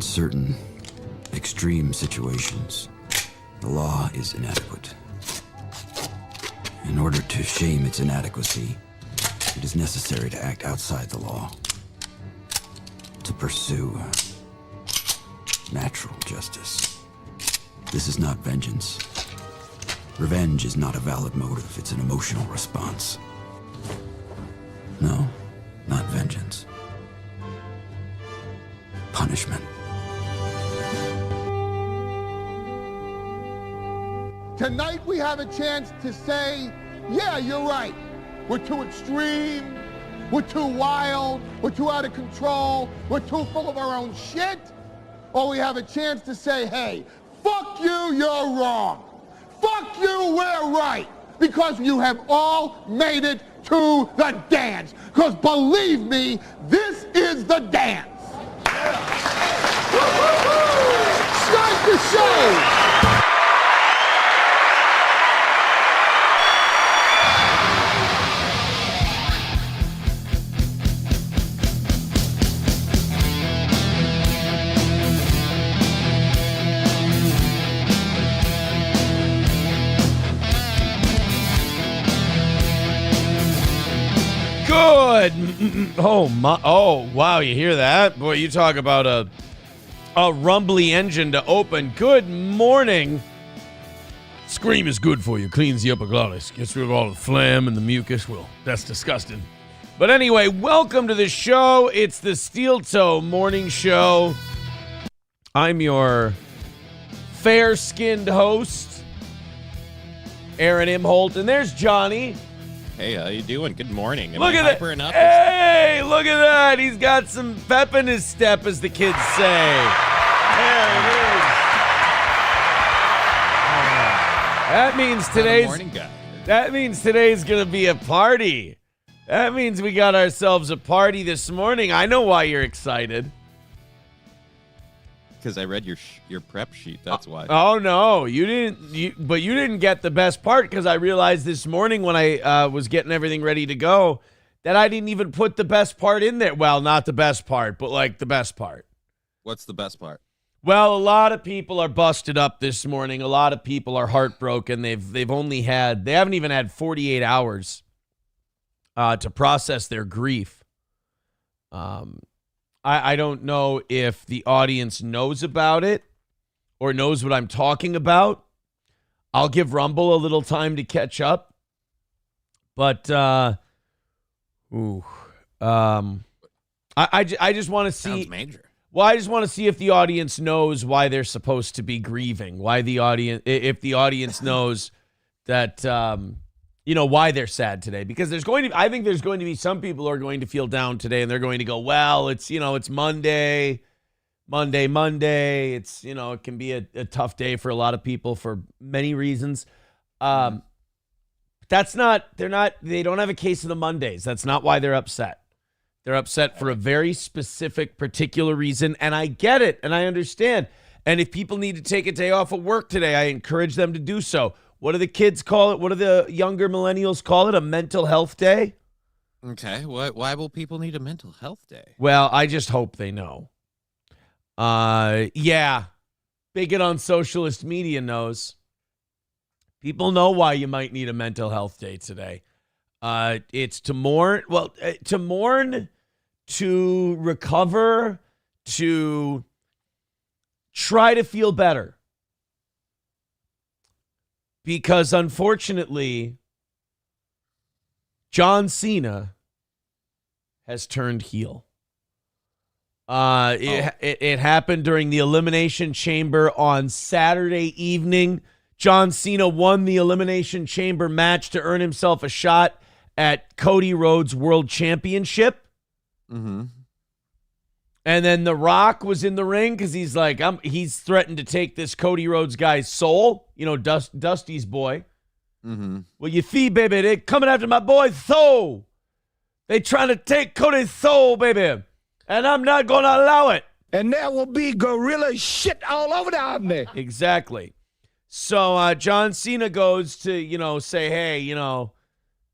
certain extreme situations, the law is inadequate. In order to shame its inadequacy, it is necessary to act outside the law, to pursue natural justice. This is not vengeance. Revenge is not a valid motive, it's an emotional response. No, not vengeance. Punishment. Tonight we have a chance to say, yeah, you're right. We're too extreme, we're too wild, we're too out of control, we're too full of our own shit. Or we have a chance to say, hey, fuck you, you're wrong. Fuck you, we're right. Because you have all made it to the dance. Because believe me, this is the dance. Start the show. Good. Oh, wow, you hear that? Boy, you talk about a rumbly engine to open. Good morning. Scream is good for you. Cleans the upper glottis. Gets rid of all the phlegm and the mucus. Well, that's disgusting. But anyway, welcome to the show. It's the Steel Toe Morning Show. I'm your fair-skinned host, Aaron Imholt, and there's Johnny. Hey, how you doing? Good morning. Look at that. Hey, look at that. He's got some pep in his step, as the kids say. There it is. That means today's going to be a party. That means we got ourselves a party this morning. I know why you're excited. Because I read your prep sheet. That's why. Oh no, you didn't. But you didn't get the best part, because I realized this morning when I was getting everything ready to go that I didn't even put the best part in there. Well, not the best part, but like the best part. What's the best part? Well, a lot of people are busted up this morning. A lot of people are heartbroken. They haven't even had 48 hours to process their grief. I don't know if the audience knows about it or knows what I'm talking about. I'll give Rumble a little time to catch up. But, I just want to see. Sounds major. Well, I just want to see if the audience knows why they're supposed to be grieving. If the audience knows that, why they're sad today. Because I think there's going to be some people who are going to feel down today, and they're going to go, well, it's Monday. It's, it can be a tough day for a lot of people for many reasons. They don't have a case of the Mondays. That's not why they're upset. They're upset for a very specific, particular reason, and I get it, and I understand. And if people need to take a day off of work today, I encourage them to do so. What do the kids call it? What do the younger millennials call it? A mental health day? Okay. Why will people need a mental health day? Well, I just hope they know. Yeah. Bigot on socialist media knows. People know why you might need a mental health day today. It's to mourn. Well, to mourn, to recover, to try to feel better. Because unfortunately, John Cena has turned heel. It happened during the Elimination Chamber on Saturday evening. John Cena won the Elimination Chamber match to earn himself a shot at Cody Rhodes' World Championship. Mm-hmm. And then The Rock was in the ring because he's threatened to take this Cody Rhodes guy's soul. Dusty's boy. Mm-hmm. Well, you see, baby, they coming after my boy's soul. They trying to take Cody's soul, baby. And I'm not going to allow it. And there will be gorilla shit all over down there. Exactly. So John Cena goes to, say, hey,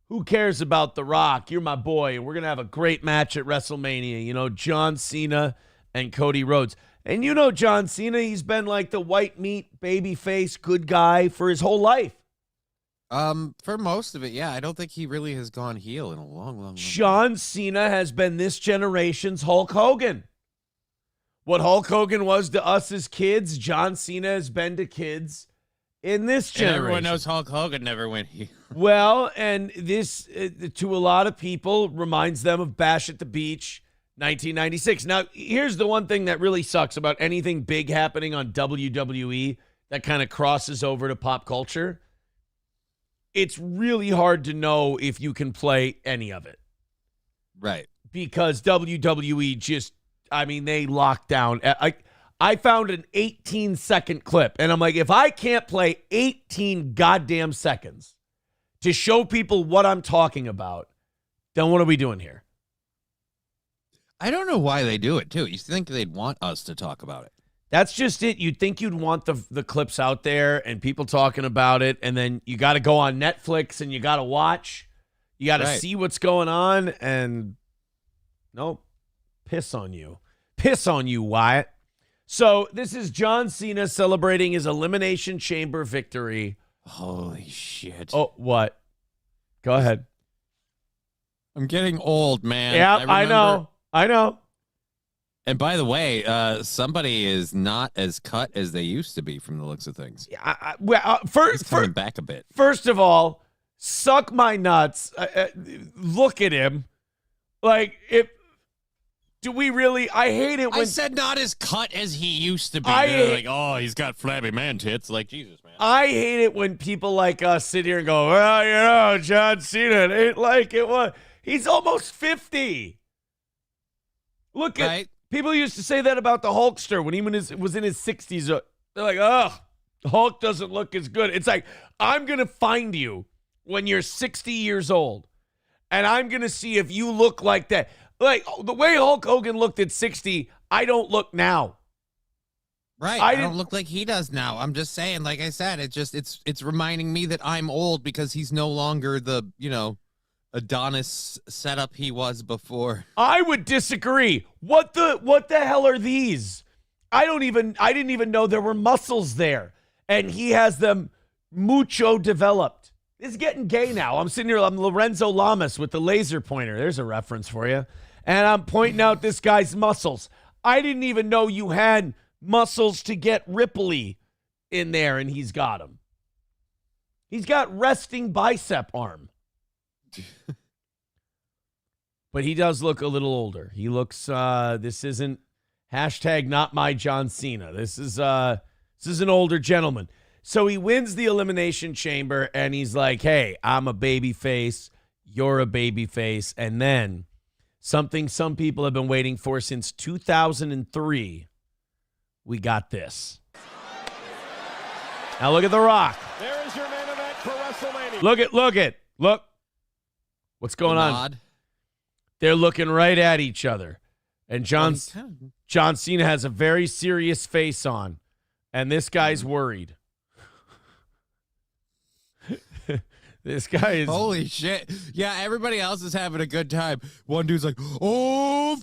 who cares about The Rock? You're my boy. And we're going to have a great match at WrestleMania. John Cena and Cody Rhodes. And you know John Cena, he's been like the white meat, baby face, good guy for his whole life. For most of it, yeah. I don't think he really has gone heel in a long time. John Cena has been this generation's Hulk Hogan. What Hulk Hogan was to us as kids, John Cena has been to kids in this generation. And everyone knows Hulk Hogan never went heel. Well, and this, to a lot of people, reminds them of Bash at the Beach, 1996. Now, here's the one thing that really sucks about anything big happening on WWE that kind of crosses over to pop culture. It's really hard to know if you can play any of it. Right. Because WWE just, I mean, they locked down. I found an 18-second clip, and I'm like, if I can't play 18 goddamn seconds to show people what I'm talking about, then what are we doing here? I don't know why they do it, too. You think they'd want us to talk about it. That's just it. You'd think you'd want the clips out there and people talking about it, and then you got to go on Netflix and you got to watch. You got to see what's going on, and nope, piss on you. Piss on you, Wyatt. So this is John Cena celebrating his Elimination Chamber victory. Holy shit. Oh, what? Go ahead. I'm getting old, man. Yeah, I know. And by the way, somebody is not as cut as they used to be from the looks of things. First, coming back a bit. First of all, suck my nuts. Look at him. Like, do we really? I hate it when I said not as cut as he used to be. Like, oh, he's got flabby man tits. Like, Jesus, man. I hate it when people like us sit here and go, well, you know, John Cena ain't like it was. He's almost 50. Look at people used to say that about the Hulkster when he was in his 60s. They're like, oh, Hulk doesn't look as good. It's like, I'm going to find you when you're 60 years old, and I'm going to see if you look like that. Like, the way Hulk Hogan looked at 60, I don't look now. Right. I don't look like he does now. I'm just saying, like I said, it's reminding me that I'm old because he's no longer the, Adonis setup he was before. I would disagree. What the hell are these? I didn't even know there were muscles there. And he has them mucho developed. It's getting gay now. I'm sitting here, I'm Lorenzo Lamas with the laser pointer. There's a reference for you. And I'm pointing out this guy's muscles. I didn't even know you had muscles to get Ripley in there, and he's got them. He's got resting bicep arm. But he does look a little older. He looks, this isn't hashtag not my John Cena. This is an older gentleman. So he wins the Elimination Chamber, and he's like, hey, I'm a baby face. You're a baby face. And then something some people have been waiting for since 2003, we got this. Now look at The Rock. There is your main event for WrestleMania. Look. What's going on? They're looking right at each other. And John Cena has a very serious face on. And this guy's worried. This guy is... Holy shit. Yeah, everybody else is having a good time. One dude's like, oh...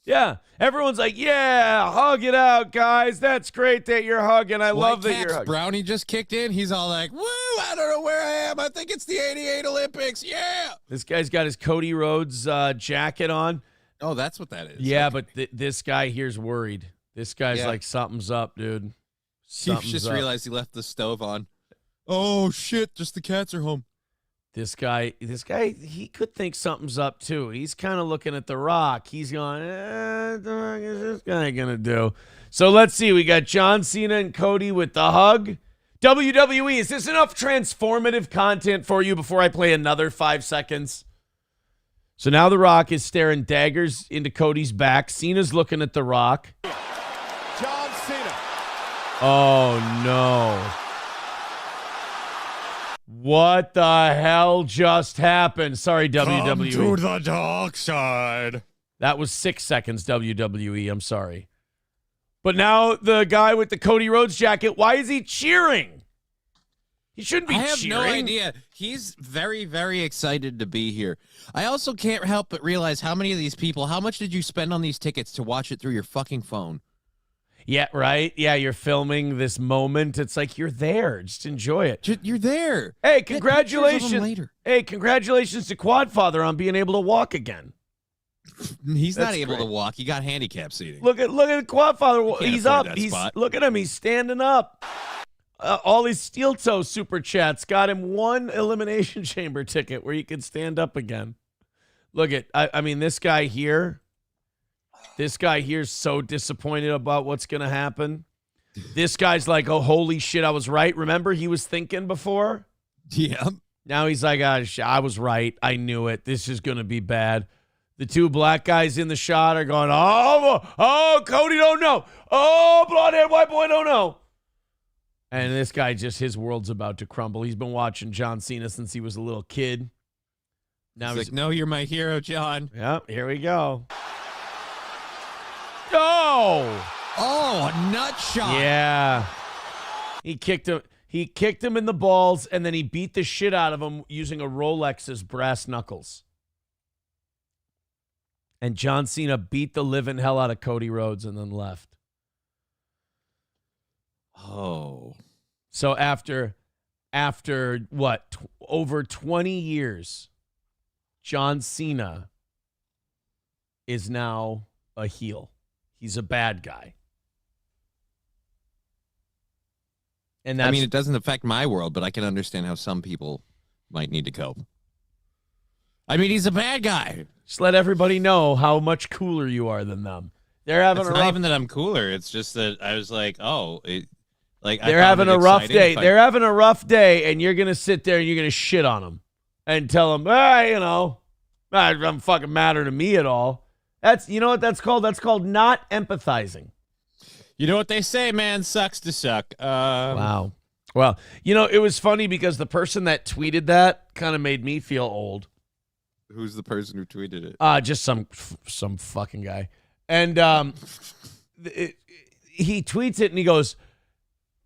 Yeah, everyone's like, yeah, hug it out, guys. That's great that you're hugging. I love that you're hugging. Brownie just kicked in. He's all like, woo, I don't know where I am. I think it's the 88 Olympics. Yeah. This guy's got his Cody Rhodes jacket on. Oh, that's what that is. Yeah, okay. But this guy here's worried. This guy's like, something's up, dude. He just realized he left the stove on. Oh, shit, just the cats are home. This guy, he could think something's up, too. He's kind of looking at The Rock. He's going, what the fuck is this guy going to do? So let's see. We got John Cena and Cody with the hug. WWE, is this enough transformative content for you before I play another 5 seconds? So now The Rock is staring daggers into Cody's back. Cena's looking at The Rock. John Cena. Oh, no. What the hell just happened? Sorry, WWE. Come to the dark side. That was 6 seconds, WWE. I'm sorry. But now the guy with the Cody Rhodes jacket, why is he cheering? He shouldn't be cheering. I have no idea. He's very, very excited to be here. I also can't help but realize how many of these people, how much did you spend on these tickets to watch it through your fucking phone? Yeah, right? Yeah, you're filming this moment. It's like you're there. Just enjoy it. You're there. Hey, Get pictures of 'em congratulations. later. Hey, congratulations to Quadfather on being able to walk again. He's not That's able great. to walk. He got handicapped seating. Look at Quadfather. Can't He's afford up. that spot. Look at him. He's standing up. All his steel toe super chats got him one elimination chamber ticket where he could stand up again. Look at, I mean, this guy here is so disappointed about what's going to happen. This guy's like, oh, holy shit, I was right. Remember, he was thinking before? Yeah. Now he's like, I was right. I knew it. This is going to be bad. The two black guys in the shot are going, oh, Cody don't know. Oh, blonde-haired white boy don't know. And this guy his world's about to crumble. He's been watching John Cena since he was a little kid. Now He's like, no, you're my hero, John. Yep, here we go. Oh! Oh, a nut shot. Yeah. He kicked him in the balls, and then he beat the shit out of him using a Rolex's brass knuckles. And John Cena beat the living hell out of Cody Rhodes and then left. Oh. So after what, over 20 years, John Cena is now a heel. He's a bad guy. And that's, I mean, it doesn't affect my world, but I can understand how some people might need to cope. I mean, he's a bad guy. just let everybody know how much cooler you are than them. They're having It's a not rough even that I'm cooler. It's just that I was like, they're having a rough day. They're having a rough day, and you're gonna sit there and you're gonna shit on them and tell them, you know, it doesn't fucking matter to me at all. That's, you know what that's called? That's called not empathizing. You know what they say, man, sucks to suck. Wow. Well, you know, it was funny because the person that tweeted that kind of made me feel old. Who's the person who tweeted it? Just some fucking guy. And he tweets it and he goes,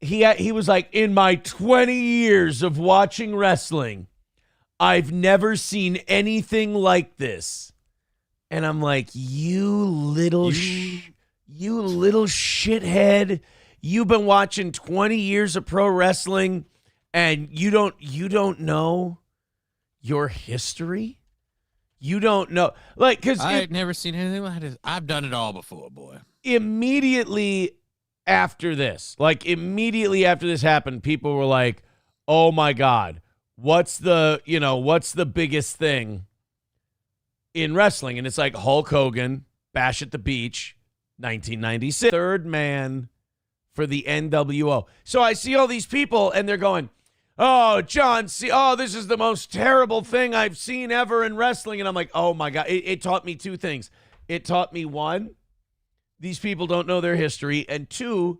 he was like, in my 20 years of watching wrestling, I've never seen anything like this. And I'm like, you little shithead. You've been watching 20 years of pro wrestling and you don't know your history? You don't know. Like, because I've never seen anything like this. I've done it all before, boy. Immediately after this happened, people were like, oh my God, what's the biggest thing in wrestling? And it's like Hulk Hogan, Bash at the Beach, 1996, third man for the NWO. So I see all these people and they're going, oh, John C. Oh, this is the most terrible thing I've seen ever in wrestling. And I'm like, oh my God. It taught me two things. It taught me, one, these people don't know their history. And two,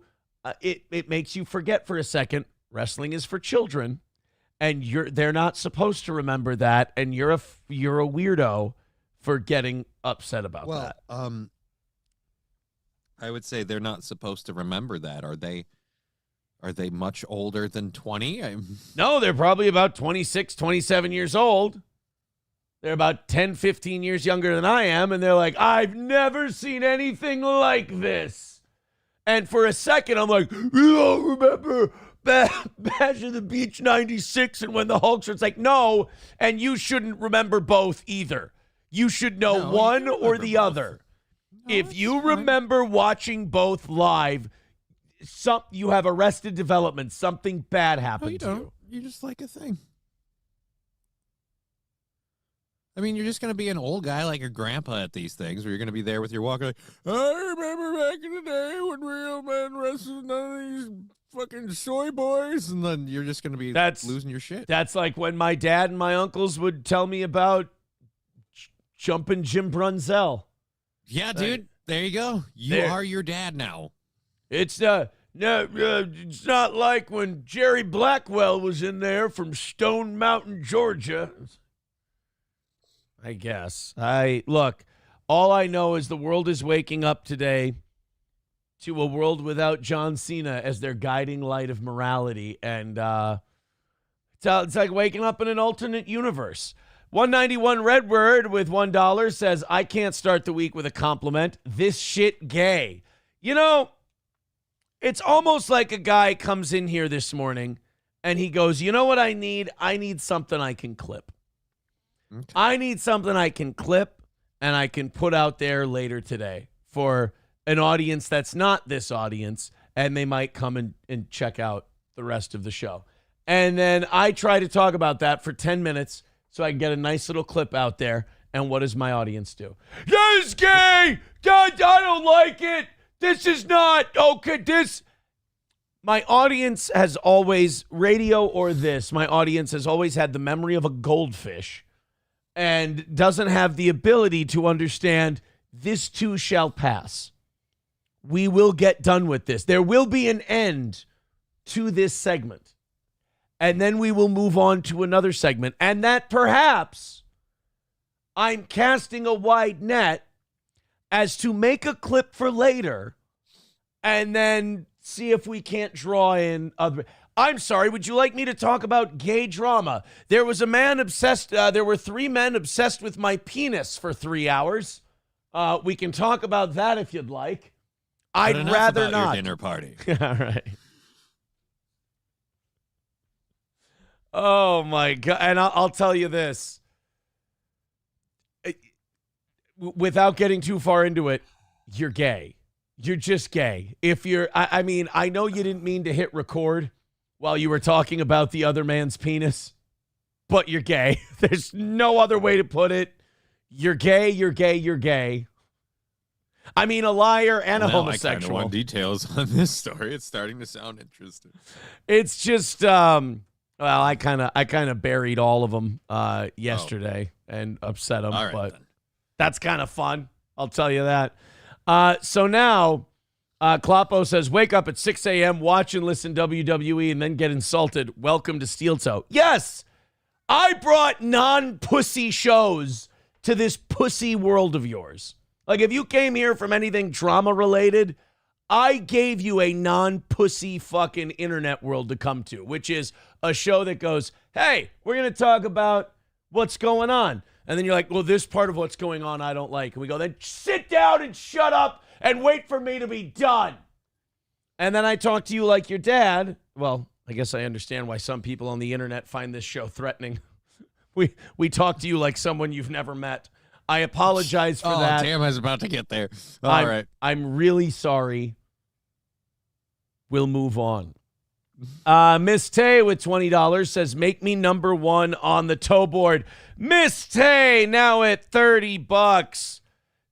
it makes you forget for a second, wrestling is for children. And they're not supposed to remember that. And you're a weirdo for getting upset about that. I would say they're not supposed to remember that. Are they much older than 20? No, they're probably about 26, 27 years old. They're about 10, 15 years younger than I am, and they're like, I've never seen anything like this. And for a second, I'm like, you don't remember Bash of the Beach 96 and when the Hulks are, it's like, no, and you shouldn't remember both either. You should know one or the other. No, if you remember watching both live, you have Arrested Development. Something bad happened to you. You just like a thing. I mean, you're just going to be an old guy like your grandpa at these things, where you're going to be there with your walker like, I remember back in the day when real men wrestled none of these fucking soy boys, and then you're just going to be losing your shit. That's like when my dad and my uncles would tell me about Jumpin' Jim Brunzell. Yeah, dude. There you go. You are your dad now. It's it's not like when Jerry Blackwell was in there from Stone Mountain, Georgia. I guess. Look, all I know is the world is waking up today to a world without John Cena as their guiding light of morality. And it's like waking up in an alternate universe. 191 Redword with $1 says, I can't start the week with a compliment. This shit gay. You know, It's almost like a guy comes in here this morning and he goes, you know what I need? I need something I can clip. Okay. I need something I can clip and I can put out there later today for an audience that's not this audience, and they might come and check out the rest of the show. And then I try to talk about that for 10 minutes so I can get a nice little clip out there. And what does my audience do? That is gay! God, I don't like it! This is not okay. My audience has always, radio or this, my audience has always had the memory of a goldfish and doesn't have the ability to understand this too shall pass. We will get done with this. There will be an end to this segment. And then we will move on to another segment. And that perhaps I'm casting a wide net as to make a clip for later and then see if we can't draw in other. I'm sorry, would you like me to talk about gay drama? There was a man obsessed. There were 3 men obsessed with my penis for 3 hours. We can talk about that if you'd like. I'd rather about not. Your dinner party. All right. Oh my God. And I'll tell you this. Without getting too far into it, you're gay. You're just gay. If you're, I mean, I know you didn't mean to hit record while you were talking about the other man's penis, but you're gay. There's no other way to put it. You're gay, you're gay, you're gay. I mean, a liar and a homosexual. I kind of want details on this story. It's starting to sound interesting. It's just, well, I kind of buried all of them yesterday and upset them, but then. That's kind of fun. I'll tell you that. So now, Kloppo says, wake up at 6 a.m., watch and listen WWE, and then get insulted. Welcome to Steel Toe. Yes, I brought non-pussy shows to this pussy world of yours. Like, if you came here from anything drama-related, I gave you a non-pussy fucking internet world to come to, which is a show that goes, hey, we're going to talk about what's going on. And then you're like, well, this part of what's going on I don't like. And we go, then sit down and shut up and wait for me to be done. And then I talk to you like your dad. Well, I guess I understand why some people on the internet find this show threatening. We talk to you like someone you've never met. I apologize for that. Oh, damn, I was about to get there. All right. I'm really sorry. We'll move on. Miss Tay with $20 says, make me number 1 on the toe board. Miss Tay now at $30.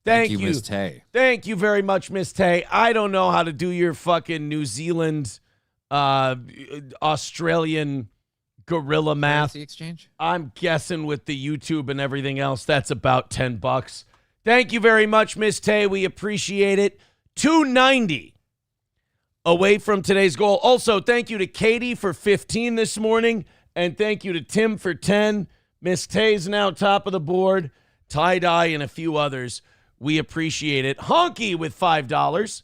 Thank you, Miss Tay. Thank you very much, Miss Tay. I don't know how to do your fucking New Zealand, Australian gorilla math. Currency exchange? I'm guessing with the YouTube and everything else, that's about $10. Thank you very much, Miss Tay. We appreciate it. $2.90 away from today's goal. Also, thank you to Katie for 15 this morning, and thank you to Tim for 10. Miss Tay's now top of the board. Tie-dye and a few others. We appreciate it. Honky with $5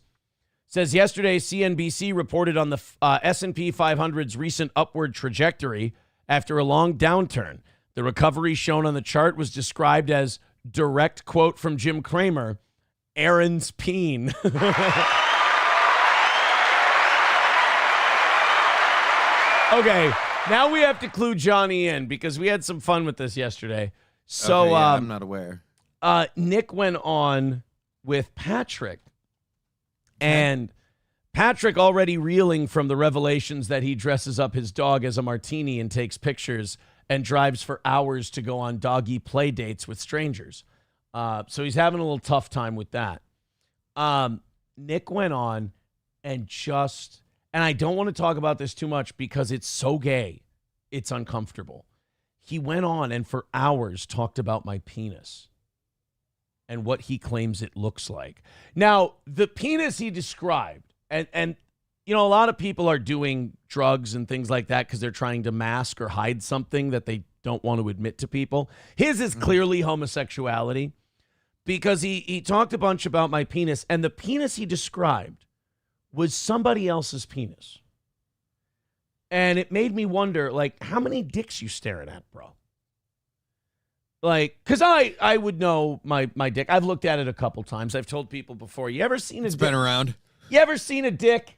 says, yesterday CNBC reported on the S&P 500's recent upward trajectory after a long downturn. The recovery shown on the chart was described as, direct quote from Jim Cramer, Aaron's peen. Okay, now we have to clue Johnny in because we had some fun with this yesterday. So okay, yeah, I'm not aware. Nick went on with Patrick, and Patrick already reeling from the revelations that he dresses up his dog as a martini and takes pictures and drives for hours to go on doggy play dates with strangers. So he's having a little tough time with that. Nick went on and and I don't want to talk about this too much because it's so gay, it's uncomfortable. He went on and for hours talked about my penis and what he claims it looks like. Now, the penis he described, and you know, a lot of people are doing drugs and things like that because they're trying to mask or hide something that they don't want to admit to people. His is clearly homosexuality because he talked a bunch about my penis, and the penis he described was somebody else's penis. And it made me wonder, like, how many dicks you staring at, bro? Like, because I would know my dick. I've looked at it a couple times. I've told people before, you ever seen a dick? It's been around. You ever seen a dick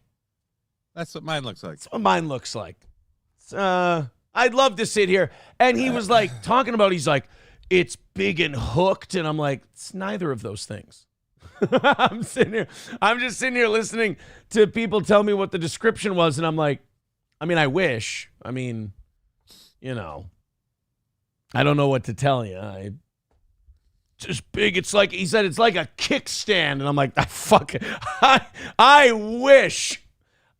That's what mine looks like. That's what mine looks like. I'd love to sit here. And he was like talking about, he's like, it's big and hooked. And I'm like, it's neither of those things. I'm just sitting here listening to people tell me what the description was. And I'm like, I mean, I wish. I mean, you know, I don't know what to tell you. Just big. It's like, he said, it's like a kickstand. And I'm like, I wish.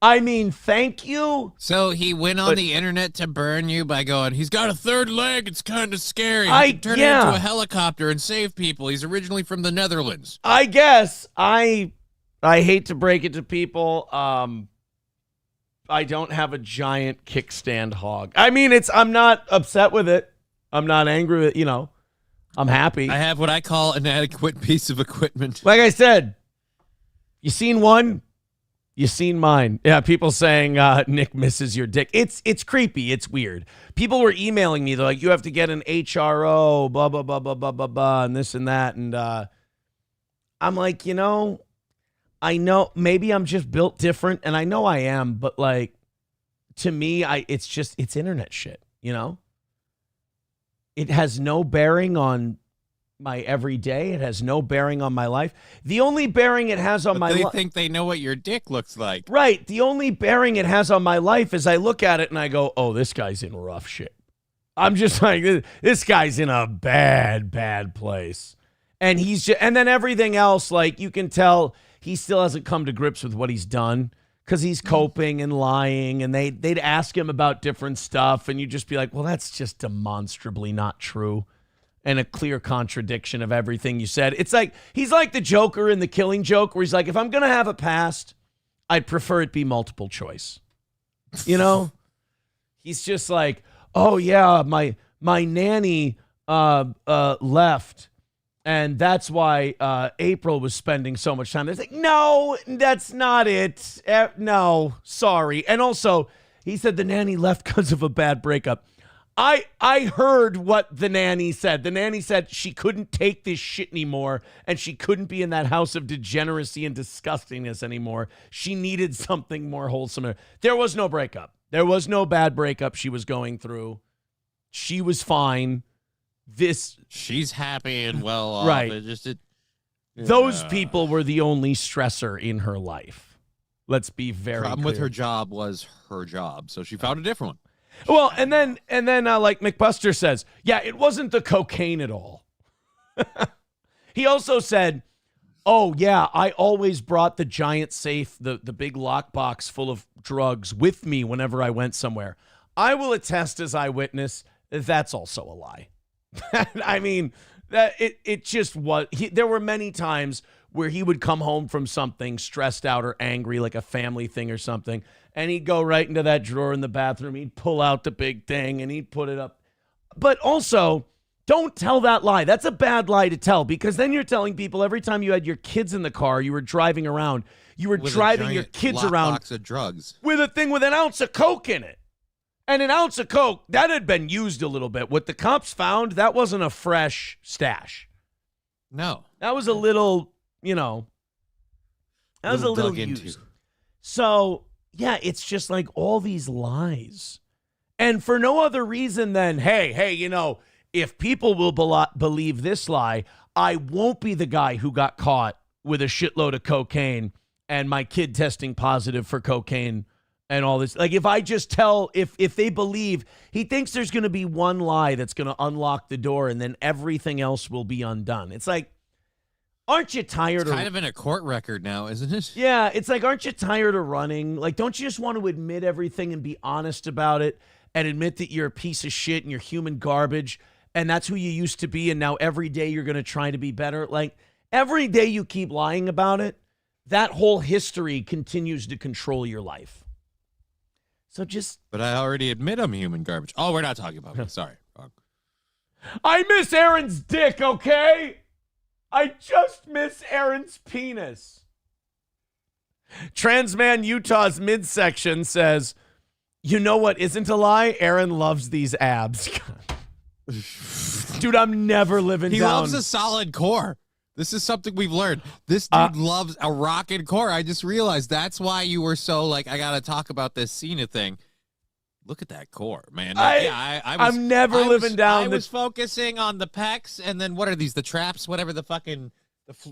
I mean, thank you. So he went on the internet to burn you by going, he's got a third leg. It's kind of scary. He can turn it into a helicopter and save people. He's originally from the Netherlands. I guess. I hate to break it to people. I don't have a giant kickstand hog. I mean, I'm not upset with it. I'm not angry with it, you know. I'm happy. I have what I call an adequate piece of equipment. Like I said, you seen one? You seen mine. Yeah, people saying Nick misses your dick. It's creepy. It's weird. People were emailing me. They're like, you have to get an HRO, blah, blah, blah, blah, blah, blah, blah, and this and that. And I'm like, you know, I know maybe I'm just built different, and I know I am, but like, to me, it's internet shit, you know? It has no bearing on my everyday. It has no bearing on my life. The only bearing it has on my life. They think they know what your dick looks like. Right. The only bearing it has on my life is I look at it and I go, oh, this guy's in rough shit. I'm just like, this guy's in a bad, bad place. And and then everything else, like you can tell he still hasn't come to grips with what he's done because he's coping and lying, and they'd ask him about different stuff. And you'd just be like, well, that's just demonstrably not true. And a clear contradiction of everything you said. It's like, he's like the Joker in The Killing Joke, where he's like, if I'm going to have a past, I'd prefer it be multiple choice. You know? He's just like, oh yeah, my nanny left, and that's why April was spending so much time. It's like, no, that's not it. No, sorry. And also, he said the nanny left because of a bad breakup. I heard what the nanny said. The nanny said she couldn't take this shit anymore, and she couldn't be in that house of degeneracy and disgustingness anymore. She needed something more wholesome. There was no breakup. There was no bad breakup she was going through. She was fine. She's happy and well off. Right. Those people were the only stressor in her life. Let's be very problem clear. With her job was her job, so she found a different one. Well, and then like McBuster says, yeah, it wasn't the cocaine at all. He also said, oh, yeah, I always brought the giant safe, the big lockbox full of drugs with me whenever I went somewhere. I will attest as eyewitness, that's also a lie. I mean, that it just was. There were many times where he would come home from something stressed out or angry, like a family thing or something, and he'd go right into that drawer in the bathroom. He'd pull out the big thing and he'd put it up. But also, don't tell that lie. That's a bad lie to tell, because then you're telling people every time you had your kids in the car, you were driving around, you were driving your kids around box of drugs with a thing with an ounce of coke in it. And an ounce of coke, that had been used a little bit. What the cops found, that wasn't a fresh stash. No. That was a little, you know, that was a little used. So, yeah, it's just like all these lies. And for no other reason than, hey, you know, if people will believe this lie, I won't be the guy who got caught with a shitload of cocaine and my kid testing positive for cocaine and all this. Like, if I just tell, if they believe, he thinks there's going to be one lie that's going to unlock the door and then everything else will be undone. It's like, aren't you tired? It's kind of in a court record now, isn't it? Yeah, it's like, aren't you tired of running? Like, don't you just want to admit everything and be honest about it and admit that you're a piece of shit and you're human garbage and that's who you used to be, and now every day you're going to try to be better? Like, every day you keep lying about it, that whole history continues to control your life. So just... But I already admit I'm human garbage. Oh, we're not talking about me. Sorry. I miss Aaron's dick, okay? I just miss Aaron's penis. Transman Utah's midsection says, you know what isn't a lie? Aaron loves these abs. Dude, I'm never living down. He loves a solid core. This is something we've learned. This dude loves a rockin' core. I just realized that's why you were so like, I got to talk about this Cena thing. Look at that core, man. I'm never living down. I was focusing on the pecs, and then what are these? The traps, whatever the fucking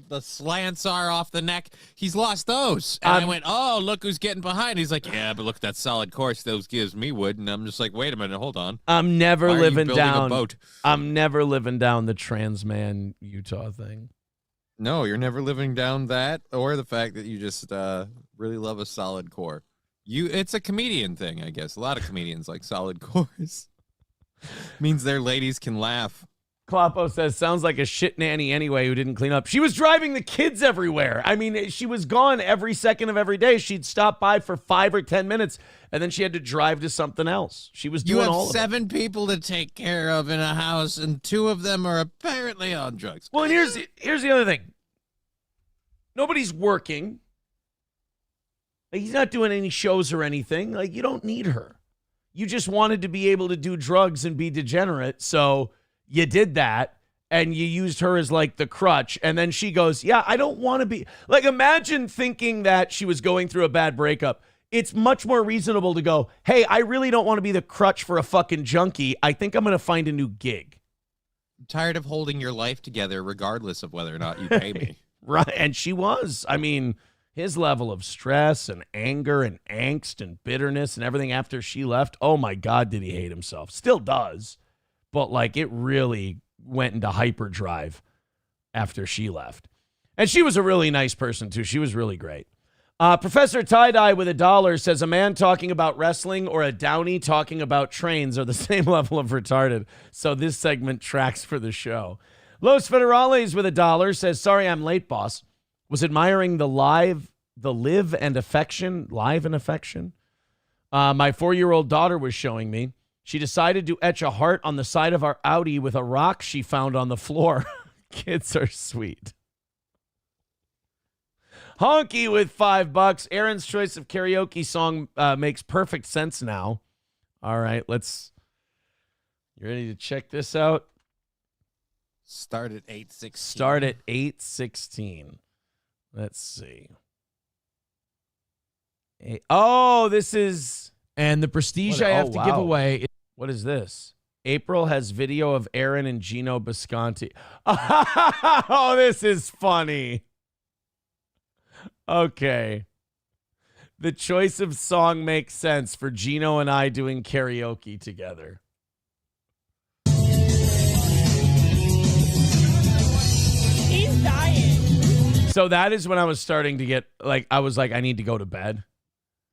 the slants are off the neck. He's lost those. And I went, oh, look who's getting behind. He's like, yeah, but look at that solid course those gives me wood. And I'm just like, wait a minute, hold on. I'm never Why are you living building a down. boat? I'm never living down the trans man Utah thing. No, you're never living down that, or the fact that you just really love a solid core. It's a comedian thing, I guess. A lot of comedians like solid cores. Means their ladies can laugh. Kloppo says, sounds like a shit nanny anyway who didn't clean up. She was driving the kids everywhere. I mean, she was gone every second of every day. She'd stop by for 5 or 10 minutes, and then she had to drive to something else. She was doing all of it. You have 7 people to take care of in a house, and 2 of them are apparently on drugs. Well, and here's the other thing. Nobody's working. Like, he's not doing any shows or anything. Like, you don't need her. You just wanted to be able to do drugs and be degenerate, so you did that, and you used her as, like, the crutch, and then she goes, yeah, I don't want to be... Like, imagine thinking that she was going through a bad breakup. It's much more reasonable to go, hey, I really don't want to be the crutch for a fucking junkie. I think I'm going to find a new gig. I'm tired of holding your life together regardless of whether or not you pay me. Right, and she was. I mean, his level of stress and anger and angst and bitterness and everything after she left, oh my God, did he hate himself. Still does. But, like, it really went into hyperdrive after she left. And she was a really nice person, too. She was really great. Professor Tie-Dye with $1 says, a man talking about wrestling or a Downey talking about trains are the same level of retarded. So this segment tracks for the show. Los Federales with $1 says, sorry I'm late, boss. Was admiring the live and affection. My 4-year-old daughter was showing me. She decided to etch a heart on the side of our Audi with a rock she found on the floor. Kids are sweet. Honky with $5. Aaron's choice of karaoke song makes perfect sense now. All right, you ready to check this out? Start at 8:16. Start at 8:16. Let's see. This is... And the prestige I have to give away. What is this? April has video of Aaron and Gino Bisconti. Oh, this is funny. Okay. The choice of song makes sense for Gino and I doing karaoke together. He's dying. So that is when I was starting to get, like, I was like, I need to go to bed.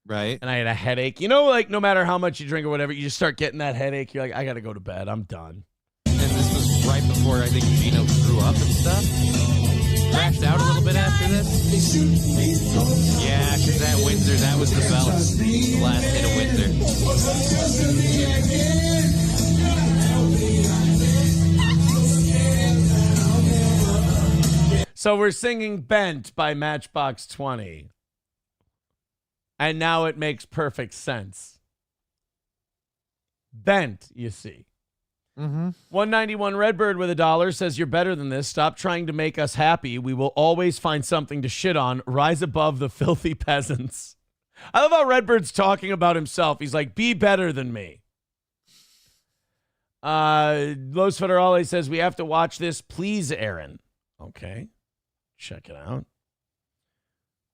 Right. And I had a headache. You know, like, no matter how much you drink or whatever, you just start getting that headache. You're like, I got to go to bed. I'm done. And this was right before I think Gino grew up and stuff. Crashed out a little bit after this. Yeah, because that Windsor, that was the bells. The last hit of Windsor. So we're singing Bent by Matchbox 20. And now it makes perfect sense. Bent, you see. 191 Redbird with $1 says, you're better than this. Stop trying to make us happy. We will always find something to shit on. Rise above the filthy peasants. I love how Redbird's talking about himself. He's like, be better than me. Los Federales says, we have to watch this. Please, Aaron. Okay. Check it out.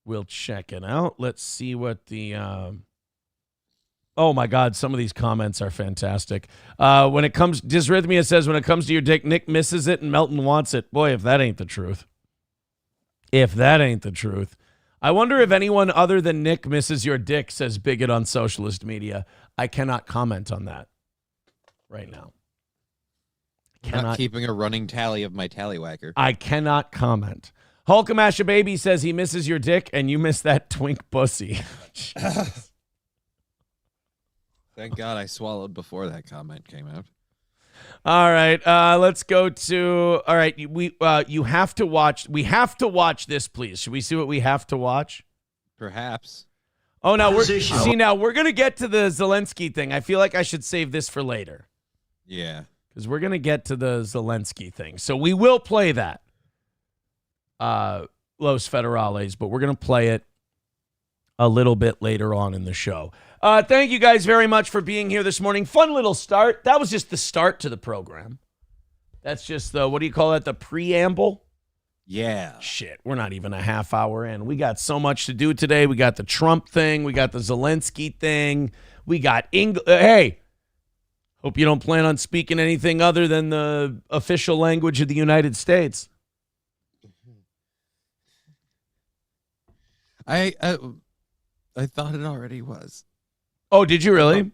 We'll check it out. Let's see what the... Oh, my God. Some of these comments are fantastic. When it comes... Dysrhythmia says, when it comes to your dick, Nick misses it and Melton wants it. Boy, if that ain't the truth. I wonder if anyone other than Nick misses your dick, says Bigot on socialist media. I cannot comment on that right now. Not keeping a running tally of my tallywhacker. I cannot comment. Hulkamasha Baby says he misses your dick and you miss that twink pussy. Thank God I swallowed before that comment came out. All right, let's go to... All right, you have to watch... We have to watch this, please. Should we see what we have to watch? Perhaps. Oh, no, we're going to get to the Zelensky thing. I feel like I should save this for later. Yeah. Because we're going to get to the Zelensky thing. So we will play that. Los Federales, but we're going to play it a little bit later on in the show. Thank you guys very much for being here this morning. Fun little start. That was just the start to the program. That's just the, what do you call that, the preamble? Yeah. Shit, we're not even a half hour in. We got so much to do today. We got the Trump thing. We got the Zelensky thing. We got hey, hope you don't plan on speaking anything other than the official language of the United States. I thought it already was. Oh, did you really?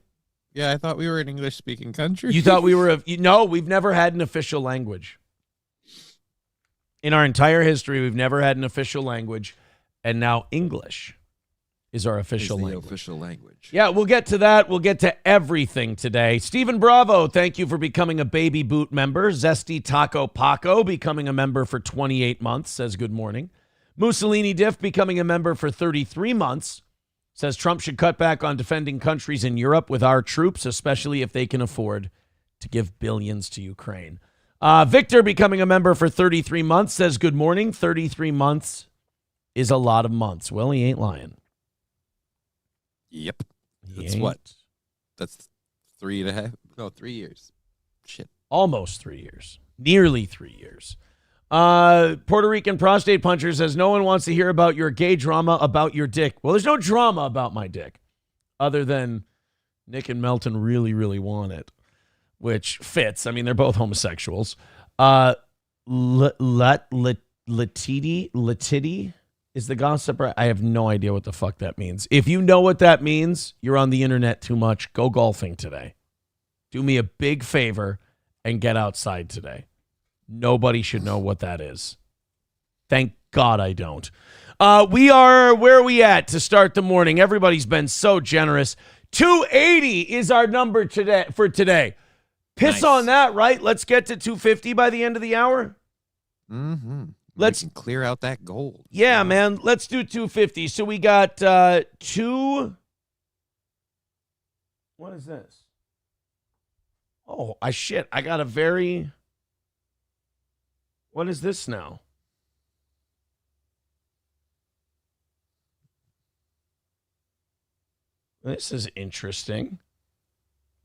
Yeah, I thought we were an English-speaking country. You thought we were no, we've never had an official language. In our entire history, we've never had an official language, and now English is our official language. Official language. Yeah, we'll get to that. We'll get to everything today. Stephen Bravo, thank you for becoming a Baby Boot member. Zesty Taco Paco becoming a member for 28 months, says good morning. Mussolini Diff becoming a member for 33 months, says Trump should cut back on defending countries in Europe with our troops, especially if they can afford to give billions to Ukraine. Victor becoming a member for 33 months, says good morning. 33 months is a lot of months. Well, he ain't lying. Yep. That's what? That's 3 years. Shit. Almost 3 years. Nearly 3 years. Puerto Rican prostate puncher says no one wants to hear about your gay drama about your dick. Well, there's no drama about my dick other than Nick and Melton really, really want it, which fits. I mean, they're both homosexuals. Latidi is the gossiper. I have no idea what the fuck that means. If you know what that means, you're on the internet too much. Go golfing today. Do me a big favor and get outside today. Nobody should know what that is. Thank God I don't. Where are we at to start the morning? Everybody's been so generous. 280 is our number today for today. Piss on that, right? Let's get to 250 by the end of the hour. Mm-hmm. Let's clear out that gold. Yeah, man. Let's do 250. So we got two. What is this? Oh, I got a very. What is this now? This is interesting.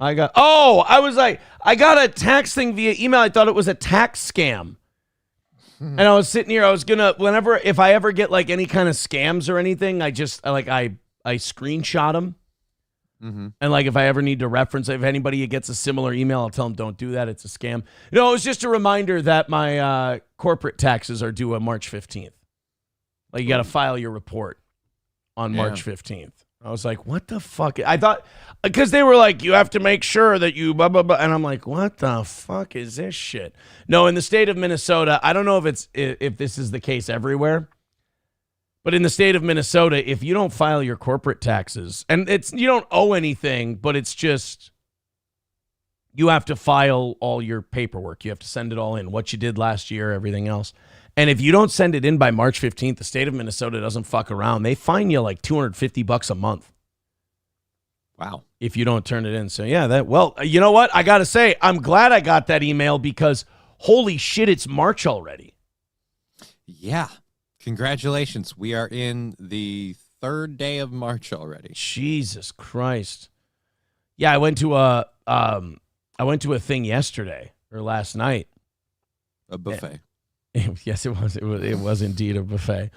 I got a tax thing via email. I thought it was a tax scam. And I was sitting here, if I ever get like any kind of scams or anything, I screenshot them. Mm-hmm. And like, if I ever need to reference, if anybody gets a similar email, I'll tell them, don't do that. It's a scam. No, it was just a reminder that my corporate taxes are due on March 15th. Like, you got to file your report on March 15th. I was like, what the fuck? I thought, because they were like, you have to make sure that you blah, blah, blah. And I'm like, what the fuck is this shit? No, in the state of Minnesota, I don't know if this is the case everywhere, but in the state of Minnesota, if you don't file your corporate taxes, and you don't owe anything, but it's just, you have to file all your paperwork. You have to send it all in, what you did last year, everything else. And if you don't send it in by March 15th, the state of Minnesota doesn't fuck around. They fine you like $250 a month. Wow. If you don't turn it in. So yeah, you know what? I got to say, I'm glad I got that email because holy shit, it's March already. Yeah. Congratulations. We are in the 3rd day of March already. Jesus Christ. Yeah, I went to a thing yesterday or last night. A buffet. Yes, it was. It was indeed a buffet.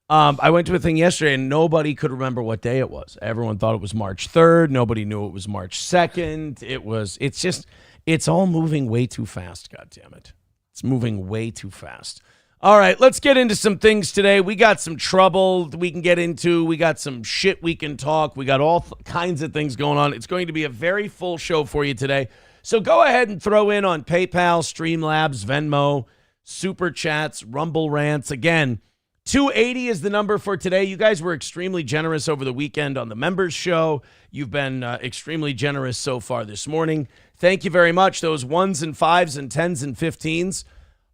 I went to a thing yesterday, and nobody could remember what day it was. Everyone thought it was March 3rd. Nobody knew it was March 2nd. It's all moving way too fast, goddammit. It's moving way too fast. All right, let's get into some things today. We got some trouble we can get into. We got some shit we can talk. We got all kinds of things going on. It's going to be a very full show for you today. So go ahead and throw in on PayPal, Streamlabs, Venmo, Super Chats, Rumble Rants. Again, 280 is the number for today. You guys were extremely generous over the weekend on the members show. You've been extremely generous so far this morning. Thank you very much. Those 1s and 5s and 10s and 15s.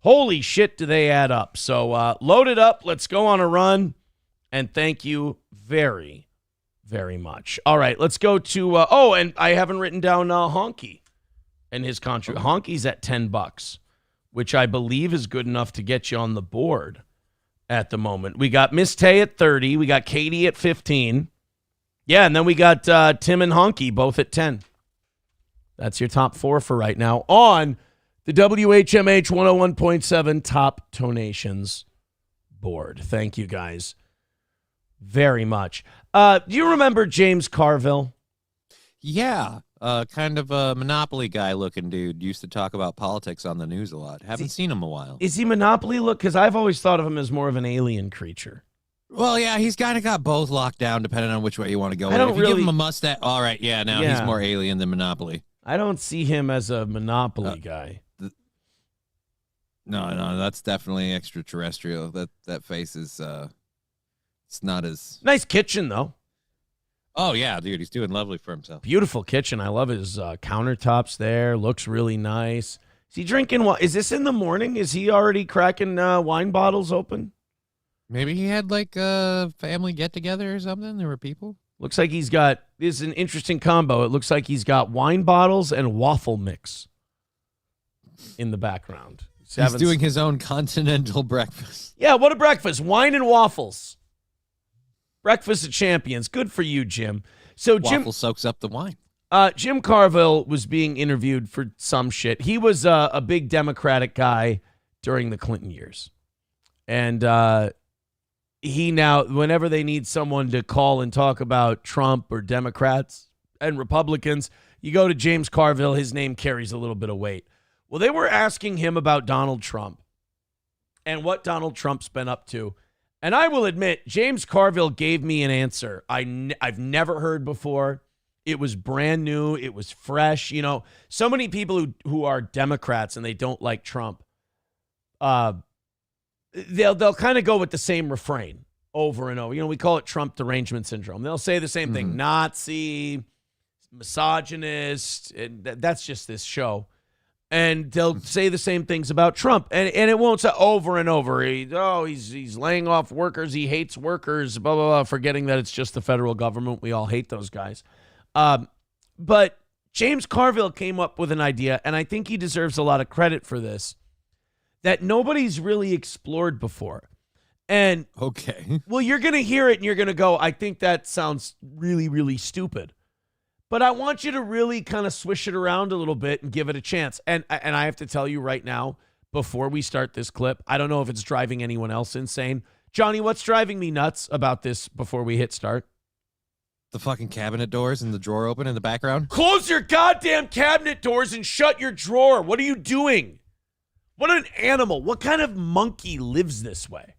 Holy shit, do they add up. So load it up. Let's go on a run. And thank you very, very much. All right, let's go to, and I haven't written down Honky and his contract. Honky's at $10, which I believe is good enough to get you on the board. at the moment. We got Miss Tay at 30. We got Katie at 15. Yeah, and then we got Tim and Honky both at 10. That's your top 4 for right now on the WHMH 101.7 Top Tonations board. Thank you guys very much. Do you remember James Carville? Yeah, kind of a Monopoly guy looking dude. Used to talk about politics on the news a lot. Haven't seen him in a while. Is he Monopoly look? Because I've always thought of him as more of an alien creature. Well, yeah, he's kind of got both locked down depending on which way you want to go. I don't if you really give him a mustache. All right, yeah, now he's more alien than Monopoly. I don't see him as a Monopoly guy. No, that's definitely extraterrestrial. That face is it's not as nice kitchen though. Oh yeah, dude, he's doing lovely for himself. Beautiful kitchen. I love his countertops there. Looks really nice. Is he drinking what? Is this in the morning? Is he already cracking wine bottles open? Maybe he had like a family get together or something. There were people. Looks like he's got, this is an interesting combo. It looks like he's got wine bottles and waffle mix in the background. He's doing his own continental breakfast. Yeah, what a breakfast. Wine and waffles. Breakfast of champions. Good for you, Jim. So Waffle soaks up the wine. Jim Carville was being interviewed for some shit. He was a big Democratic guy during the Clinton years. And he now, whenever they need someone to call and talk about Trump or Democrats and Republicans, you go to James Carville. His name carries a little bit of weight. Well, they were asking him about Donald Trump and what Donald Trump's been up to. And I will admit, James Carville gave me an answer I've never heard before. It was brand new. It was fresh. You know, so many people who are Democrats and they don't like Trump, they'll kind of go with the same refrain over and over. You know, we call it Trump derangement syndrome. They'll say the same thing, Nazi, misogynist, and that's just this show. And they'll say the same things about Trump, and it won't say over and over. He's laying off workers. He hates workers. Blah blah blah. Forgetting that it's just the federal government. We all hate those guys. But James Carville came up with an idea, and I think he deserves a lot of credit for this, that nobody's really explored before. And okay, well, you're gonna hear it, and you're gonna go, I think that sounds really really stupid. But I want you to really kind of swish it around a little bit and give it a chance. And I have to tell you right now, before we start this clip, I don't know if it's driving anyone else insane. Johnny, what's driving me nuts about this before we hit start? The fucking cabinet doors and the drawer open in the background. Close your goddamn cabinet doors and shut your drawer. What are you doing? What an animal. What kind of monkey lives this way?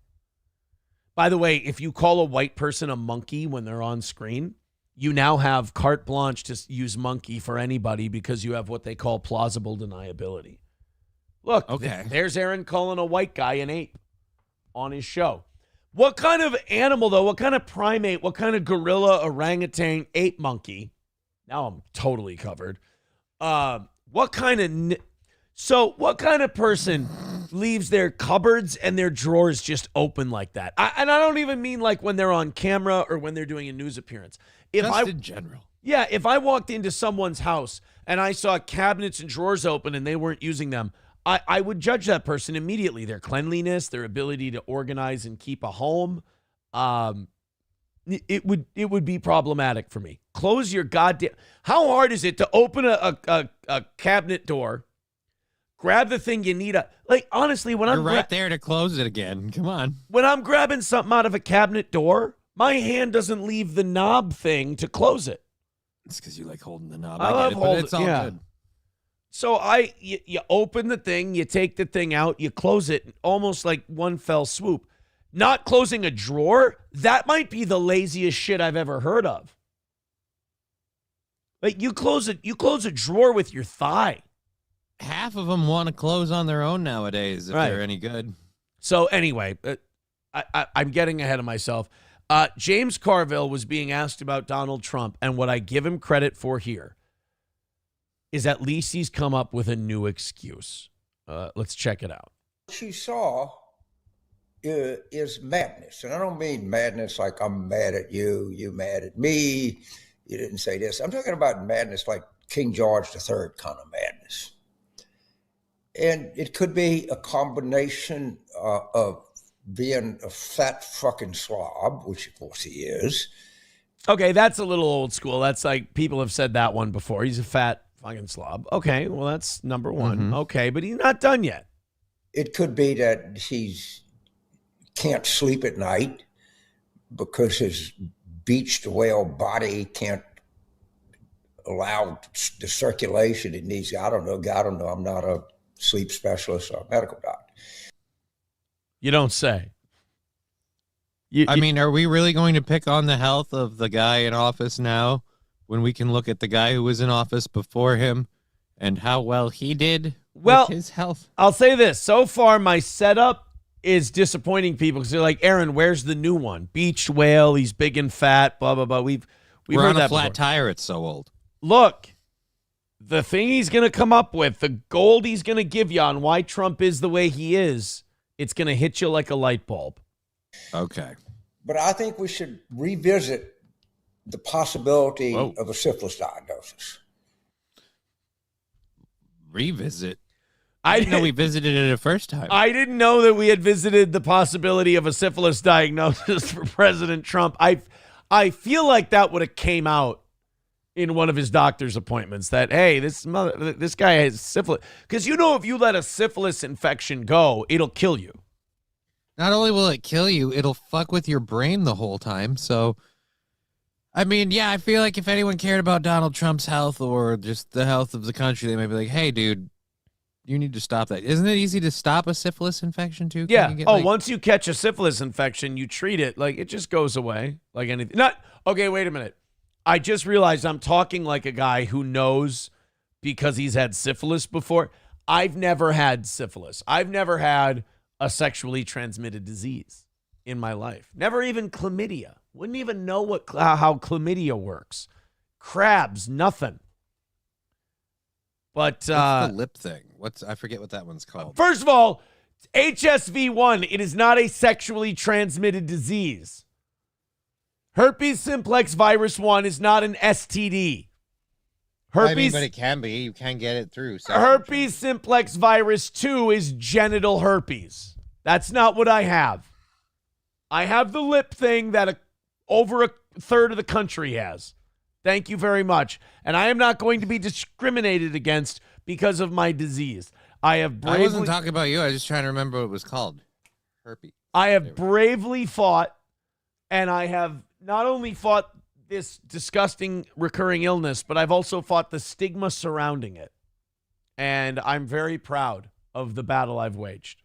By the way, if you call a white person a monkey when they're on screen, you now have carte blanche to use monkey for anybody because you have what they call plausible deniability. Look, okay. There's Aaron calling a white guy an ape on his show. What kind of animal, though? What kind of primate? What kind of gorilla, orangutan, ape monkey? Now I'm totally covered. What kind of person leaves their cupboards and their drawers just open like that? And I don't even mean like when they're on camera or when they're doing a news appearance. In general. Yeah, if I walked into someone's house and I saw cabinets and drawers open and they weren't using them, I would judge that person immediately. Their cleanliness, their ability to organize and keep a home, it would be problematic for me. Close your goddamn... How hard is it to open a cabinet door, grab the thing you need? Honestly, when You're right there to close it again. Come on. When I'm grabbing something out of a cabinet door, my hand doesn't leave the knob thing to close it. It's because you like holding the knob. I love holding it. It's all good. So you open the thing, you take the thing out, you close it almost like one fell swoop. Not closing a drawer, that might be the laziest shit I've ever heard of. Like you close a drawer with your thigh. Half of them want to close on their own nowadays if they're any good. So anyway, I'm getting ahead of myself. James Carville was being asked about Donald Trump, and what I give him credit for here is at least he's come up with a new excuse. Let's check it out. What you saw is madness, and I don't mean madness like I'm mad at you, you mad at me, you didn't say this. I'm talking about madness like King George III kind of madness. And it could be a combination of being a fat fucking slob, which of course he is. Okay, that's a little old school. That's like people have said that one before. He's a fat fucking slob. Okay, well, that's number one. Okay, but he's not done yet. It could be that he's can't sleep at night because his beached whale body can't allow the circulation it needs. I don't know. I'm not a sleep specialist or a medical doctor. You don't say. I mean, are we really going to pick on the health of the guy in office now when we can look at the guy who was in office before him and how well he did with his health? I'll say this. So far, my setup is disappointing people because they're like, Aaron, where's the new one? Beached whale, he's big and fat, blah, blah, blah. We're heard on that a flat before. tire, it's so old. Look, the thing he's going to come up with, the gold he's going to give you on why Trump is the way he is, it's going to hit you like a light bulb. Okay. But I think we should revisit the possibility of a syphilis diagnosis. Revisit? I didn't know we visited it the first time. I didn't know that we had visited the possibility of a syphilis diagnosis for President Trump. I feel like that would have came out in one of his doctor's appointments that, hey, this guy has syphilis. Because if you let a syphilis infection go, it'll kill you. Not only will it kill you, it'll fuck with your brain the whole time. So, I mean, yeah, I feel like if anyone cared about Donald Trump's health or just the health of the country, they might be like, hey, dude, you need to stop that. Isn't it easy to stop a syphilis infection, too? Yeah. Once you catch a syphilis infection, you treat it. Like, it just goes away like anything. Okay, wait a minute. I just realized I'm talking like a guy who knows because he's had syphilis before. I've never had syphilis. I've never had a sexually transmitted disease in my life. Never even chlamydia. Wouldn't even know how chlamydia works. Crabs, nothing. But what's the lip thing? I forget what that one's called. First of all, HSV1, it is not a sexually transmitted disease. Herpes simplex virus 1 is not an STD. But it can be. You can get it through. Herpes simplex virus 2 is genital herpes. That's not what I have. I have the lip thing that over a third of the country has. Thank you very much. And I am not going to be discriminated against because of my disease. I wasn't talking about you. I was just trying to remember what it was called. Herpes. I have bravely fought, and I have not only fought this disgusting recurring illness, but I've also fought the stigma surrounding it. And I'm very proud of the battle I've waged.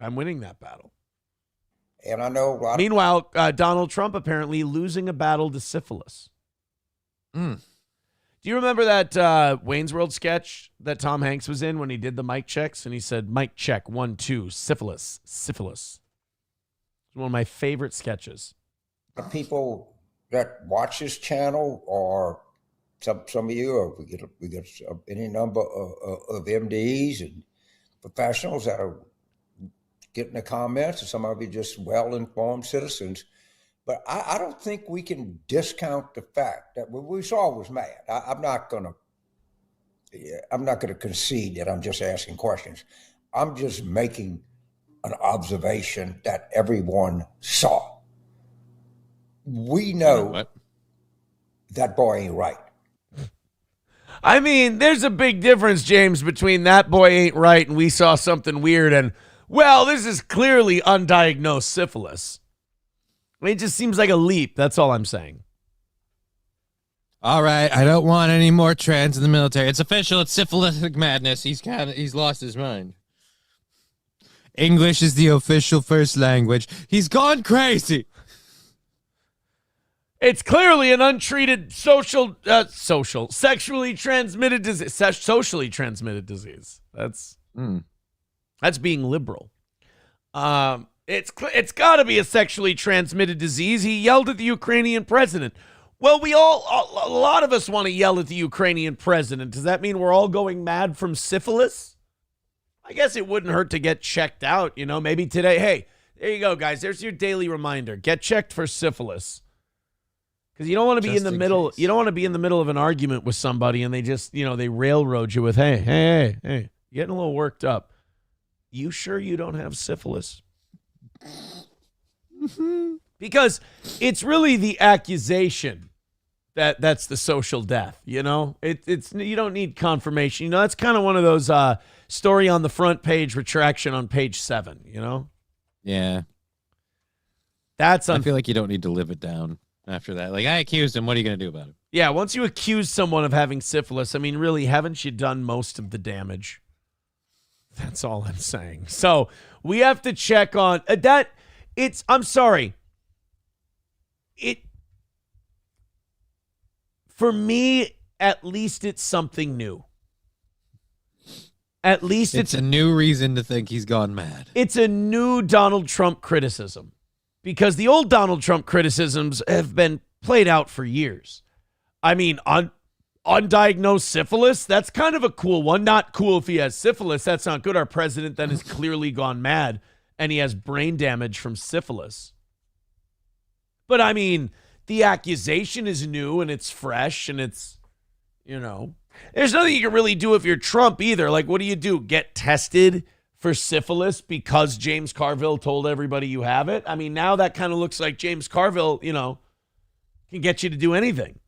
I'm winning that battle. And I know. Meanwhile, Donald Trump apparently losing a battle to syphilis. Do you remember that Wayne's World sketch that Tom Hanks was in when he did the mic checks and he said, mic check, 1, 2, syphilis, syphilis? It's one of my favorite sketches. The people that watch this channel or some of you, or we get any number of MDs and professionals that are getting the comments, and some of you just well-informed citizens. But I don't think we can discount the fact that what we saw was mad. I'm not gonna concede that I'm just asking questions. I'm just making an observation that everyone saw. We know that boy ain't right. I mean, there's a big difference, James, between that boy ain't right and we saw something weird and, well, this is clearly undiagnosed syphilis. I mean, it just seems like a leap. That's all I'm saying. All right, I don't want any more trans in the military. It's official. It's syphilitic madness. He's lost his mind. English is the official first language. He's gone crazy. It's clearly an untreated sexually transmitted disease. Socially transmitted disease. That's being liberal. It's got to be a sexually transmitted disease. He yelled at the Ukrainian president. Well, a lot of us want to yell at the Ukrainian president. Does that mean we're all going mad from syphilis? I guess it wouldn't hurt to get checked out. Maybe today. Hey, there you go, guys. There's your daily reminder. Get checked for syphilis. Because you don't want to be in the middle. Case. You don't want to be in the middle of an argument with somebody and they just, they railroad you with, hey, getting a little worked up. You sure you don't have syphilis? Because it's really the accusation that's the social death, you know? It's you don't need confirmation. You know, that's kind of one of those story on the front page, retraction on page 7, you know? Yeah. I feel like you don't need to live it down after that. Like, I accused him. What are you going to do about it? Yeah, once you accuse someone of having syphilis, I mean, really, haven't you done most of the damage? That's all I'm saying. So we have to check on that. I'm sorry. For me, at least it's something new. At least it's a new reason to think he's gone mad. It's a new Donald Trump criticism, because the old Donald Trump criticisms have been played out for years. I mean, undiagnosed syphilis, that's kind of a cool one. Not cool if he has syphilis. That's not good. Our president then has clearly gone mad and he has brain damage from syphilis. But I mean, the accusation is new and it's fresh and it's, you know, there's nothing you can really do if you're Trump either. Like, what do? Get tested for syphilis because James Carville told everybody you have it? I mean, now that kind of looks like James Carville, you know, can get you to do anything.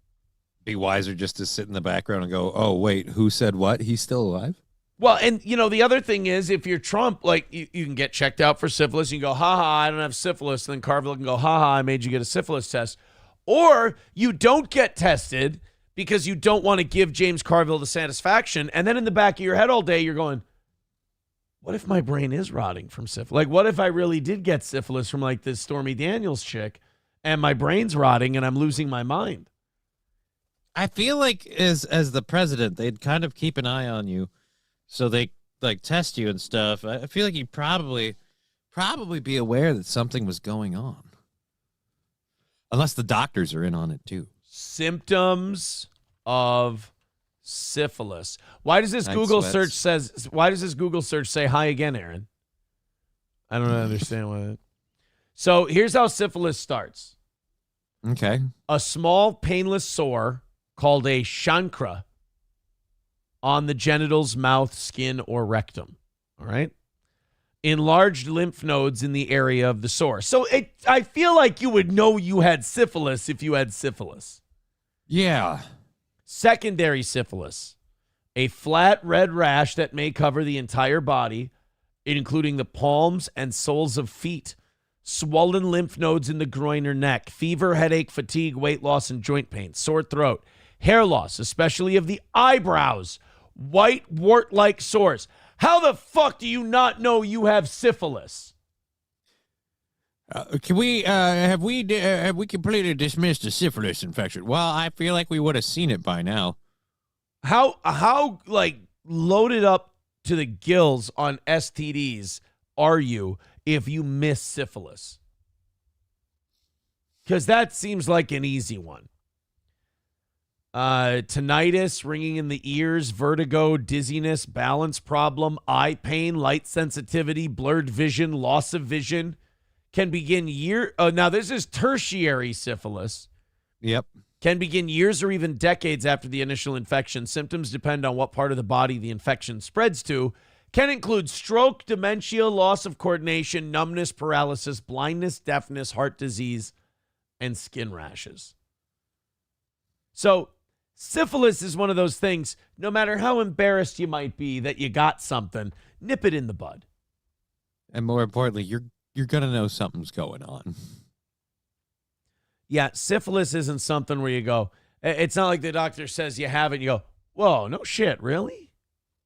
Be wiser just to sit in the background and go, oh, wait, who said what? He's still alive? Well, and, you know, the other thing is, if you're Trump, like, you can get checked out for syphilis. You can go, ha-ha, I don't have syphilis. And then Carville can go, ha-ha, I made you get a syphilis test. Or you don't get tested because you don't want to give James Carville the satisfaction. And then in the back of your head all day, you're going, what if my brain is rotting from syphilis? Like, what if I really did get syphilis from, like, this Stormy Daniels chick and my brain's rotting and I'm losing my mind? I feel like as the president, they'd kind of keep an eye on you, so they like test you and stuff. I feel like you'd probably be aware that something was going on, unless the doctors are in on it too. Symptoms of syphilis. Why does this Google search say hi again, Aaron? I don't understand what. So here's how syphilis starts. Okay. A small painless sore called a chancre on the genitals, mouth, skin, or rectum. All right? Enlarged lymph nodes in the area of the sore. So I feel like you would know you had syphilis if you had syphilis. Yeah. Secondary syphilis. A flat red rash that may cover the entire body, including the palms and soles of feet. Swollen lymph nodes in the groin or neck. Fever, headache, fatigue, weight loss, and joint pain. Sore throat. Hair loss, especially of the eyebrows. White wart-like sores. How the fuck do you not know you have syphilis? Have we completely dismissed the syphilis infection? Well, I feel like we would have seen it by now. How like loaded up to the gills on STDs are you if you miss syphilis? Because that seems like an easy one. Tinnitus, ringing in the ears, vertigo, dizziness, balance problem, eye pain, light sensitivity, blurred vision, loss of vision can begin now this is tertiary syphilis. Yep. Can begin years or even decades after the initial infection. Symptoms depend on what part of the body the infection spreads to. Can include stroke, dementia, loss of coordination, numbness, paralysis, blindness, deafness, heart disease, and skin rashes. So syphilis is one of those things, no matter how embarrassed you might be that you got something, nip it in the bud. And more importantly, you're going to know something's going on. Yeah, syphilis isn't something where you go, it's not like the doctor says you have it and you go, whoa, no shit, really?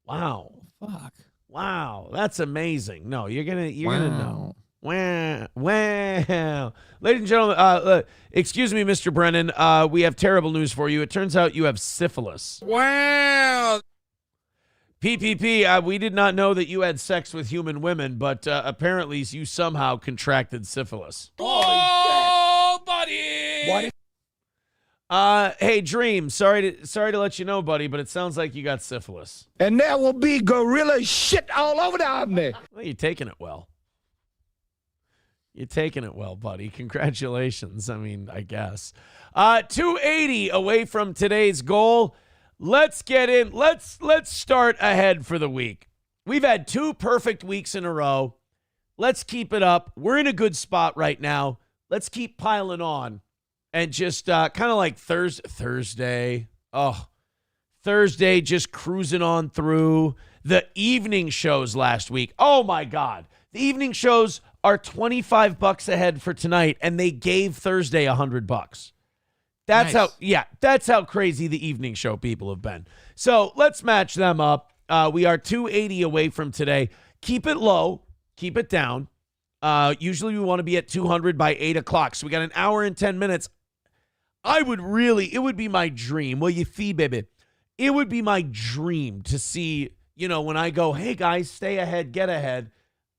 Wow. Fuck. Wow, that's amazing. No, you're gonna know. Wow. Ladies and gentlemen, excuse me, Mr. Brennan. We have terrible news for you. It turns out you have syphilis. Wow. PPP, we did not know that you had sex with human women, but apparently you somehow contracted syphilis. Oh, buddy. What? Hey, Dream, sorry to let you know, buddy, but it sounds like you got syphilis. And there will be gorilla shit all over the army. Well, you're taking it well. You're taking it well, buddy. Congratulations. I mean, I guess. 280 away from today's goal. Let's get in. Let's start ahead for the week. We've had 2 perfect weeks in a row. Let's keep it up. We're in a good spot right now. Let's keep piling on. And just kind of like Thursday. Oh, Thursday, just cruising on through. The evening shows last week. Oh, my God. The evening shows are $25 ahead for tonight, and they gave Thursday $100. That's Nice. that's how crazy the evening show people have been. So let's match them up. We are 280 away from today. Keep it low. Keep it down. Usually we want to be at 200 by 8 o'clock. So we got an hour and 10 minutes. It would be my dream. Well, you see, baby, it would be my dream to see, when I go, hey, guys, stay ahead, get ahead,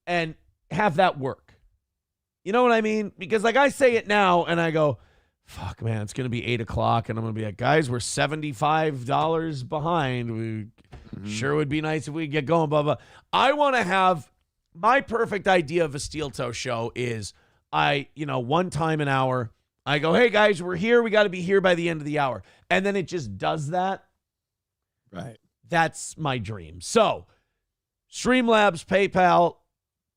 and have that work. You know what I mean? Because, like, I say it now, and I go, fuck, man, it's going to be 8 o'clock, and I'm going to be like, guys, we're $75 behind. Sure would be nice if we get going, blah, blah. I want to have my perfect idea of a steel toe show is one time an hour, I go, hey, guys, we're here. We got to be here by the end of the hour. And then it just does that. Right. That's my dream. So, Streamlabs, PayPal,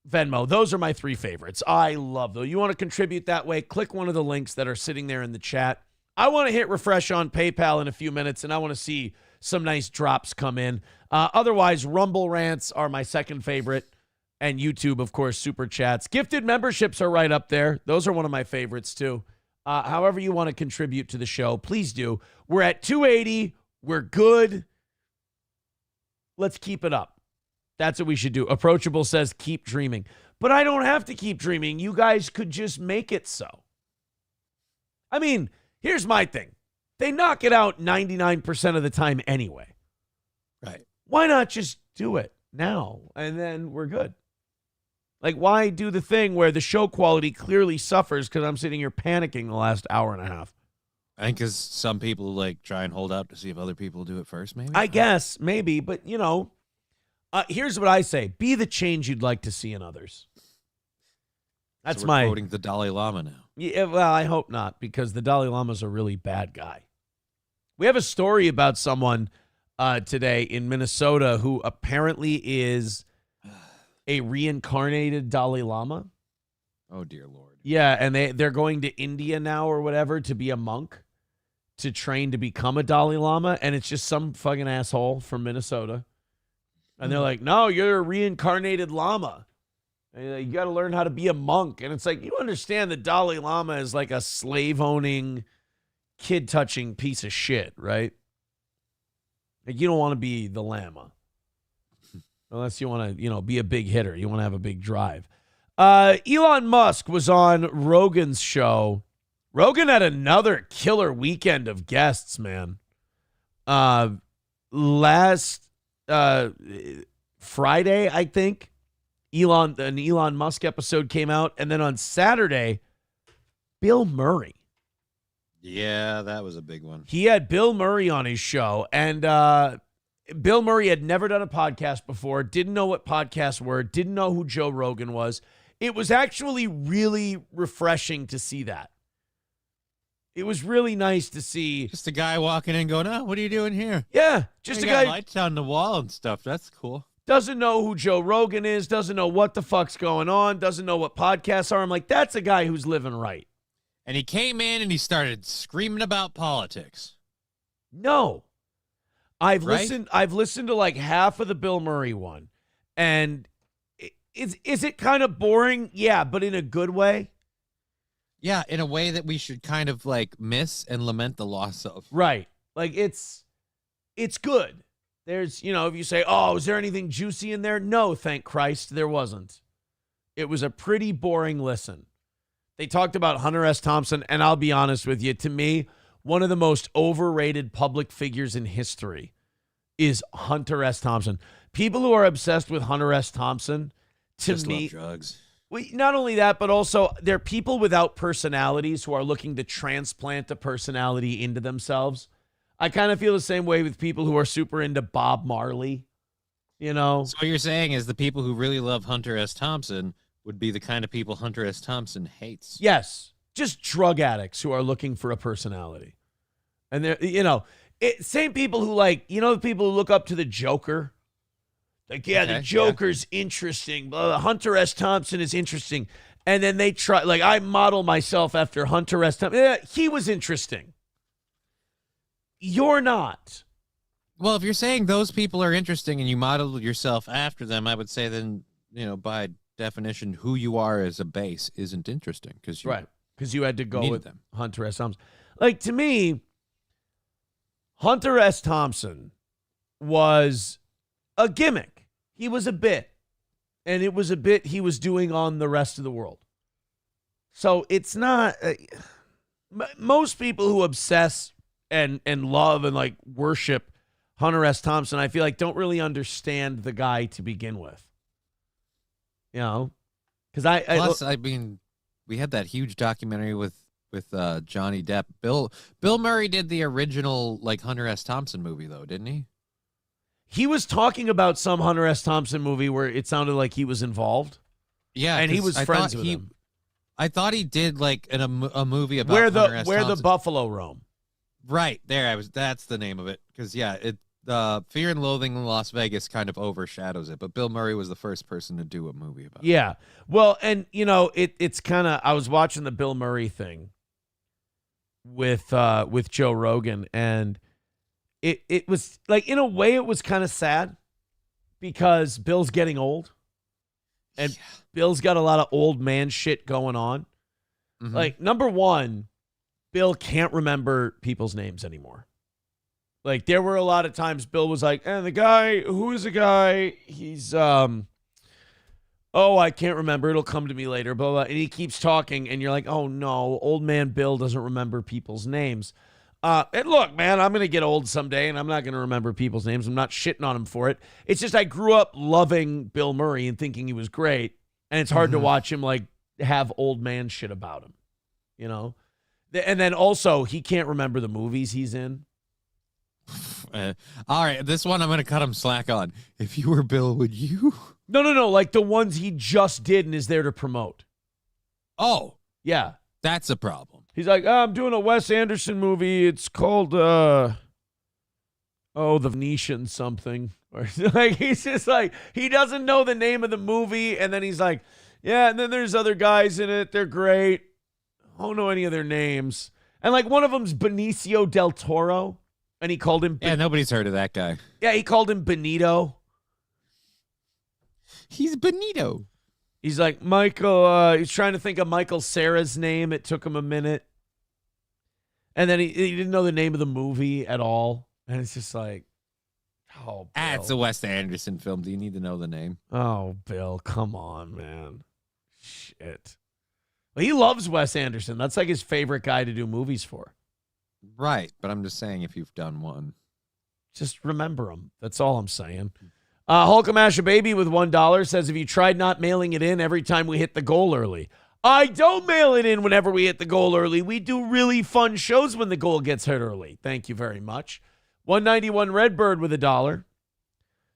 Venmo, those are my 3 favorites. I love those. You want to contribute that way, click one of the links that are sitting there in the chat. I want to hit refresh on PayPal in a few minutes, and I want to see some nice drops come in. Otherwise, Rumble rants are my second favorite, and YouTube, of course, Super Chats. Gifted memberships are right up there. Those are one of my favorites, too. However you want to contribute to the show, please do. We're at 280. We're good. Let's keep it up. That's what we should do. Approachable says keep dreaming. But I don't have to keep dreaming. You guys could just make it so. I mean, here's my thing. They knock it out 99% of the time anyway. Right. Why not just do it now and then we're good? Like, why do the thing where the show quality clearly suffers because I'm sitting here panicking the last hour and a half? I think because some people try and hold out to see if other people do it first, maybe? I guess, maybe. But, here's what I say. Be the change you'd like to see in others. That's so we're quoting the Dalai Lama now. Yeah, well, I hope not, because the Dalai Lama's a really bad guy. We have a story about someone today in Minnesota who apparently is a reincarnated Dalai Lama. Oh, dear Lord. Yeah, and they're going to India now or whatever to be a monk, to train to become a Dalai Lama, and it's just some fucking asshole from Minnesota. And they're like, no, you're a reincarnated Lama. And you got to learn how to be a monk. And it's like, you understand the Dalai Lama is like a slave-owning, kid-touching piece of shit, right? Like, you don't want to be the Lama. Unless you want to, be a big hitter. You want to have a big drive. Elon Musk was on Rogan's show. Rogan had another killer weekend of guests, man. Last Friday, I think, an Elon Musk episode came out. And then on Saturday, Bill Murray. Yeah, that was a big one. He had Bill Murray on his show. And Bill Murray had never done a podcast before, didn't know what podcasts were, didn't know who Joe Rogan was. It was actually really refreshing to see that. It was really nice to see. Just a guy walking in going, oh, what are you doing here? Yeah, just you a got guy. Lights on the wall and stuff. That's cool. Doesn't know who Joe Rogan is, doesn't know what the fuck's going on, doesn't know what podcasts are. I'm like, that's a guy who's living right. And he came in and he started screaming about politics. No. I've listened to like half of the Bill Murray one. And is it kind of boring? Yeah, but in a good way. Yeah, in a way that we should kind of miss and lament the loss of. Right. Like it's good. There's, if you say, oh, is there anything juicy in there? No, thank Christ, there wasn't. It was a pretty boring listen. They talked about Hunter S. Thompson, and I'll be honest with you, to me, one of the most overrated public figures in history is Hunter S. Thompson. People who are obsessed with Hunter S. Thompson, to Just me, love drugs. Not only that, but also they're people without personalities who are looking to transplant a personality into themselves. I kind of feel the same way with people who are super into Bob Marley, So what you're saying is the people who really love Hunter S. Thompson would be the kind of people Hunter S. Thompson hates. Yes, just drug addicts who are looking for a personality. And they're, same people who the people who look up to the Joker. Like, yeah, the Joker's interesting. Hunter S. Thompson is interesting. And then they try, like, I model myself after Hunter S. Thompson. Yeah, he was interesting. You're not. Well, if you're saying those people are interesting and you model yourself after them, I would say then, by definition, who you are as a base isn't interesting. Right. Because you had to go with them. Hunter S. Thompson. Like, to me, Hunter S. Thompson was a gimmick. He was a bit. And it was a bit he was doing on the rest of the world. So it's not... most people who obsess and love and, like, worship Hunter S. Thompson, I feel like, don't really understand the guy to begin with. Because Plus, we had that huge documentary with Johnny Depp. Bill Murray did the original, like, Hunter S. Thompson movie, though, didn't he? He was talking about some Hunter S. Thompson movie where it sounded like he was involved. Yeah, and he was friends with him. I thought he did like a movie about where Hunter S. the buffalo roam. Right there, that's the name of it. Because Fear and Loathing in Las Vegas kind of overshadows it. But Bill Murray was the first person to do a movie about it. Yeah, well, and it's kind of, I was watching the Bill Murray thing with Joe Rogan, and it was like, in a way, it was kind of sad because Bill's getting old. And Bill's got a lot of old man shit going on. Mm-hmm. Like, number one, Bill can't remember people's names anymore. Like, there were a lot of times Bill was like, the guy, who is the guy? He's, I can't remember. It'll come to me later, blah, blah. And he keeps talking, and you're like, oh, no, old man Bill doesn't remember people's names. And look, man, I'm going to get old someday, and I'm not going to remember people's names. I'm not shitting on him for it. It's just I grew up loving Bill Murray and thinking he was great, and it's hard to watch him, like, have old man shit about him, And then also, he can't remember the movies he's in. All right, this one I'm going to cut him slack on. If you were Bill, would you? No, like the ones he just did and is there to promote. Oh. Yeah. That's a problem. He's like, I'm doing a Wes Anderson movie. It's called, The Venetian something. Or like, he's just like, he doesn't know the name of the movie. And then he's like, yeah, and then there's other guys in it. They're great. I don't know any of their names. And like, one of them's Benicio del Toro. And he called him... Yeah, nobody's heard of that guy. Yeah, he called him Benito. He's Benito. He's like, Michael, he's trying to think of Michael Cera's name. It took him a minute. And then he didn't know the name of the movie at all. And it's just like, oh, Bill. It's a Wes Anderson film. Do you need to know the name? Oh, Bill, come on, man. Shit. Well, he loves Wes Anderson. That's like his favorite guy to do movies for. Right, but I'm just saying if you've done one. Just remember him. That's all I'm saying. Hulkamash Baby with $1 says, have you tried not mailing it in every time we hit the goal early? I don't mail it in whenever we hit the goal early. We do really fun shows when the goal gets hit early. Thank you very much. 191 Redbird with $1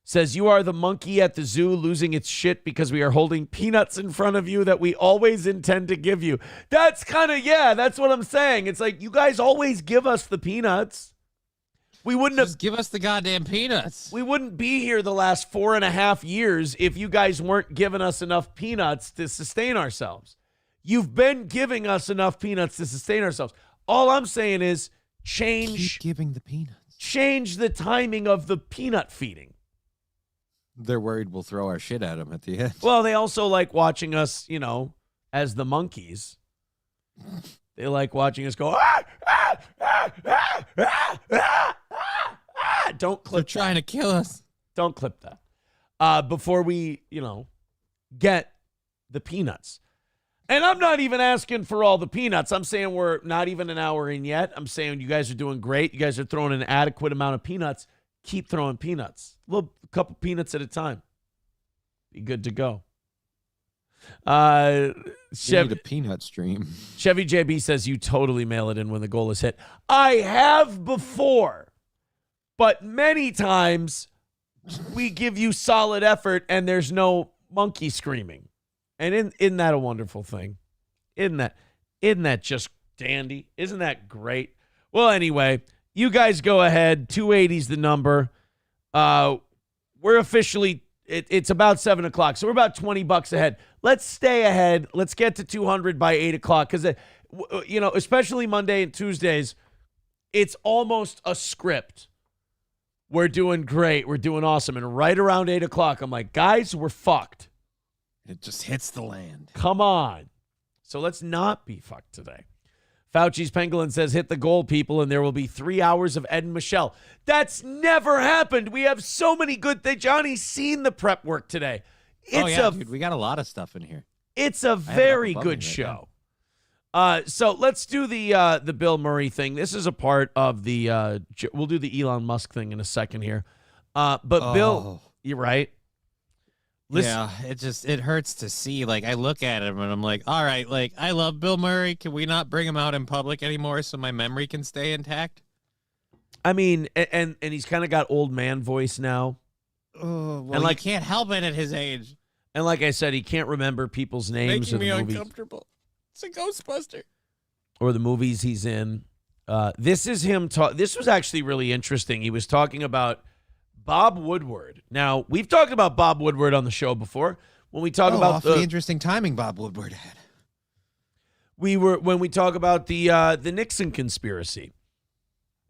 says, you are the monkey at the zoo losing its shit because we are holding peanuts in front of you that we always intend to give you. That's kind of, that's what I'm saying. It's like, you guys always give us the peanuts. We wouldn't Just give us the goddamn peanuts. We wouldn't be here the last 4.5 years if you guys weren't giving us enough peanuts to sustain ourselves. You've been giving us enough peanuts to sustain ourselves. All I'm saying is keep giving the peanuts. Change the timing of the peanut feeding. They're worried we'll throw our shit at them at the end. Well, they also like watching us, as the monkeys. They like watching us go, Don't clip They're trying to kill us. Don't clip that. Before we, get the peanuts. And I'm not even asking for all the peanuts. I'm saying we're not even an hour in yet. I'm saying you guys are doing great. You guys are throwing an adequate amount of peanuts. Keep throwing peanuts. A couple peanuts at a time. Be good to go. You need a peanut stream. Chevy JB says you totally mail it in when the goal is hit. I have before, but many times we give you solid effort and there's no monkey screaming. And isn't that a wonderful thing? Isn't that just dandy? Isn't that great? Well, anyway, you guys go ahead. 280's the number. We're officially It's about 7 o'clock, so we're about $20 ahead. Let's stay ahead. Let's get to 200 by 8 o'clock because, especially Monday and Tuesdays, it's almost a script. We're doing great. We're doing awesome. And right around 8 o'clock, I'm like, guys, we're fucked. It just hits the land. Come on. So let's not be fucked today. Fauci's Pangolin says, hit the goal, people, and there will be 3 hours of Ed and Michelle. That's never happened. We have so many good things. Johnny's seen the prep work today. Dude, we got a lot of stuff in here. It's a very good show. So let's do the Bill Murray thing. This is a part of the we'll do the Elon Musk thing in a second here. Bill, you're right. Listen. Yeah, it hurts to see. Like, I look at him and I'm like, all right, like, I love Bill Murray. Can we not bring him out in public anymore so my memory can stay intact? I mean, and he's kind of got old man voice now. Oh, well, and he can't help it at his age. And like I said, he can't remember people's names. Making me uncomfortable. It's a Ghostbuster. Or the movies he's in. This is him. This was actually really interesting. He was talking about Bob Woodward. Now, we've talked about Bob Woodward on the show before. When we talk about the interesting timing Bob Woodward had. When we talk about the Nixon conspiracy,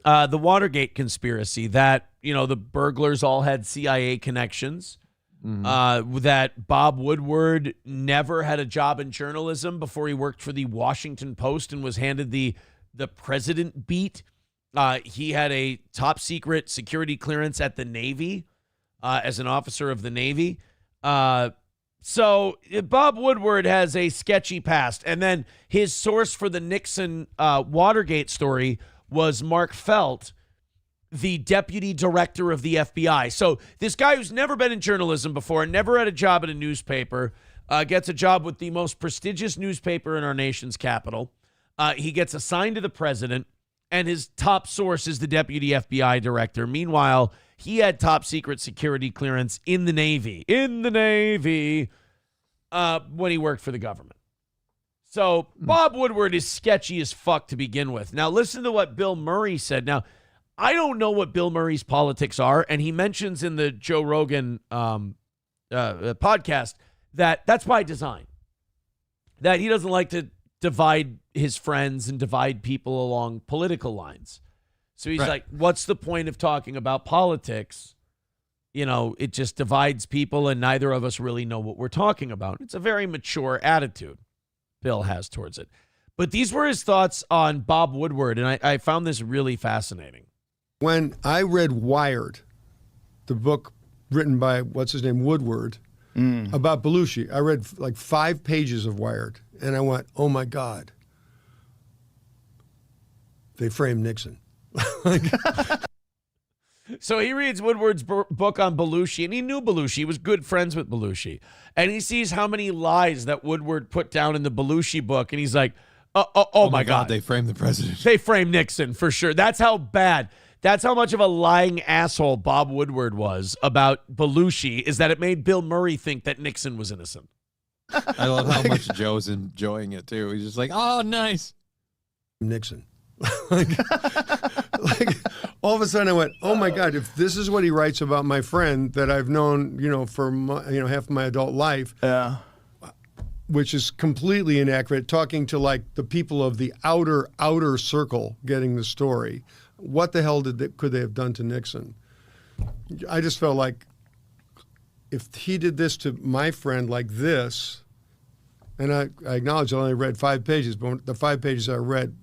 the Watergate conspiracy, that the burglars all had CIA connections, that Bob Woodward never had a job in journalism before he worked for the Washington Post and was handed the president beat. He had a top secret security clearance at the Navy as an officer of the Navy. So Bob Woodward has a sketchy past. And then his source for the Nixon Watergate story was Mark Felt, the deputy director of the FBI. So this guy who's never been in journalism before, never had a job at a newspaper, gets a job with the most prestigious newspaper in our nation's capital. He gets assigned to the president. And his top source is the deputy FBI director. Meanwhile, he had top secret security clearance in the Navy. When he worked for the government. So Bob Woodward is sketchy as fuck to begin with. Now, listen to what Bill Murray said. Now, I don't know what Bill Murray's politics are, and he mentions in the Joe Rogan podcast that that's by design. That he doesn't like to divide his friends and divide people along political lines. So he's like, what's the point of talking about politics? It just divides people and neither of us really know what we're talking about. It's a very mature attitude Bill has towards it. But these were his thoughts on Bob Woodward, and I found this really fascinating. When I read Wired, the book written by, Woodward, about Belushi, I read like 5 pages of Wired, and I went, oh my God. They framed Nixon. So he reads Woodward's book on Belushi, and he knew Belushi. He was good friends with Belushi. And he sees how many lies that Woodward put down in the Belushi book, and he's like, oh my God. They framed the president. They framed Nixon, for sure. That's how bad. That's how much of a lying asshole Bob Woodward was about Belushi, is that it made Bill Murray think that Nixon was innocent. I love how much Joe's enjoying it, too. He's just like, oh, nice. Nixon. like all of a sudden I went, oh my God, if this is what he writes about my friend that I've known, for half of my adult life, which is completely inaccurate, talking to like the people of the outer circle getting the story. What the hell could they have done to Nixon? I just felt like if he did this to my friend like this, and I acknowledge I only read 5 pages, but the 5 pages I read,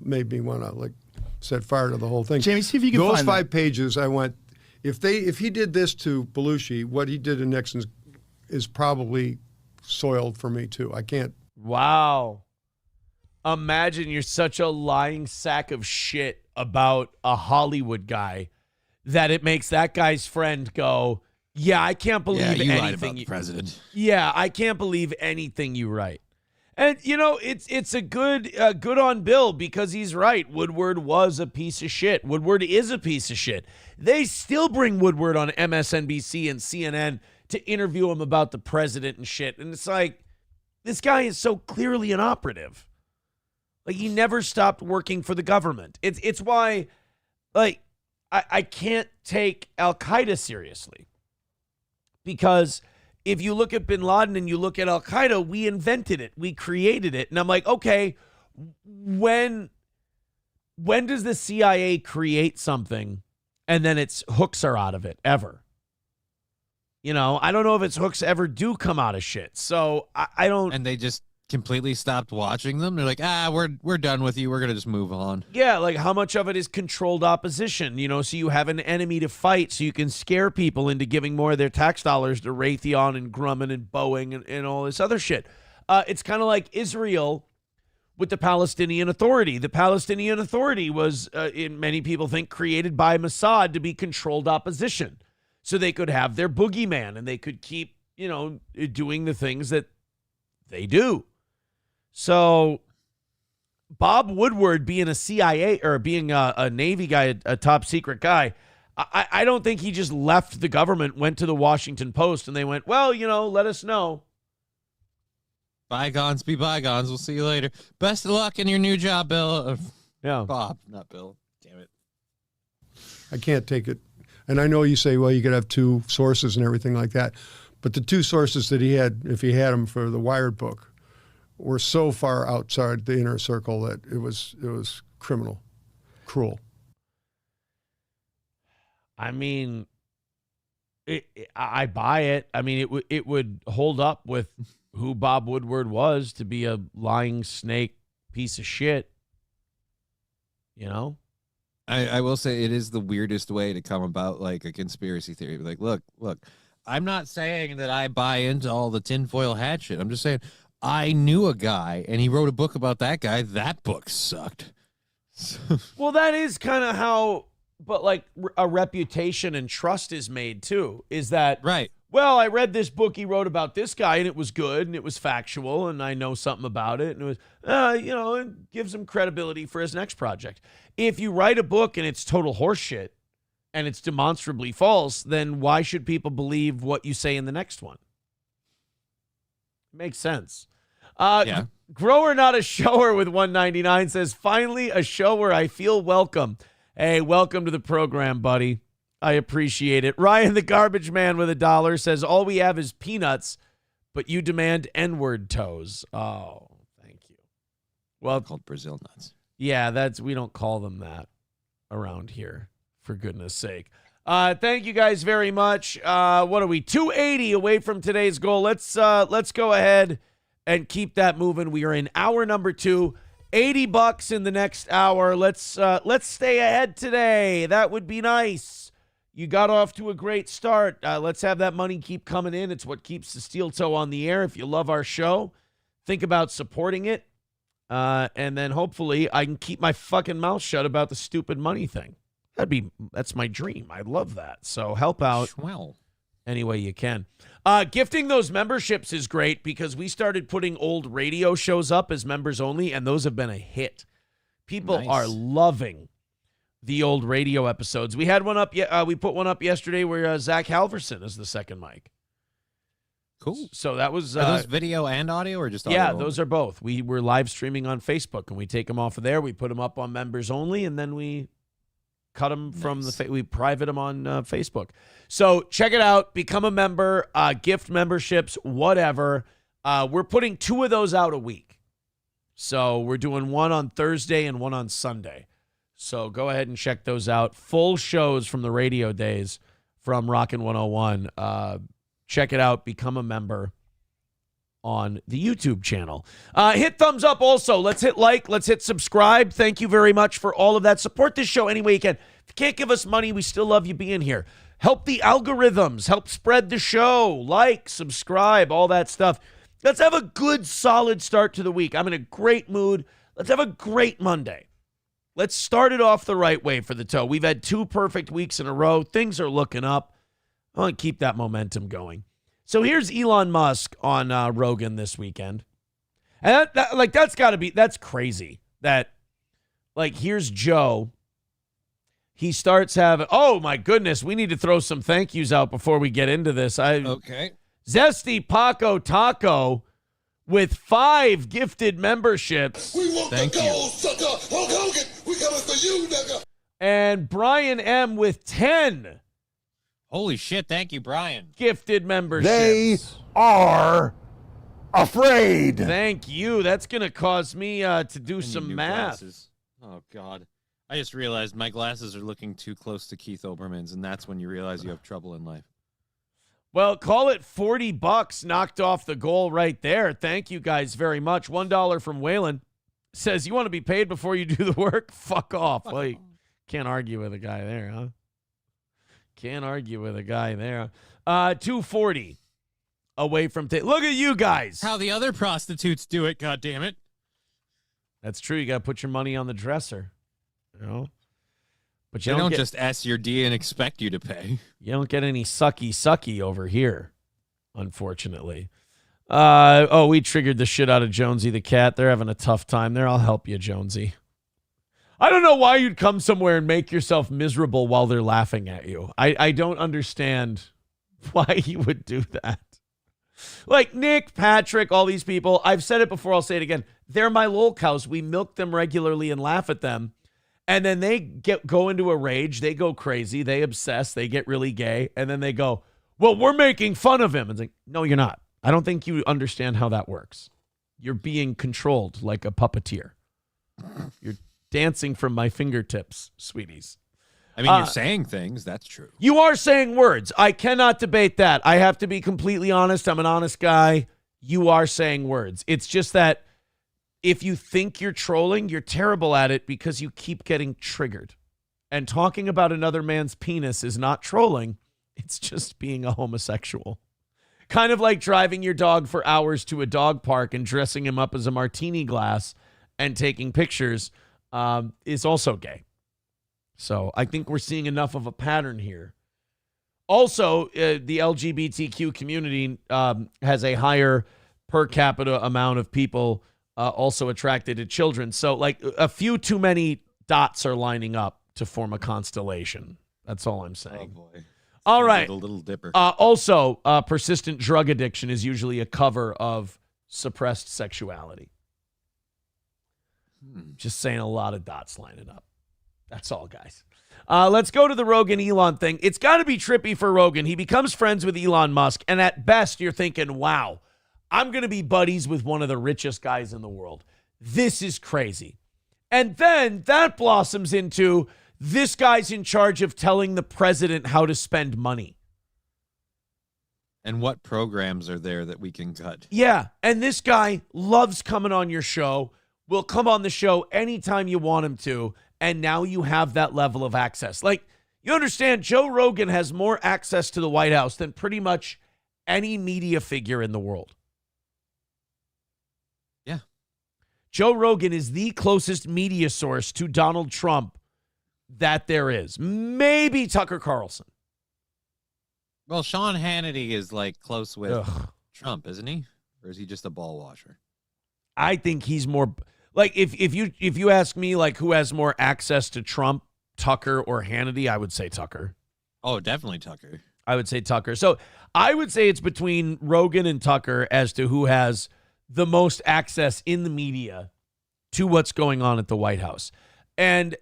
made me want to set fire to the whole thing. Jamie, see if you can find those 5 pages. I went, if he did this to Belushi, what he did to Nixon is probably soiled for me too. I can't. Wow. Imagine you're such a lying sack of shit about a Hollywood guy that it makes that guy's friend go, yeah, I can't believe anything. Lied about the president. Yeah, I can't believe anything you write. And it's a good on Bill, because he's right. Woodward was a piece of shit. Woodward is a piece of shit. They still bring Woodward on MSNBC and CNN to interview him about the president and shit. And it's like, this guy is so clearly an operative. Like, he never stopped working for the government. It's why, I can't take Al-Qaeda seriously. Because if you look at bin Laden and you look at Al-Qaeda, we invented it. We created it. And I'm like, okay, when does the CIA create something and then its hooks are out of it ever? You know, I don't know if its hooks ever do come out of shit. So I don't. And they just completely stopped watching them. They're like, we're done with you. We're going to just move on. Yeah, like how much of it is controlled opposition, you know, so you have an enemy to fight so you can scare people into giving more of their tax dollars to Raytheon and Grumman and Boeing and all this other shit. It's kind of like Israel with the Palestinian Authority. The Palestinian Authority was, many people think, created by Mossad to be controlled opposition so they could have their boogeyman and they could keep, you know, doing the things that they do. So Bob Woodward being a CIA or being a Navy guy, a top secret guy, I don't think he just left the government, went to the Washington Post, and they went, well, you know, let us know. Bygones be bygones. We'll see you later. Best of luck in your new job, Bill. Yeah. Bob, not Bill. Damn it. I can't take it. And I know you say, well, you could have two sources and everything like that. But the two sources that he had, if he had them for the Wired book, were so far outside the inner circle that it was criminal, cruel. I mean, I buy it. I mean, it would hold up with who Bob Woodward was, to be a lying snake piece of shit. You know? I will say it is the weirdest way to come about like a conspiracy theory. Like, look, I'm not saying that I buy into all the tinfoil hat shit. I'm just saying I knew a guy and he wrote a book about that guy. That book sucked. Well, that is kind of how, but like a reputation and trust is made too. Is that right? Well, I read this book he wrote about this guy and it was good and it was factual and I know something about it. And it was, you know, it gives him credibility for his next project. If you write a book and it's total horseshit and it's demonstrably false, then why should people believe what you say in the next one? Makes sense. Yeah. Grower Not a Shower with 199 says, finally a show where I feel welcome. Hey, welcome to the program, buddy. I appreciate it. Ryan the Garbage Man with $1 says, all we have is peanuts, but you demand N-word toes. Oh, thank you. Well, called Brazil nuts. Yeah, we don't call them that around here, for goodness sake. Thank you guys very much. What are we? 280 away from today's goal. Let's go ahead and keep that moving. We are in hour number 2. $80 in the next hour. Let's stay ahead today. That would be nice. You got off to a great start. Let's have that money keep coming in. It's what keeps the Steel Toe on the air. If you love our show, think about supporting it. And then hopefully I can keep my fucking mouth shut about the stupid money thing. That's my dream. I love that. So help out any way you can. Gifting those memberships is great because we started putting old radio shows up as members only, and those have been a hit. People are loving the old radio episodes. We had one up. We put one up yesterday where Zach Halverson is the second mic. Cool. So that was... Are those video and audio or just audio? Yeah, those are both. We were live streaming on Facebook, and we take them off of there. We put them up on members only, and then we cut them from we private them on Facebook. So check it out. Become a member. Gift memberships, whatever. We're putting 2 of those out a week. So we're doing one on Thursday and one on Sunday. So go ahead and check those out. Full shows from the radio days from Rockin' 101. Check it out. Become a member on the YouTube channel. Hit thumbs up also. Let's hit like. Let's hit subscribe. Thank you very much for all of that. Support this show any way you can. If you can't give us money, we still love you being here. Help the algorithms. Help spread the show. Like, subscribe, all that stuff. Let's have a good, solid start to the week. I'm in a great mood. Let's have a great Monday. Let's start it off the right way for the Toe. We've had 2 perfect weeks in a row. Things are looking up. I want to keep that momentum going. So here's Elon Musk on Rogan this weekend. And that's crazy. That, like, here's Joe. He starts having, oh my goodness, we need to throw some thank yous out before we get into this. Okay. Zesty Paco Taco with 5 gifted memberships. We want the gold, sucker. Hulk Hogan, we coming for you, nigga. And Brian M with 10 Holy shit, thank you, Brian. Gifted memberships. They are afraid. Thank you. That's going to cause me to do I need some new math. Glasses. Oh, God. I just realized my glasses are looking too close to Keith Olbermann's, and that's when you realize you have trouble in life. Well, call it $40 knocked off the goal right there. Thank you guys very much. $1 from Waylon says, you want to be paid before you do the work? Fuck off. Well, you can't argue with a guy there, huh? Can't argue with a guy there. 240 away from look at you guys. How the other prostitutes do it, goddammit. That's true. You got to put your money on the dresser. You know? But you don't just S your D and expect you to pay. You don't get any sucky over here, unfortunately. We triggered the shit out of Jonesy the cat. They're having a tough time there. I'll help you, Jonesy. I don't know why you'd come somewhere and make yourself miserable while they're laughing at you. I don't understand why you would do that. Like Nick, Patrick, all these people, I've said it before, I'll say it again. They're my lol cows. We milk them regularly and laugh at them. And then they go into a rage. They go crazy. They obsess. They get really gay. And then they go, well, we're making fun of him. And it's like, no, you're not. I don't think you understand how that works. You're being controlled like a puppeteer. You're dancing from my fingertips, sweeties. I mean, you're saying things. That's true. You are saying words. I cannot debate that. I have to be completely honest. I'm an honest guy. You are saying words. It's just that if you think you're trolling, you're terrible at it because you keep getting triggered. And talking about another man's penis is not trolling. It's just being a homosexual. Kind of like driving your dog for hours to a dog park and dressing him up as a martini glass and taking pictures is also gay. So I think we're seeing enough of a pattern here. Also, the LGBTQ community has a higher per capita amount of people also attracted to children. So like a few too many dots are lining up to form a constellation. That's all I'm saying. Oh, boy. All right. A little dipper. Also, persistent drug addiction is usually a cover of suppressed sexuality. Just saying, a lot of dots lining up. That's all, guys. Let's go to the Rogan Elon thing. It's got to be trippy for Rogan. He becomes friends with Elon Musk, and at best, you're thinking, wow, I'm going to be buddies with one of the richest guys in the world. This is crazy. And then that blossoms into this guy's in charge of telling the president how to spend money. And what programs are there that we can cut? Yeah, and this guy loves coming on your show, will come on the show anytime you want him to, and now you have that level of access. Like, you understand, Joe Rogan has more access to the White House than pretty much any media figure in the world. Yeah. Joe Rogan is the closest media source to Donald Trump that there is. Maybe Tucker Carlson. Well, Sean Hannity is like close with Trump, isn't he? Or is he just a ball washer? I think he's more like if you ask me like who has more access to Trump, Tucker or Hannity, I would say Tucker. Oh, definitely Tucker. I would say Tucker. So I would say it's between Rogan and Tucker as to who has the most access in the media to what's going on at the White House. And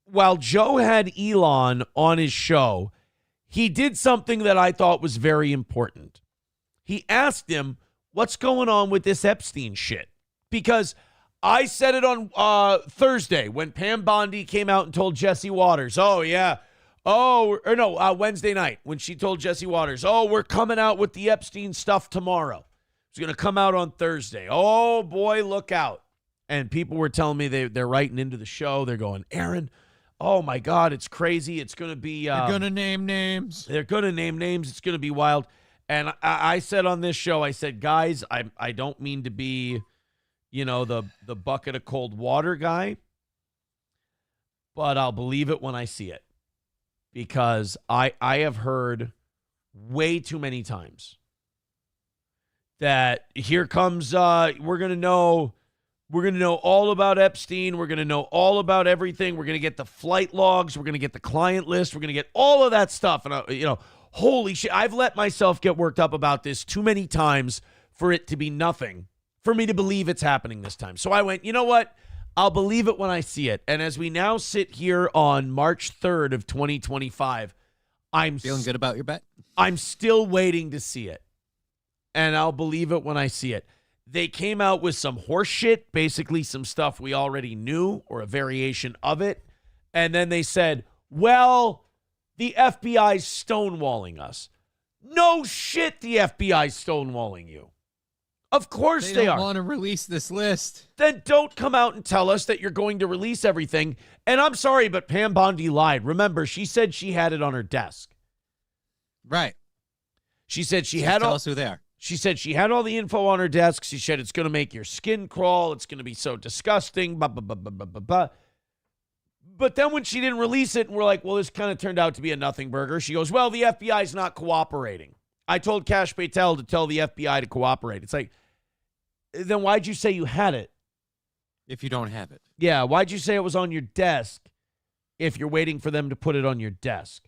while Joe had Elon on his show, he did something that I thought was very important. He asked him, what's going on with this Epstein shit? Because I said it on Thursday when Pam Bondi came out and told Jesse Waters, Wednesday night when she told Jesse Waters, we're coming out with the Epstein stuff tomorrow. It's going to come out on Thursday. Oh, boy, look out. And people were telling me they're writing into the show. They're going, Aaron, oh, my God, it's crazy. It's going to be... They're going to name names. They're going to name names. It's going to be wild. And I said on this show, I said, guys, I don't mean to be, the bucket of cold water guy, but I'll believe it when I see it. Because I have heard way too many times that here comes, we're going to know all about Epstein. We're going to know all about everything. We're going to get the flight logs. We're going to get the client list. We're going to get all of that stuff. And, holy shit, I've let myself get worked up about this too many times for it to be nothing, for me to believe it's happening this time. So I went, you know what? I'll believe it when I see it. And as we now sit here on March 3rd of 2025, I'm feeling good about your bet. I'm still waiting to see it, and I'll believe it when I see it. They came out with some horse shit, basically some stuff we already knew or a variation of it, and then they said, well, the FBI's stonewalling us. No shit, the FBI's stonewalling you. Of course they are. They want to release this list. Then don't come out and tell us that you're going to release everything. And I'm sorry, but Pam Bondi lied. Remember, she said she had it on her desk. Right. She said she had tell us who they are. She said she had all the info on her desk. She said it's going to make your skin crawl. It's going to be so disgusting. Blah, blah, blah, blah, blah, blah, blah. But then when she didn't release it, and we're like, well, this kind of turned out to be a nothing burger. She goes, well, the FBI's not cooperating. I told Kash Patel to tell the FBI to cooperate. It's like, then why'd you say you had it? If you don't have it. Yeah, why'd you say it was on your desk if you're waiting for them to put it on your desk?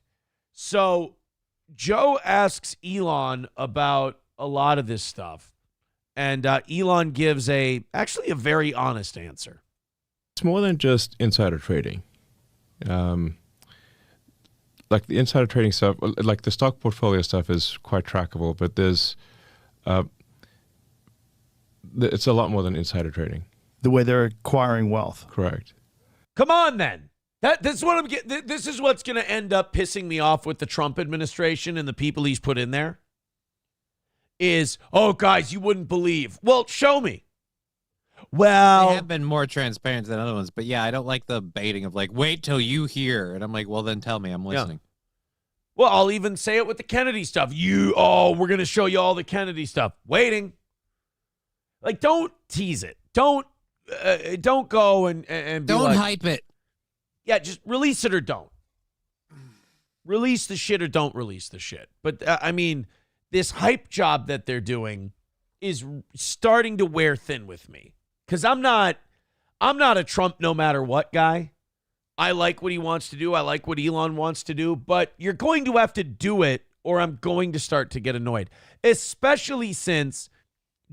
So Joe asks Elon about a lot of this stuff, and Elon gives actually a very honest answer. It's more than just insider trading. Like the insider trading stuff, like the stock portfolio stuff is quite trackable, but there's it's a lot more than insider trading. The way they're acquiring wealth. Correct. Come on, then. This is what I'm getting. This is what's going to end up pissing me off with the Trump administration and the people he's put in there. Is, oh, guys, you wouldn't believe. Well, show me. Well, they have been more transparent than other ones, but yeah, I don't like the baiting of like, wait till you hear, and I'm like, well, then tell me, I'm listening. Yeah. Well, I'll even say it with the Kennedy stuff. We're going to show you all the Kennedy stuff. Waiting. Like, don't tease it. Don't go and be don't like, hype it. Yeah, just release it or don't. Release the shit or don't release the shit. But I mean, this hype job that they're doing is starting to wear thin with me. Because I'm not a Trump no matter what guy. I like what he wants to do. I like what Elon wants to do. But you're going to have to do it or I'm going to start to get annoyed. Especially since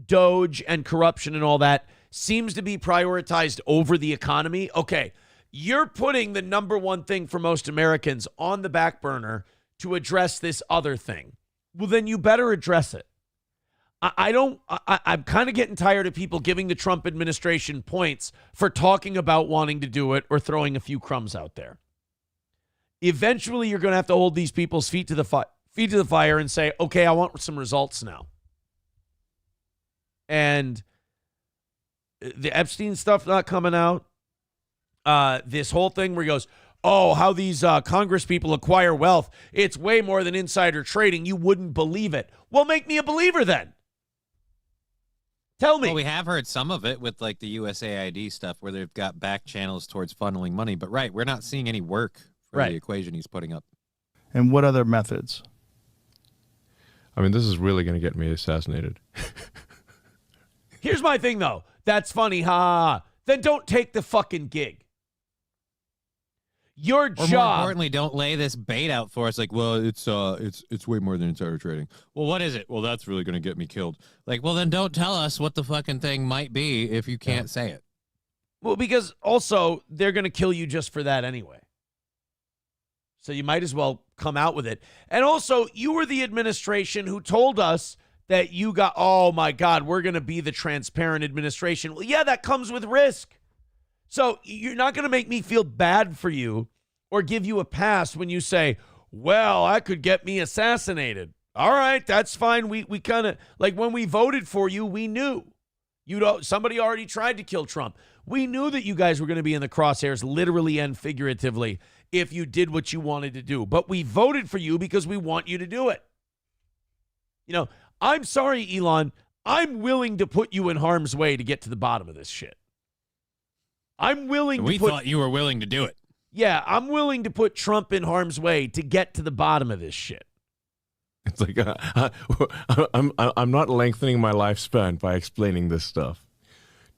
Doge and corruption and all that seems to be prioritized over the economy. Okay, you're putting the number one thing for most Americans on the back burner to address this other thing. Well, then you better address it. I'm kind of getting tired of people giving the Trump administration points for talking about wanting to do it or throwing a few crumbs out there. Eventually, you're going to have to hold these people's feet to the fire and say, okay, I want some results now. And the Epstein stuff not coming out. This whole thing where he goes, oh, how these Congress people acquire wealth. It's way more than insider trading. You wouldn't believe it. Well, make me a believer then. Tell me. Well, we have heard some of it with like the USAID stuff where they've got back channels towards funneling money. But right, we're not seeing any work for the equation he's putting up. And what other methods? I mean, this is really going to get me assassinated. Here's my thing, though. That's funny, ha. Then don't take the fucking gig. Your job. More importantly, don't lay this bait out for us. Like, well, it's way more than insider trading. Well, what is it? Well, that's really going to get me killed. Like, well, then don't tell us what the fucking thing might be if you can't say it. Well, because also they're going to kill you just for that anyway. So you might as well come out with it. And also, you were the administration who told us that you got, oh my God, we're going to be the transparent administration. Well, yeah, that comes with risk. So you're not going to make me feel bad for you or give you a pass when you say, well, that could get me assassinated. All right, that's fine. We kind of, like when we voted for you, we knew. Somebody already tried to kill Trump. We knew that you guys were going to be in the crosshairs, literally and figuratively, if you did what you wanted to do. But we voted for you because we want you to do it. You know, I'm sorry, Elon. I'm willing to put you in harm's way to get to the bottom of this shit. I'm willing We thought you were willing to do it. Yeah, I'm willing to put Trump in harm's way to get to the bottom of this shit. It's like I'm not lengthening my lifespan by explaining this stuff,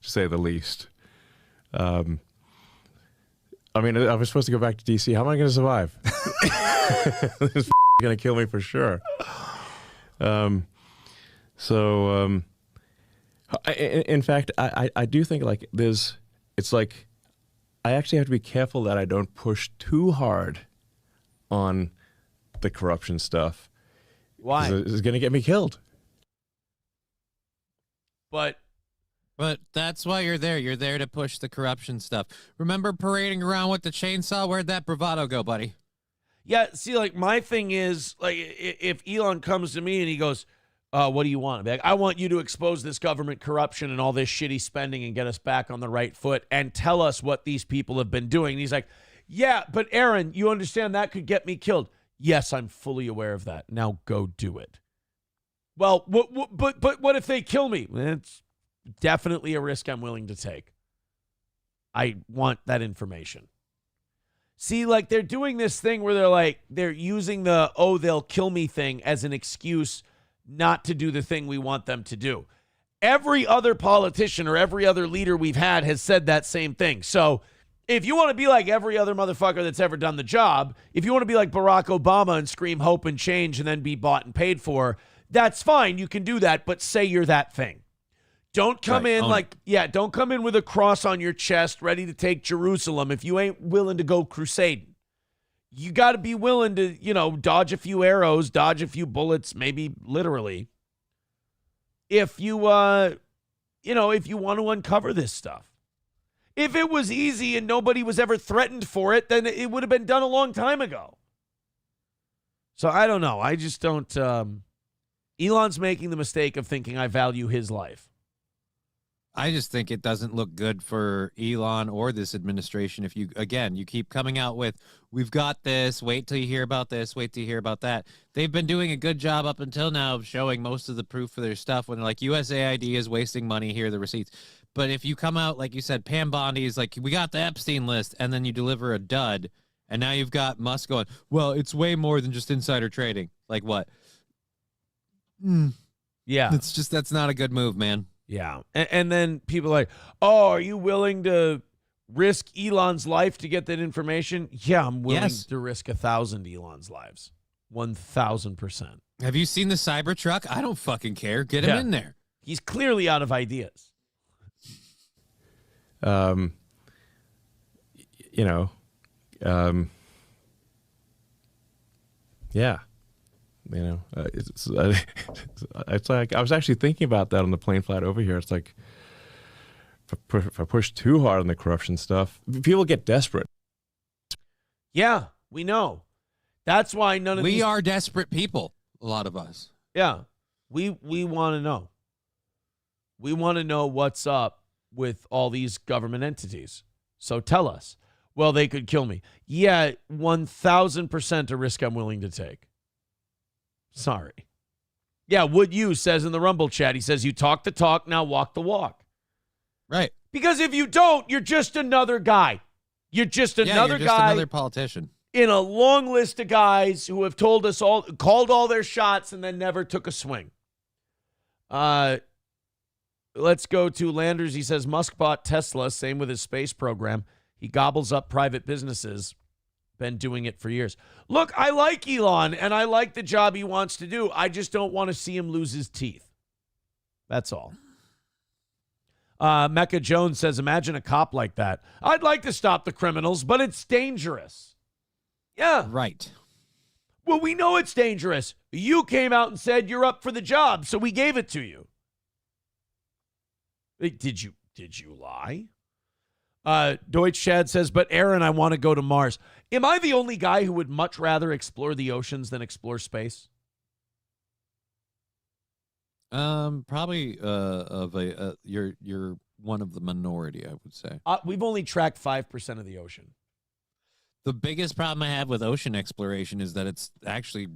to say the least. I mean, I was supposed to go back to D.C. How am I going to survive? This going to kill me for sure. In fact, I do think like it's like I actually have to be careful that I don't push too hard on the corruption stuff. Why? It's going to get me killed. But that's why you're there. You're there to push the corruption stuff. Remember parading around with the chainsaw? Where'd that bravado go, buddy? Yeah, see, like, my thing is, like, if Elon comes to me and he goes, what do you want? I'd be like, I want you to expose this government corruption and all this shitty spending and get us back on the right foot and tell us what these people have been doing. And he's like, yeah, but Aaron, you understand that could get me killed. Yes, I'm fully aware of that. Now go do it. Well, but what if they kill me? It's definitely a risk I'm willing to take. I want that information. See, like, they're doing this thing where they're using the, oh, they'll kill me thing as an excuse not to do the thing we want them to do. Every other politician or every other leader we've had has said that same thing. So if you want to be like every other motherfucker that's ever done the job, if you want to be like Barack Obama and scream hope and change and then be bought and paid for, that's fine. You can do that, but say you're that thing. Don't come in don't come in with a cross on your chest ready to take Jerusalem if you ain't willing to go crusading. You got to be willing to, dodge a few arrows, dodge a few bullets, maybe literally. If you want to uncover this stuff. If it was easy and nobody was ever threatened for it, then it would have been done a long time ago. So I don't know. I just don't. Elon's making the mistake of thinking I value his life. I just think it doesn't look good for Elon or this administration if you keep coming out with, we've got this, wait till you hear about this, wait till you hear about that. They've been doing a good job up until now of showing most of the proof for their stuff when they're like, USAID is wasting money, here are the receipts. But if you come out, like you said, Pam Bondi is like, we got the Epstein list, and then you deliver a dud, and now you've got Musk going, well, it's way more than just insider trading. Like what? Yeah. That's not a good move, man. Yeah. And then people are like, oh, are you willing to risk Elon's life to get that information? Yeah, I'm willing to risk 1,000 Elon's lives. 1,000%. Have you seen the Cybertruck? I don't fucking care. Get him in there. He's clearly out of ideas. Yeah. It's like I was actually thinking about that on the plane flight over here. It's like if I push too hard on the corruption stuff, people get desperate. Yeah, we know. That's why we are desperate people, a lot of us. Yeah, we want to know. We want to know what's up with all these government entities. So tell us. Well, they could kill me. Yeah, 1,000% a risk I'm willing to take. Sorry. Yeah, Would You says in the Rumble chat, he says, you talk the talk, now walk the walk. Right. Because if you don't, you're just another guy. You're just another guy. Another politician. In a long list of guys who have called all their shots and then never took a swing. Let's go to Landers. He says, Musk bought Tesla, same with his space program. He gobbles up private businesses. Been doing it for years. Look, I like Elon, and I like the job he wants to do. I just don't want to see him lose his teeth. That's all. Mecca Jones says, imagine a cop like that. I'd like to stop the criminals, but it's dangerous. Yeah. Right. Well, we know it's dangerous. You came out and said you're up for the job, so we gave it to you. Did you lie? Deutsch Chad says, but Aaron, I want to go to Mars. Am I the only guy who would much rather explore the oceans than explore space? Probably you're one of the minority, I would say. We've only tracked 5% of the ocean. The biggest problem I have with ocean exploration is that it's actually,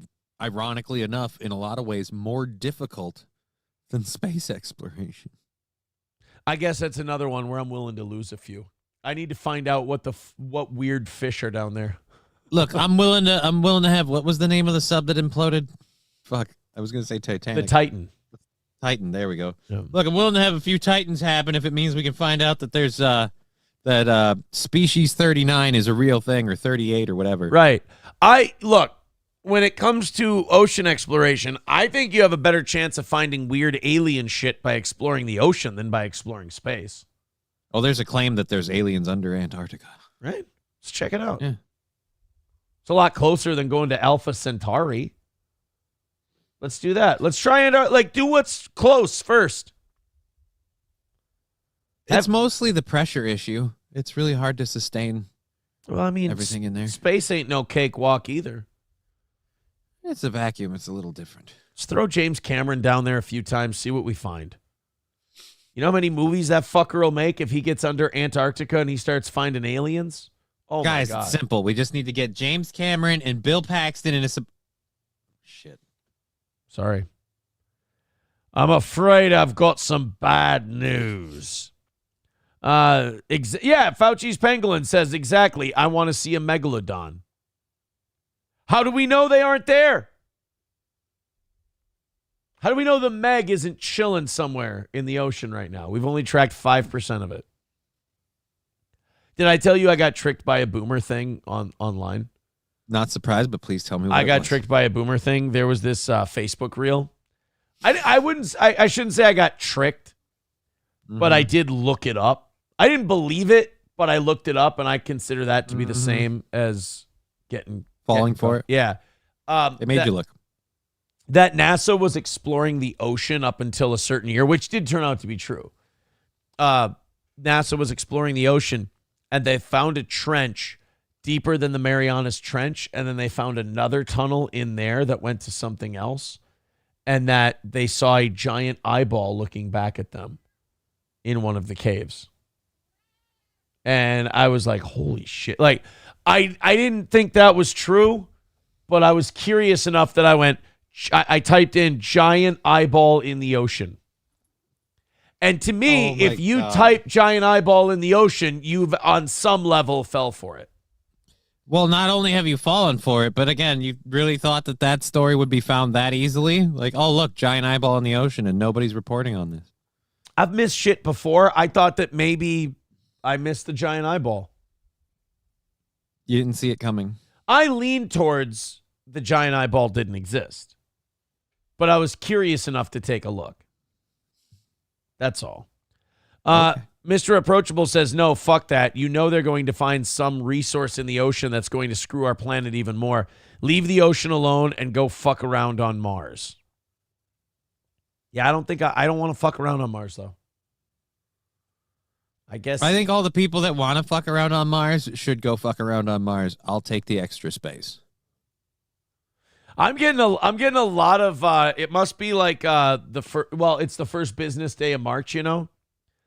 ironically enough, in a lot of ways, more difficult than space exploration. I guess that's another one where I'm willing to lose a few. I need to find out what weird fish are down there. Look, I'm willing to have, what was the name of the sub that imploded? Fuck, I was going to say Titanic. The Titan. Titan, there we go. Yeah. Look, I'm willing to have a few Titans happen if it means we can find out that there's that species 39 is a real thing, or 38 or whatever. Right. When it comes to ocean exploration, I think you have a better chance of finding weird alien shit by exploring the ocean than by exploring space. Oh, there's a claim that there's aliens under Antarctica. Right. Let's check it out. Yeah. It's a lot closer than going to Alpha Centauri. Let's do that. Let's try and do what's close first. It's mostly the pressure issue. It's really hard to sustain. Well, I mean, everything in there. Space ain't no cakewalk either. It's a vacuum. It's a little different. Let's throw James Cameron down there a few times, see what we find. You know how many movies that fucker will make if he gets under Antarctica and he starts finding aliens? Oh, guys, my God. it's simple. We just need to get James Cameron and Bill Paxton in a... Shit. Sorry. I'm afraid I've got some bad news. Fauci's Pangolin says exactly, I want to see a megalodon. How do we know they aren't there? How do we know the Meg isn't chilling somewhere in the ocean right now? We've only tracked 5% of it. Did I tell you I got tricked by a boomer thing online? Not surprised, but please tell me what I it got was. tricked by a boomer thing. There was this Facebook reel. I shouldn't say I got tricked, but I did look it up. I didn't believe it, but I looked it up, and I consider that to be the same as falling for it. Yeah. It made you look. That NASA was exploring the ocean up until a certain year, which did turn out to be true. NASA was exploring the ocean, and they found a trench deeper than the Marianas Trench, and then they found another tunnel in there that went to something else, and that they saw a giant eyeball looking back at them in one of the caves. And I was like, holy shit. Like, I didn't think that was true, but I was curious enough that I typed in giant eyeball in the ocean. And to me, if you type giant eyeball in the ocean, you've on some level fell for it. Well, not only have you fallen for it, but again, you really thought that story would be found that easily? Like, oh, look, giant eyeball in the ocean, and nobody's reporting on this. I've missed shit before. I thought that maybe I missed the giant eyeball. You didn't see it coming. I leaned towards the giant eyeball didn't exist, but I was curious enough to take a look. That's all. Okay. Mr. Approachable says, no, fuck that. You know they're going to find some resource in the ocean that's going to screw our planet even more. Leave the ocean alone and go fuck around on Mars. Yeah, I don't want to fuck around on Mars, though. I think all the people that want to fuck around on Mars should go fuck around on Mars. I'll take the extra space. I'm getting a lot of it must be like it's the first business day of March, you know?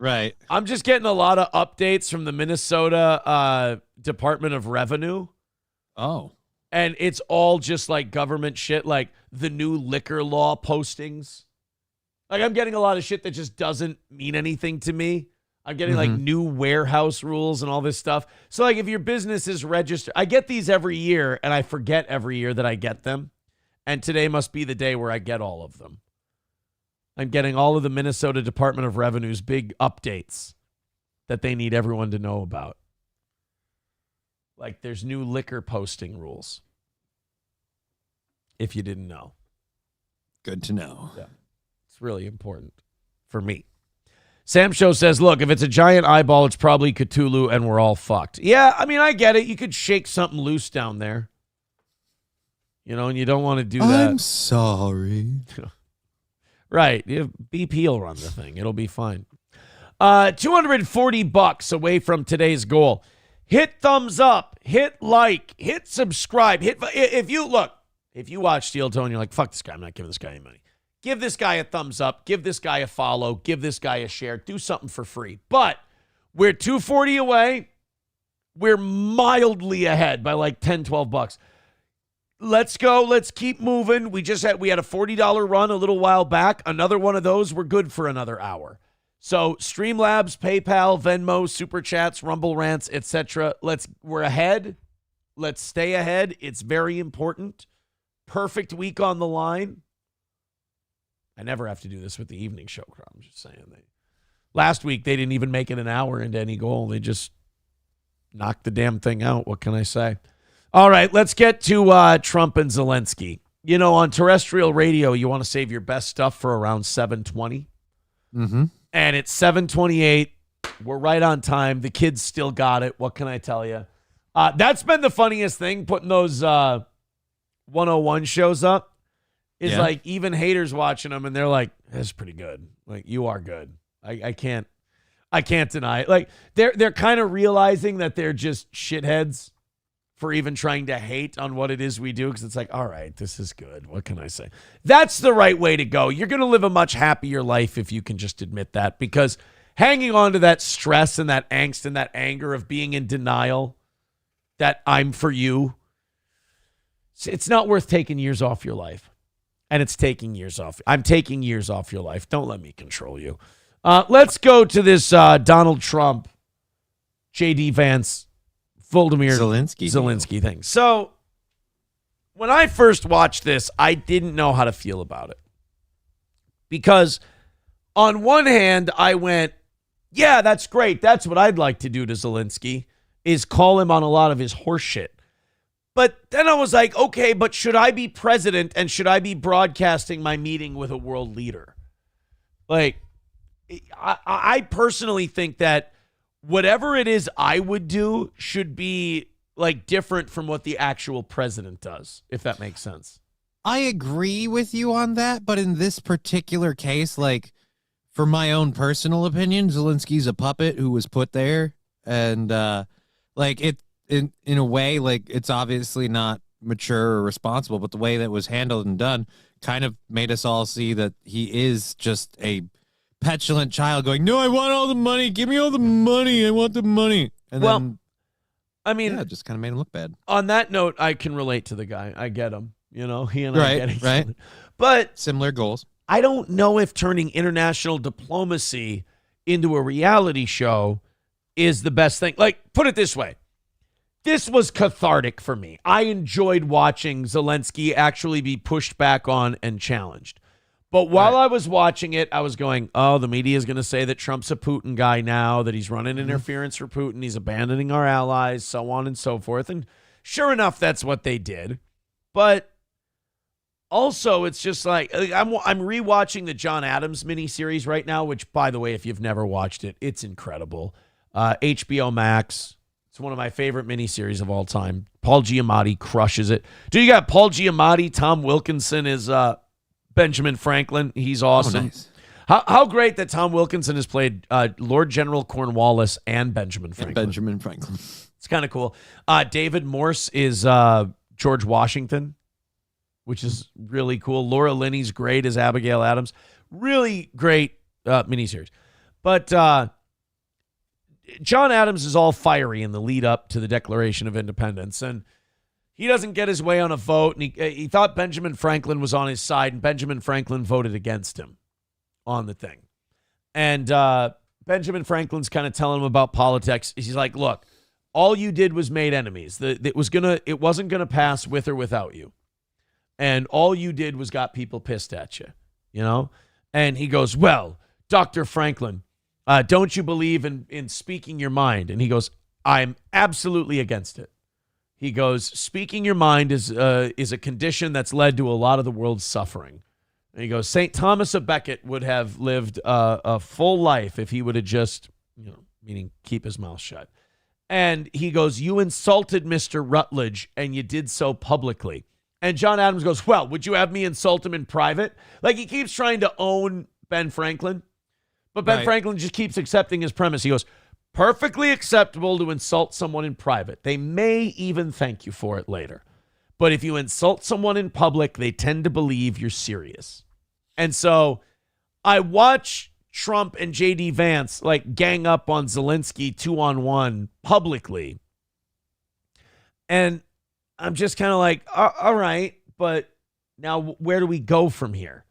Right. I'm just getting a lot of updates from the Minnesota Department of Revenue. Oh. And it's all just like government shit, like the new liquor law postings. Like I'm getting a lot of shit that just doesn't mean anything to me. I'm getting like new warehouse rules and all this stuff. So like if your business is registered, I get these every year and I forget every year that I get them. And today must be the day where I get all of them. I'm getting all of the Minnesota Department of Revenue's big updates that they need everyone to know about. Like there's new liquor posting rules. If you didn't know. Good to know. Yeah. It's really important for me. Sam Show says, look, if it's a giant eyeball, it's probably Cthulhu and we're all fucked. Yeah, I mean, I get it. You could shake something loose down there. You know, and you don't want to do that. I'm sorry. Right. BP will run the thing. It'll be fine. $240 away from today's goal. Hit thumbs up. Hit like. Hit subscribe. If you watch Steel Toe and you're like, fuck this guy, I'm not giving this guy any money. Give this guy a thumbs up. Give this guy a follow. Give this guy a share. Do something for free. But we're $240 away. We're mildly ahead by like $10, $12. Let's go. Let's keep moving. We had a $40 run a little while back. Another one of those. We're good for another hour. So Streamlabs, PayPal, Venmo, Super Chats, Rumble Rants, etc. We're ahead. Let's stay ahead. It's very important. Perfect week on the line. I never have to do this with the evening show. I'm just saying. Last week, they didn't even make it an hour into any goal. They just knocked the damn thing out. What can I say? All right, let's get to Trump and Zelensky. You know, on terrestrial radio, you want to save your best stuff for around 7:20. Mm-hmm. And it's 7:28. We're right on time. The kids still got it. What can I tell you? That's been the funniest thing, putting those 101 shows up. Is like even haters watching them and they're like, that's pretty good. Like, you are good. I can't deny it. Like, they're kind of realizing that they're just shitheads for even trying to hate on what it is we do, because it's like, all right, this is good. What can I say? That's the right way to go. You're going to live a much happier life if you can just admit that, because hanging on to that stress and that angst and that anger of being in denial that I'm for you, it's not worth taking years off your life. And it's taking years off. I'm taking years off your life. Don't let me control you. Let's go to this Donald Trump, J.D. Vance, Volodymyr Zelensky thing. So when I first watched this, I didn't know how to feel about it. Because on one hand, I went, yeah, that's great. That's what I'd like to do to Zelensky, is call him on a lot of his horse shit. But then I was like, okay, but should I be president and should I be broadcasting my meeting with a world leader? Like, I personally think that whatever it is I would do should be like different from what the actual president does, if that makes sense. I agree with you on that, but in this particular case, like, for my own personal opinion, Zelensky's a puppet who was put there, and like it. In a way, like, it's obviously not mature or responsible, but the way that was handled and done kind of made us all see that he is just a petulant child going, no, I want all the money. Give me all the money. I want the money. And then, I mean, yeah, it just kind of made him look bad. On that note, I can relate to the guy. I get him. You know, he and I get each right. other. But similar goals. I don't know if turning international diplomacy into a reality show is the best thing. Like, put it this way. This was cathartic for me. I enjoyed watching Zelensky actually be pushed back on and challenged. But while I was watching it, I was going, oh, the media is going to say that Trump's a Putin guy now, that he's running interference for Putin, he's abandoning our allies, so on and so forth. And sure enough, that's what they did. But also, it's just like, I'm rewatching the John Adams miniseries right now, which, by the way, if you've never watched it, it's incredible. HBO Max. It's one of my favorite miniseries of all time. Paul Giamatti crushes it. Dude, you got Paul Giamatti. Tom Wilkinson is Benjamin Franklin. He's awesome. Oh, nice. How great that Tom Wilkinson has played Lord General Cornwallis and Benjamin Franklin. It's kind of cool. David Morse is George Washington, which is really cool. Laura Linney's great as Abigail Adams. Really great miniseries. But John Adams is all fiery in the lead up to the Declaration of Independence, and he doesn't get his way on a vote, and he thought Benjamin Franklin was on his side, and Benjamin Franklin voted against him on the thing. And Benjamin Franklin's kind of telling him about politics. He's like, look, all you did was made enemies. It wasn't gonna pass with or without you. And all you did was got people pissed at you, you know? And he goes, well, Dr. Franklin, don't you believe in speaking your mind? And he goes, I'm absolutely against it. He goes, speaking your mind is a condition that's led to a lot of the world's suffering. And he goes, St. Thomas of Becket would have lived a full life if he would have just, meaning keep his mouth shut. And he goes, you insulted Mr. Rutledge, and you did so publicly. And John Adams goes, well, would you have me insult him in private? Like, he keeps trying to own Ben Franklin. But Ben Franklin just keeps accepting his premise. He goes, perfectly acceptable to insult someone in private. They may even thank you for it later. But if you insult someone in public, they tend to believe you're serious. And so I watch Trump and J.D. Vance like gang up on Zelensky 2-on-1 publicly. And I'm just kind of like, all right, but now where do we go from here?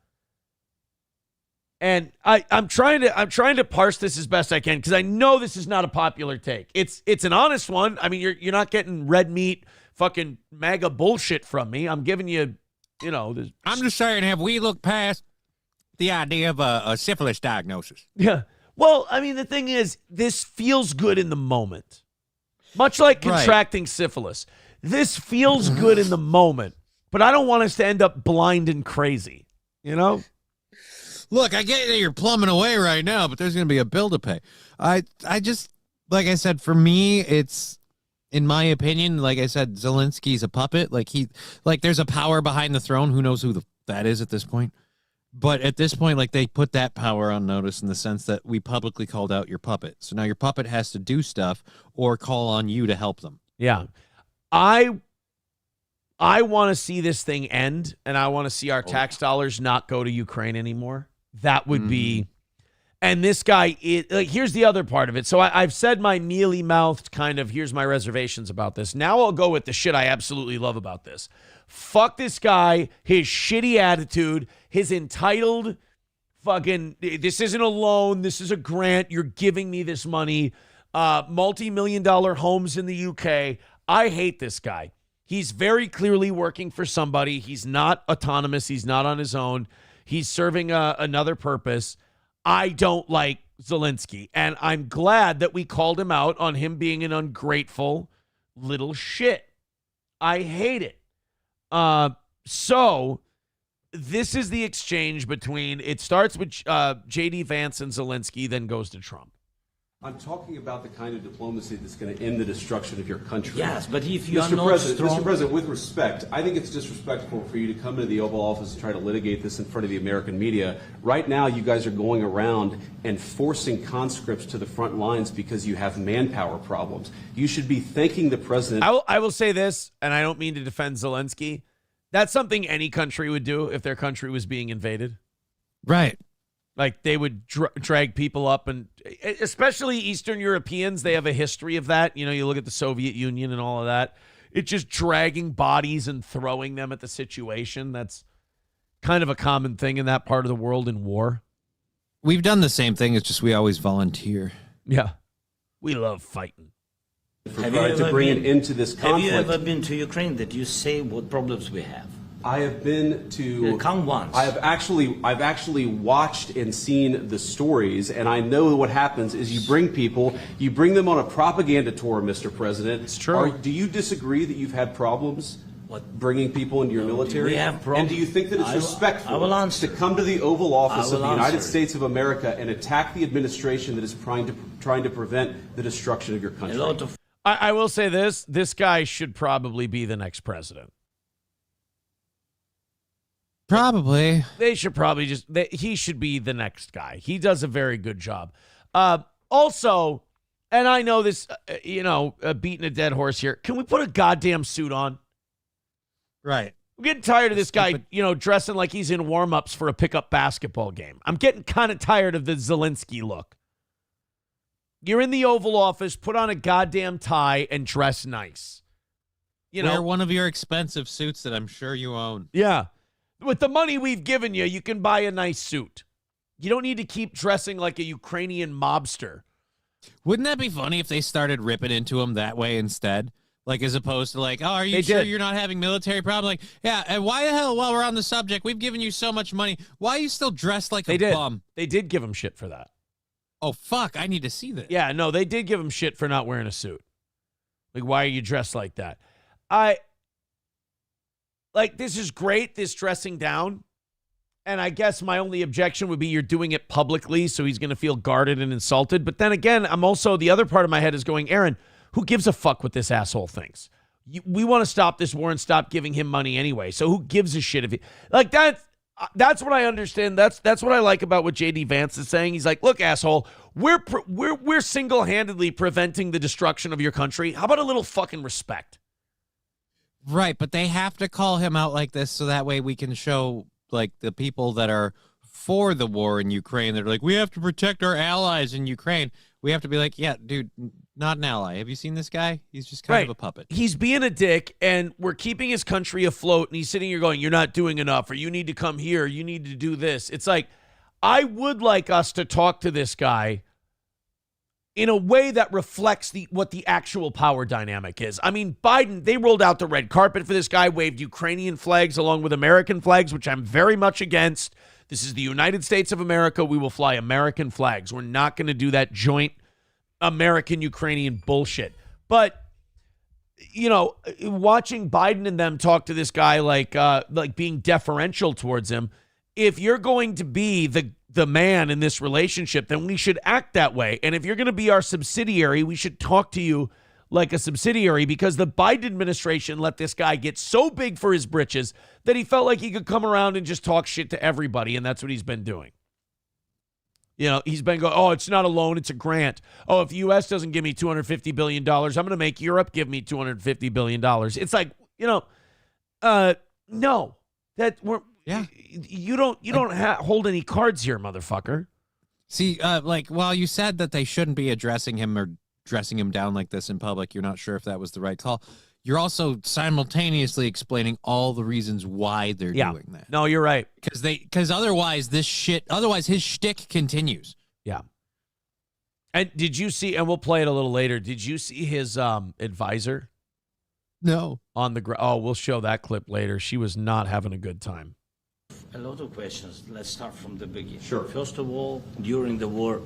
And I'm trying to parse this as best I can, because I know this is not a popular take. It's an honest one. I mean, you're not getting red meat fucking MAGA bullshit from me. I'm giving you, I'm just saying, have we looked past the idea of a syphilis diagnosis? Yeah. Well, I mean, the thing is, this feels good in the moment. Much like contracting syphilis. This feels good in the moment, but I don't want us to end up blind and crazy, Look, I get that you're plumbing away right now, but there's going to be a bill to pay. I just, like I said, for me, it's In my opinion, like I said, Zelensky's a puppet. Like there's a power behind the throne. Who knows who that is at this point? But at this point, like they put that power on notice in the sense that we publicly called out your puppet. So now your puppet has to do stuff or call on you to help them. Yeah. I want to see this thing end, and I want to see our tax dollars not go to Ukraine anymore. That would be... And this guy, here's the other part of it. So I've said my mealy-mouthed kind of, here's my reservations about this. Now I'll go with the shit I absolutely love about this. Fuck this guy, his shitty attitude, his entitled fucking, this isn't a loan, this is a grant, you're giving me this money, multi-million-dollar homes in the UK. I hate this guy. He's very clearly working for somebody. He's not autonomous. He's not on his own. He's serving another purpose. I don't like Zelensky, and I'm glad that we called him out on him being an ungrateful little shit. I hate it. So this is the exchange between, it starts with J.D. Vance and Zelensky, then goes to Trump. I'm talking about the kind of diplomacy that's going to end the destruction of your country. Yes, but if you are not strong... Mr. President, with respect, I think it's disrespectful for you to come into the Oval Office and try to litigate this in front of the American media. Right now, you guys are going around and forcing conscripts to the front lines because you have manpower problems. You should be thanking the president... I will say this, and I don't mean to defend Zelensky. That's something any country would do if their country was being invaded. Right. Like they would drag people up, and especially Eastern Europeans, they have a history of that. You know, you look at the Soviet Union and all of that. It's just dragging bodies and throwing them at the situation. That's kind of a common thing in that part of the world in war. We've done the same thing. It's just we always volunteer. Yeah. We love fighting. To bring an end to this conflict. Have you ever been to Ukraine that you say what problems we have? I have been to... Come once. I've actually watched and seen the stories, and I know what happens is you bring them on a propaganda tour, Mr. President. It's true. Do you disagree that you've had problems bringing people into your military? We have problems. And do you think that it's respectful to come to the Oval Office of the United States of America and attack the administration that is trying to prevent the destruction of your country? I will say this guy should probably be the next president. Probably. They should probably he should be the next guy. He does a very good job. Also, and I know this, beating a dead horse here. Can we put a goddamn suit on? Right. I'm getting tired of this guy, dressing like he's in warm-ups for a pickup basketball game. I'm getting kind of tired of the Zelensky look. You're in the Oval Office, put on a goddamn tie and dress nice. Wear one of your expensive suits that I'm sure you own. Yeah. With the money we've given you, you can buy a nice suit. You don't need to keep dressing like a Ukrainian mobster. Wouldn't that be funny if they started ripping into him that way instead? Like, as opposed to like, oh, are you sure you're not having military problems? Like, yeah, and why the hell, while we're on the subject, we've given you so much money. Why are you still dressed like a bum? They did give him shit for that. Oh, fuck, I need to see this. Yeah, no, they did give him shit for not wearing a suit. Like, why are you dressed like that? This is great, this dressing down. And I guess my only objection would be you're doing it publicly, so he's going to feel guarded and insulted. But then again, the other part of my head is going, Aaron, who gives a fuck what this asshole thinks? We want to stop this war and stop giving him money anyway. So who gives a shit if he... Like, that's what I understand. That's what I like about what J.D. Vance is saying. He's like, look, asshole, we're single-handedly preventing the destruction of your country. How about a little fucking respect? Right, but they have to call him out like this so that way we can show, like, the people that are for the war in Ukraine. They're like, we have to protect our allies in Ukraine. We have to be like, yeah, dude, not an ally. Have you seen this guy? He's just kind of a puppet. He's being a dick, and we're keeping his country afloat, and he's sitting here going, you're not doing enough, or you need to come here, you need to do this. It's like, I would like us to talk to this guy in a way that reflects what the actual power dynamic is. I mean, Biden, they rolled out the red carpet for this guy, waved Ukrainian flags along with American flags, which I'm very much against. This is the United States of America. We will fly American flags. We're not going to do that joint American-Ukrainian bullshit. But, watching Biden and them talk to this guy like being deferential towards him, if you're going to be the man in this relationship, then we should act that way. And if you're going to be our subsidiary, we should talk to you like a subsidiary because the Biden administration let this guy get so big for his britches that he felt like he could come around and just talk shit to everybody, and that's what he's been doing. You know, he's been going, oh, it's not a loan, it's a grant. Oh, if the U.S. doesn't give me $250 billion, I'm going to make Europe give me $250 billion. It's like, no, you don't hold any cards here, motherfucker. See, while you said that they shouldn't be addressing him or dressing him down like this in public, you're not sure if that was the right call. You're also simultaneously explaining all the reasons why they're doing that. No, you're right. Because otherwise his shtick continues. Yeah. And did you see, and we'll play it a little later, did you see his advisor? No. On the ground. Oh, we'll show that clip later. She was not having a good time. A lot of questions. Let's start from the beginning. Sure. First of all, during the war,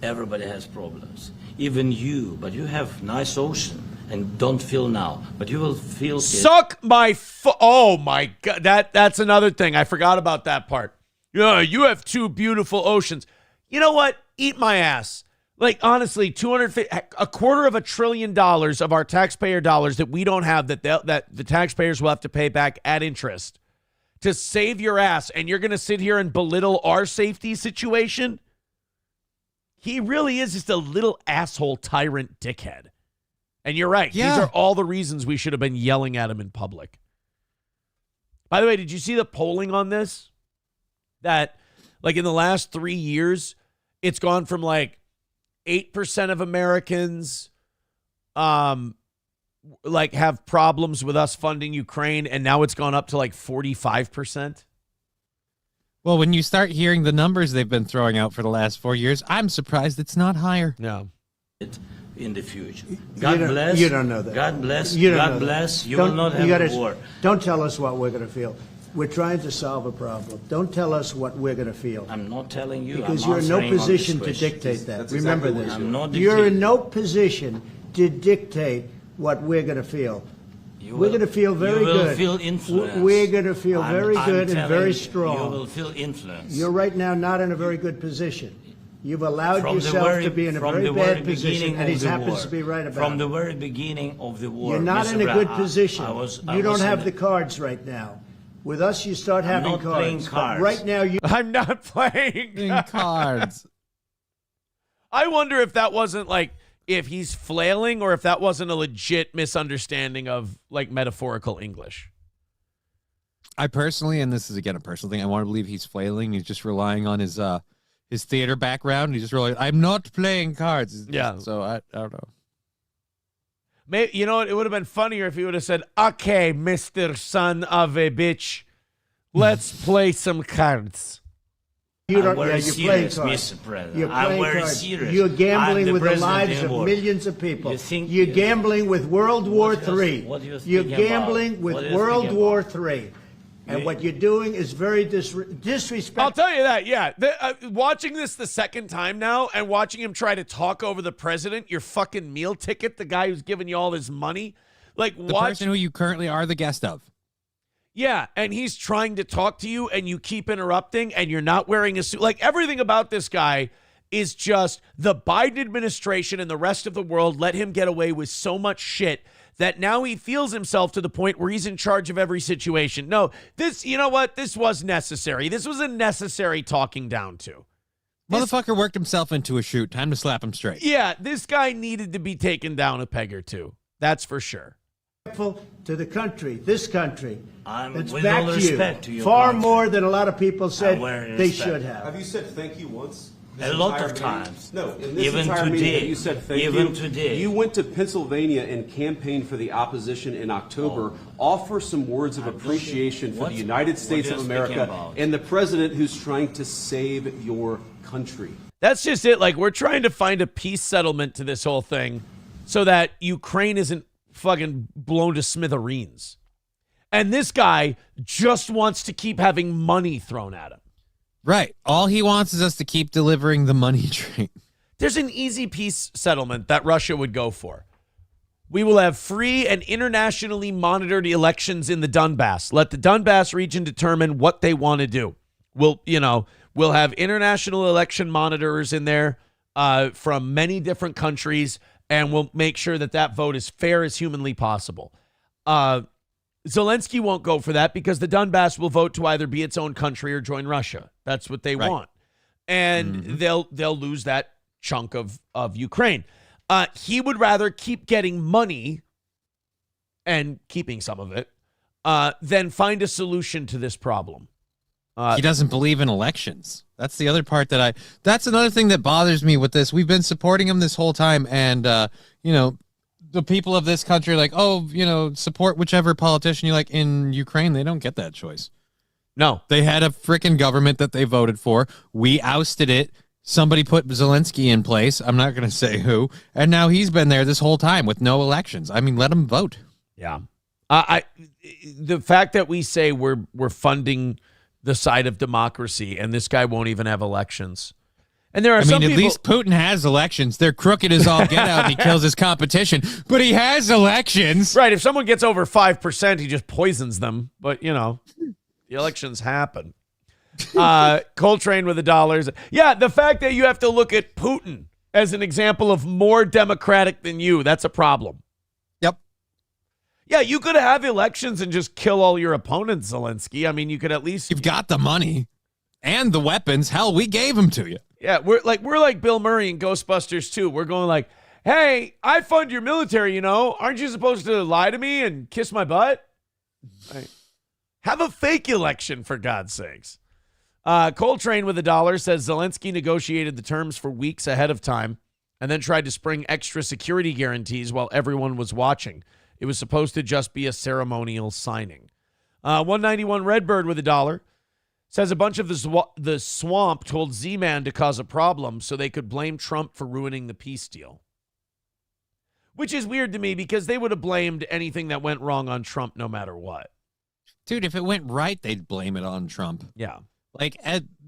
everybody has problems. Even you, but you have nice ocean and don't feel now, but you will feel it. Suck my oh my God. That's another thing. I forgot about that part. Yeah, you have two beautiful oceans. You know what? Eat my ass. Like, honestly, $250 billion of our taxpayer dollars that we don't have that the taxpayers will have to pay back at interest to save your ass, and you're going to sit here and belittle our safety situation? He really is just a little asshole tyrant dickhead. And you're right. Yeah. These are all the reasons we should have been yelling at him in public. By the way, did you see the polling on this? That, like, in the last 3 years, it's gone from, like, 8% of Americans like have problems with us funding Ukraine, and now it's gone up to like 45%. Well, when you start hearing the numbers they've been throwing out for the last 4 years, I'm surprised it's not higher. No. In the future. God bless. You don't know that. God bless. You don't God know bless. That. You will not have a war. Don't tell us what we're going to feel. We're trying to solve a problem. Don't tell us what we're going to feel. I'm not telling you. Because I'm you're in no answering on this position to question. dictate that. That's Remember exactly this. what I'm not You're dictating. in no position to dictate what we're going to feel. We're going to feel very you will good. Feel influence. We're going to feel very I'm good and telling very you, strong. You will feel influence. You're right now not in a very good position. You've allowed From yourself to be in a from very the bad very position, beginning and he of the happens war. to be right about From it. the very beginning of the war. You're not Mr. in a good Brown, position. I You don't was have in the cards right now. With us, you start I'm having not playing cards. But cards. right now, you. I'm not playing cards. I wonder if that wasn't like, if he's flailing or if that wasn't a legit misunderstanding of like metaphorical English. I personally, and this is again a personal thing, I want to believe he's flailing. He's just relying on his theater background. He's just really, I'm not playing cards. Yeah. So I don't know. Maybe, you know what? It would have been funnier if he would have said, okay, Mr. Son of a bitch, let's play some cards. You don't, I'm very you're playing serious, cards. Mr. President. You're I'm playing very cards. serious. You're I'm gambling the with the president lives in of war. millions of people. You think You're you- gambling with World War What do you- III. what do you You're think about? gambling with What do you World think War about? III. And what you're doing is very disrespectful. I'll tell you that, yeah. Watching this the second time now and watching him try to talk over the president, your fucking meal ticket, the guy who's giving you all this money. Like, The person who you currently are the guest of. Yeah, and he's trying to talk to you and you keep interrupting and you're not wearing a suit. Like, everything about this guy is just the Biden administration and the rest of the world let him get away with so much shit that now he feels himself to the point where he's in charge of every situation. No, this, you know what? This was necessary. This was a necessary talking down to. Motherfucker worked himself into a shoot. Time to slap him straight. Yeah, this guy needed to be taken down a peg or two. That's for sure. To the country, this country. It's with back all to respect you. to your Far country. more than a lot of people said very they respect. should have. Have you said thank you once? A lot entire of meeting? times. No, in this Even entire today. meeting, have you said thank Even you? today. You went to Pennsylvania and campaigned for the opposition in October. Offer some words of appreciation for the United States what of are you speaking America about? and the president who's trying to save your country. That's just it. Like, we're trying to find a peace settlement to this whole thing so that Ukraine isn't fucking blown to smithereens. And this guy just wants to keep having money thrown at him. Right. All he wants is us to keep delivering the money train. There's an easy peace settlement that Russia would go for. We will have free and internationally monitored elections in the Donbass. Let the Donbass region determine what they want to do. We'll have international election monitors in there from many different countries, and we'll make sure that that vote is fair as humanly possible. Zelensky won't go for that because the Donbass will vote to either be its own country or join Russia. That's what they want. And they'll lose that chunk of Ukraine. He would rather keep getting money and keeping some of it than find a solution to this problem. He doesn't believe in elections. That's the other part that's another thing that bothers me with this. We've been supporting him this whole time. And, the people of this country are like, support whichever politician you like. In Ukraine, they don't get that choice. No. They had a freaking government that they voted for. We ousted it. Somebody put Zelensky in place. I'm not going to say who. And now he's been there this whole time with no elections. I mean, let him vote. Yeah. The fact that we say we're funding the side of democracy and this guy won't even have elections. And there are some people, at least Putin has elections. They're crooked as all get out and he kills his competition. But he has elections. Right. If someone gets over 5%, he just poisons them. But, the elections happen. Coltrane with $1. Yeah, the fact that you have to look at Putin as an example of more democratic than you, that's a problem. Yep. Yeah, you could have elections and just kill all your opponents, Zelensky. I mean, you could at least... You've got the money and the weapons. Hell, we gave them to you. Yeah, we're like Bill Murray in Ghostbusters 2. We're going like, hey, I fund your military, Aren't you supposed to lie to me and kiss my butt? Right. Have a fake election, for God's sakes. Coltrane with $1 says Zelensky negotiated the terms for weeks ahead of time and then tried to spring extra security guarantees while everyone was watching. It was supposed to just be a ceremonial signing. 191 Redbird with $1 says a bunch of the swamp told Z-Man to cause a problem so they could blame Trump for ruining the peace deal. Which is weird to me because they would have blamed anything that went wrong on Trump no matter what. Dude, if it went right, they'd blame it on Trump. Yeah.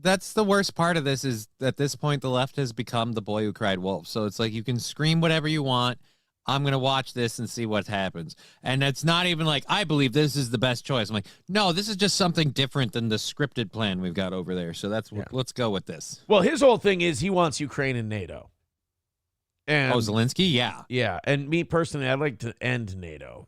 That's the worst part of this is at this point, the left has become the boy who cried wolf. So it's like you can scream whatever you want. I'm going to watch this and see what happens. And it's not even like, I believe this is the best choice. I'm like, no, this is just something different than the scripted plan we've got over there. So let's go with this. Well, his whole thing is he wants Ukraine and NATO. And Zelensky? Yeah. Yeah. And me personally, I'd like to end NATO.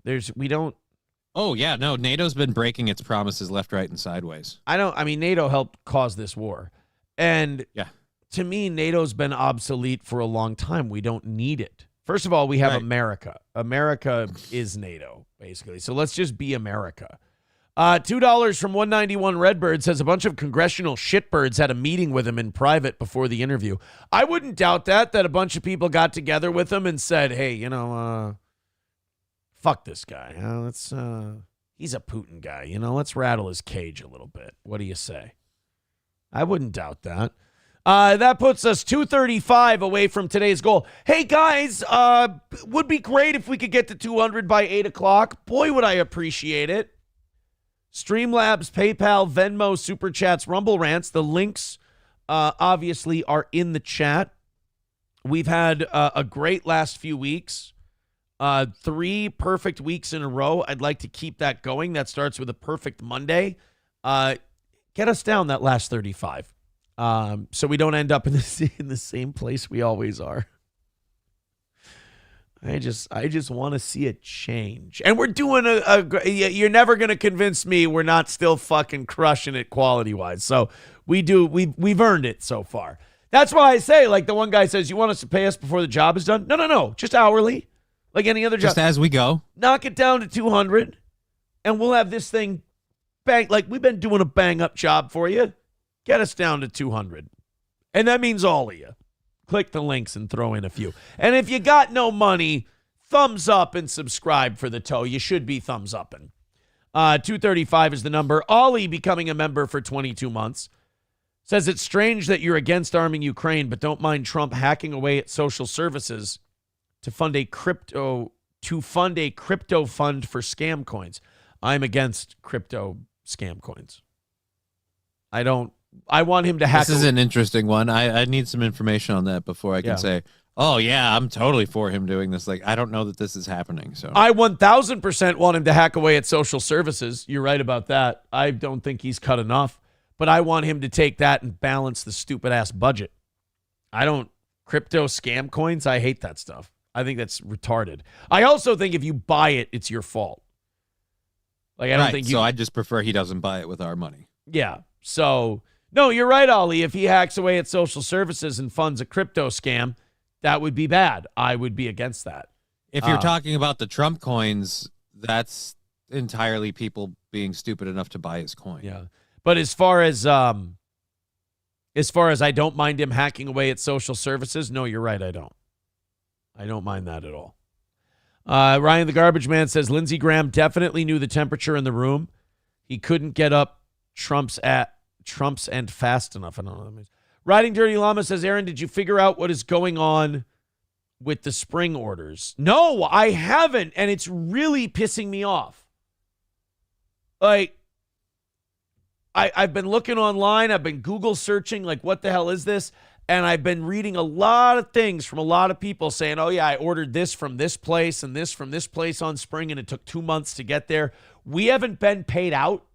Oh, yeah. No, NATO's been breaking its promises left, right, and sideways. NATO helped cause this war. And yeah, to me, NATO's been obsolete for a long time. We don't need it. First of all, we have America. America is NATO, basically. So let's just be America. $2 from 191 Redbird says a bunch of congressional shitbirds had a meeting with him in private before the interview. I wouldn't doubt that a bunch of people got together with him and said, hey, fuck this guy. He's a Putin guy. Let's rattle his cage a little bit. What do you say? I wouldn't doubt that. That puts us 235 away from today's goal. Hey, guys, would be great if we could get to 200 by 8 o'clock. Boy, would I appreciate it. Streamlabs, PayPal, Venmo, Super Chats, Rumble Rants. The links, obviously, are in the chat. We've had a great last few weeks. 3 perfect weeks in a row. I'd like to keep that going. That starts with a perfect Monday. Get us down that last 35. So we don't end up in the same place we always are. I just want to see a change. And we're doing you're never going to convince me we're not still fucking crushing it quality-wise. So we've earned it so far. That's why I say, like the one guy says, you want us to pay us before the job is done? No. Just hourly. Like any other job. Just as we go. Knock it down to 200 and we'll have this thing bang. Like we've been doing a bang up job for you. Get us down to 200. And that means all of you. Click the links and throw in a few. And if you got no money, thumbs up and subscribe for the toe. You should be thumbs upping. 235 is the number. Ollie becoming a member for 22 months. Says it's strange that you're against arming Ukraine, but don't mind Trump hacking away at social services to fund a crypto fund for scam coins. I'm against crypto scam coins. I want him to hack. This is an interesting one. I need some information on that before I can say, oh, yeah, I'm totally for him doing this. Like, I don't know that this is happening. So I 1,000% want him to hack away at social services. You're right about that. I don't think he's cut enough, but I want him to take that and balance the stupid ass budget. Crypto scam coins. I hate that stuff. I think that's retarded. I also think if you buy it, it's your fault. Like, I don't think you. So I just prefer he doesn't buy it with our money. Yeah. So, no, you're right, Ollie. If he hacks away at social services and funds a crypto scam, that would be bad. I would be against that. If you're talking about the Trump coins, that's entirely people being stupid enough to buy his coin. Yeah. But as far as I don't mind him hacking away at social services, no, you're right, I don't. I don't mind that at all. Ryan the Garbage Man says Lindsey Graham definitely knew the temperature in the room. He couldn't get up Trump's end fast enough. I don't know what that means. Riding Dirty Llama says, Aaron, did you figure out what is going on with the spring orders? No, I haven't, and it's really pissing me off. Like, I've been looking online. I've been Google searching, like, what the hell is this? And I've been reading a lot of things from a lot of people saying, oh, yeah, I ordered this from this place and this from this place on spring, and it took 2 months to get there. We haven't been paid out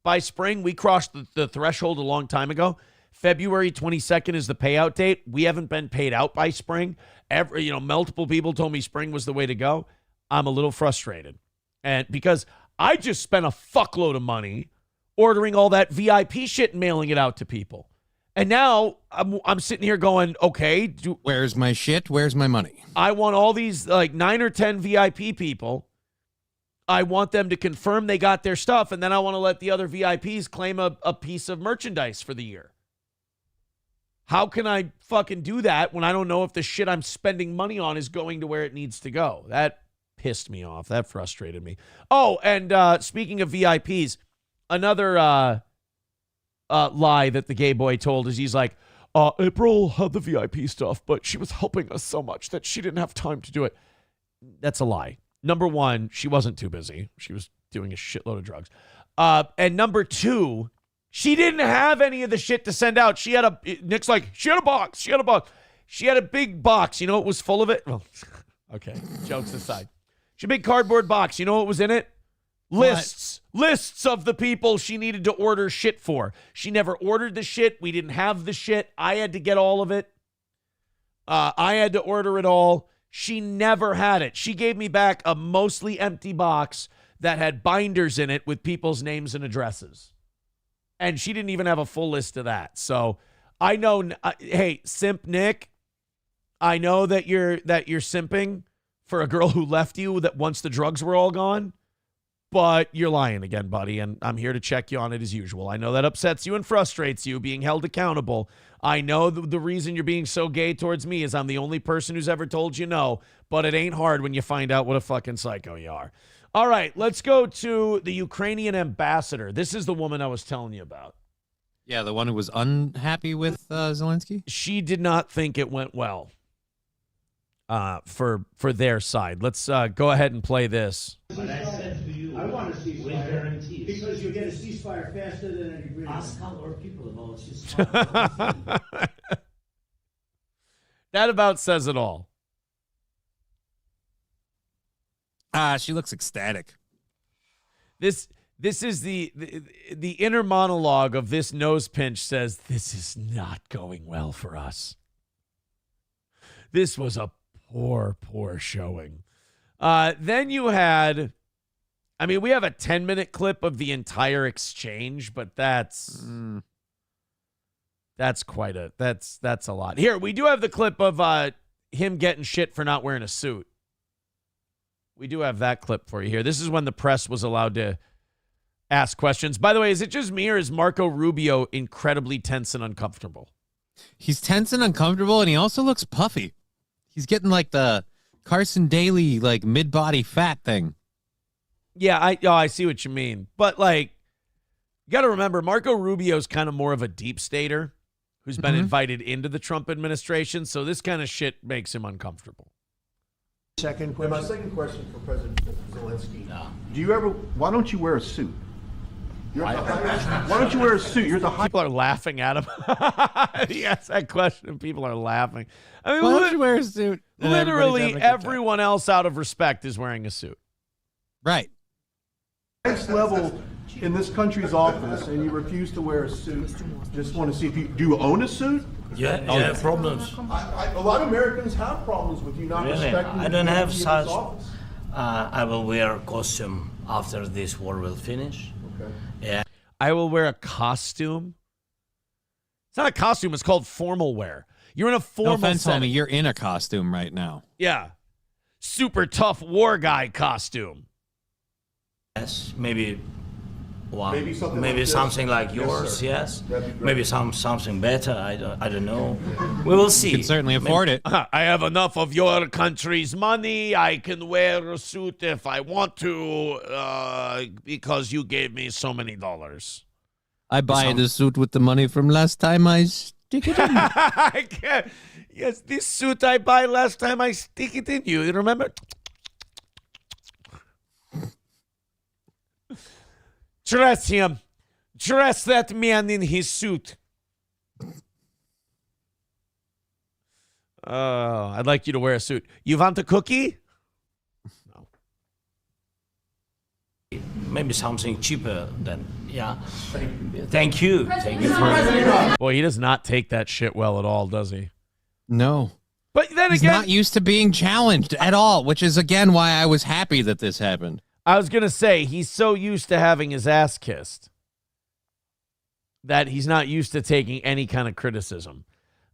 by spring. We crossed the threshold a long time ago. February 22nd is the payout date. We haven't been paid out by spring. Multiple people told me spring was the way to go. I'm a little frustrated. And because I just spent a fuckload of money ordering all that VIP shit and mailing it out to people. And now I'm sitting here going, okay. Where's my shit? Where's my money? I want all these like 9 or 10 VIP people. I want them to confirm they got their stuff. And then I want to let the other VIPs claim a piece of merchandise for the year. How can I fucking do that when I don't know if the shit I'm spending money on is going to where it needs to go? That pissed me off. That frustrated me. Oh, and speaking of VIPs, another lie that the gay boy told is he's like, April had the VIP stuff, but she was helping us so much that she didn't have time to do it. That's a lie. Number one, she wasn't too busy. She was doing a shitload of drugs. And number two, she didn't have any of the shit to send out. Nick's like, she had a box. She had a big box. You know what was full of it? Well, okay, jokes aside. She had a big cardboard box. You know what was in it? Lists of the people she needed to order shit for. She never ordered the shit. We didn't have the shit. I had to get all of it. I had to order it all. She never had it. She gave me back a mostly empty box that had binders in it with people's names and addresses. And she didn't even have a full list of that. So I know, hey, simp Nick, I know that you're simping for a girl who left you that once the drugs were all gone. But you're lying again, buddy, and I'm here to check you on it as usual. I know that upsets you and frustrates you, being held accountable. I know the reason you're being so gay towards me is I'm the only person who's ever told you no, but it ain't hard when you find out what a fucking psycho you are. All right, let's go to the Ukrainian ambassador. This is the woman I was telling you about. Yeah, the one who was unhappy with Zelensky? She did not think it went well for their side. Let's go ahead and play this. But I said to you, I want a ceasefire because you get a ceasefire faster than an agreement. Ask our people about ceasefire. That about says it all. She looks ecstatic. This is the inner monologue of this nose pinch says, this is not going well for us. This was a poor showing. Then you had, we have a 10-minute clip of the entire exchange, but that's a lot. Here, we do have the clip of him getting shit for not wearing a suit. We do have that clip for you here. This is when the press was allowed to ask questions. By the way, is it just me or is Marco Rubio incredibly tense and uncomfortable? He's tense and uncomfortable, and he also looks puffy. He's getting like the Carson Daly, like mid-body fat thing. Yeah, I see what you mean. But like, you got to remember, Marco Rubio's kind of more of a deep stater who's been invited into the Trump administration. So this kind of shit makes him uncomfortable. Second question. My second question for President Zelensky. Do you ever? Why don't you wear a suit? Why don't you wear a suit? You're the high. People are laughing at him. He asked that question, and people are laughing. I mean, why don't you wear a suit? Literally, everyone else out of respect is wearing a suit. Right. Next level in this country's office and you refuse to wear a suit, just want to see if do you own a suit? Yeah, you have problems. A lot of Americans have problems with you not Really? respecting. I don't the have dignity of such. this office. I will wear a costume after this war will finish. Okay. Yeah. I will wear a costume. It's not a costume. It's called formal wear. You're in a formal No offense, setting. homie, you're in a costume right now. Yeah. Super tough war guy costume. Yes, maybe one. Maybe something like this. something like Yes, yours. sir. Yes. That'd be great. Maybe something better. I don't know. We will see. You can certainly afford it. I have enough of your country's money. I can wear a suit if I want to because you gave me so many dollars. I buy the suit with the money from last time I stick it in. I can't. Yes, this suit I buy last time I stick it in you. You remember? Dress him. Dress that man in his suit. I'd like you to wear a suit. You want a cookie? Maybe something cheaper than Thank you. Thank you for. Boy, he does not take that shit well at all, does he? No. But then He's again, not used to being challenged at all, which is, again, why I was happy that this happened. I was going to say, he's so used to having his ass kissed that he's not used to taking any kind of criticism.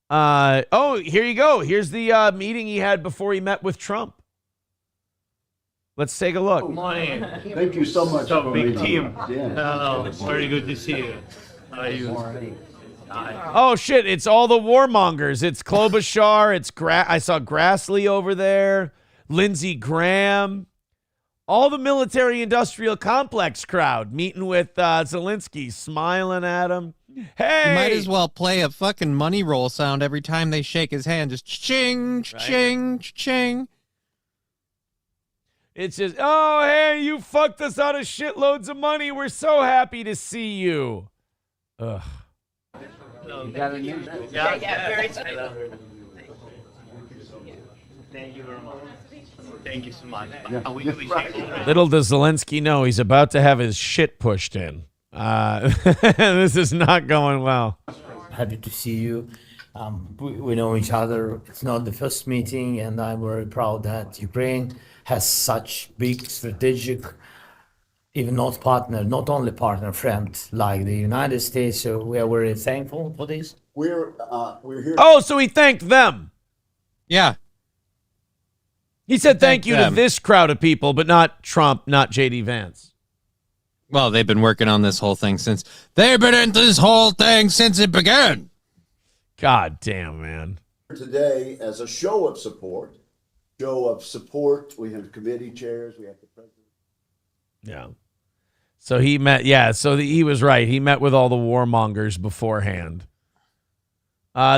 Oh, here you go. Here's the meeting he had before he met with Trump. Let's take a look. Good morning. Thank you so much. So big team. Yeah. Hello. Very good to see you. How are you? Oh, shit. It's all the warmongers. It's Klobuchar. It's I saw Grassley over there. Lindsey Graham. All the military-industrial complex crowd meeting with Zelensky, smiling at him. Hey! You might as well play a fucking money roll sound every time they shake his hand. Just ching, ching, ching. It's just, oh, hey, you fucked us out of shitloads of money. We're so happy to see you. Ugh. Yeah, very Thank you very much. Thank you so much. Little does Zelensky know he's about to have his shit pushed in. This is not going well. Happy to see you. We know each other. It's not the first meeting, and I'm very proud that Ukraine has such big strategic, even not partner, not only partner, friend like the United States. So we are very thankful for this. We're here. Oh, so he thanked them. Yeah. He said thank you them. to this crowd of people, but not Trump, not J.D. Vance. Well, they've been working on this whole thing since it began. God damn, man. Today, as a show of support, we have committee chairs, we have the president. Yeah. So he met, he was right. He met with all the warmongers beforehand.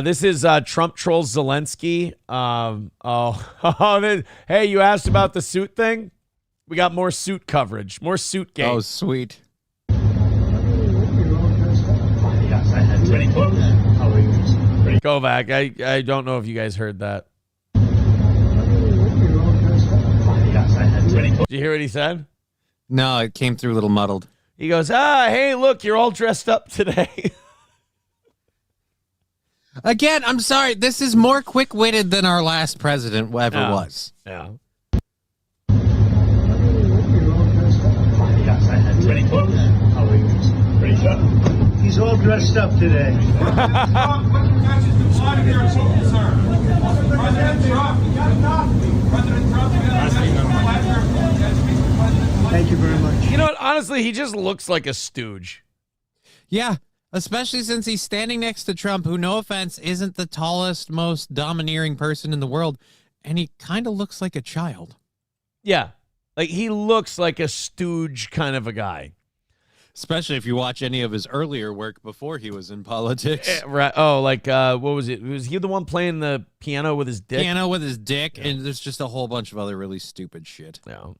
This is Trump trolls Zelensky. Hey, you asked about the suit thing? We got more suit coverage, more suit game. Oh, sweet. Yes, I had 20 books. How are you? Kovac, I don't know if you guys heard that. Yes, I had 20 books. Did you hear what he said? No, it came through a little muddled. He goes, hey, look, you're all dressed up today. Again, I'm sorry. This is more quick-witted than our last president ever was. Yeah. Yes, I had 20 books. How are you? Pretty sure. He's all dressed up today. Thank you very much. You know what? Honestly, he just looks like a stooge. Yeah, especially since he's standing next to Trump, who, no offense, isn't the tallest, most domineering person in the world, and he kind of looks like a child. Yeah. Like, he looks like a stooge kind of a guy. Especially if you watch any of his earlier work before he was in politics. Right. Oh, like, what was it? Was he the one playing the piano with his dick? Piano with his dick, and there's just a whole bunch of other really stupid shit. Yeah.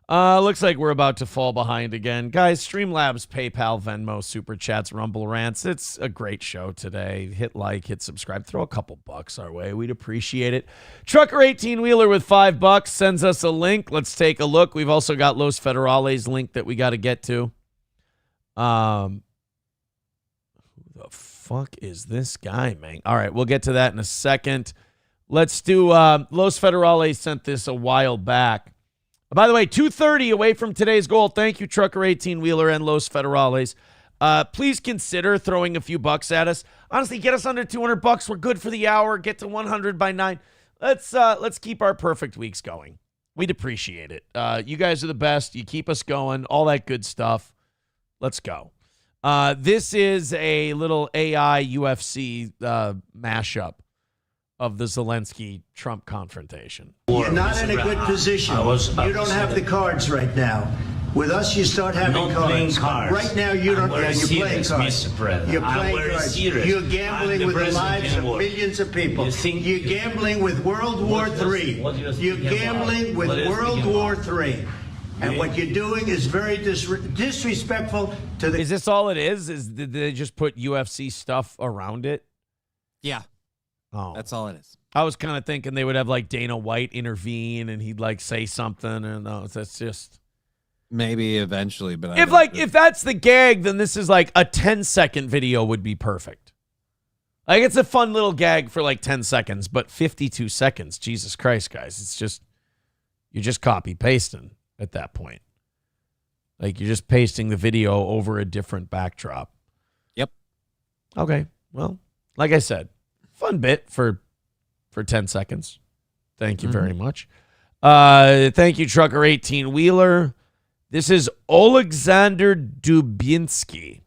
Looks like we're about to fall behind again. Guys, Streamlabs, PayPal, Venmo, Super Chats, Rumble Rants. It's a great show today. Hit like, hit subscribe, throw a couple bucks our way. We'd appreciate it. Trucker 18-wheeler with $5 sends us a link. Let's take a look. We've also got Los Federales link that we got to get to. Who the fuck is this guy, man? All right, we'll get to that in a second. Let's do Los Federales sent this a while back. By the way, 2:30 away from today's goal. Thank you, Trucker 18-Wheeler and Los Federales. Please consider throwing a few bucks at us. Honestly, get us under $200. We're good for the hour. Get to 100 by 9. Let's keep our perfect weeks going. We'd appreciate it. You guys are the best. You keep us going. All that good stuff. Let's go. This is a little AI UFC mashup of the Zelensky-Trump confrontation. You're not in a good position. You don't have the cards right now. With us, you start having cards. Right now, you don't. You're playing cards. You're playing cards. You're gambling with the lives of millions of people. You're gambling with World War III. You're gambling with World War III. And what you're doing is very disrespectful to the... Is this all it is? Did they just put UFC stuff around it? Yeah. Oh. That's all it is. I was kind of thinking they would have, like, Dana White intervene and he'd, like, say something. And no, that's just... Maybe eventually, but if that's the gag, then this is like a 10-second video would be perfect. Like, it's a fun little gag for like 10 seconds, but 52 seconds. Jesus Christ, guys. It's just, you're just copy pasting at that point. Like, you're just pasting the video over a different backdrop. Yep. Okay. Well, like I said, fun bit for 10 seconds. Thank you very much. Thank you, Trucker 18-Wheeler. This is Alexander Dubinski.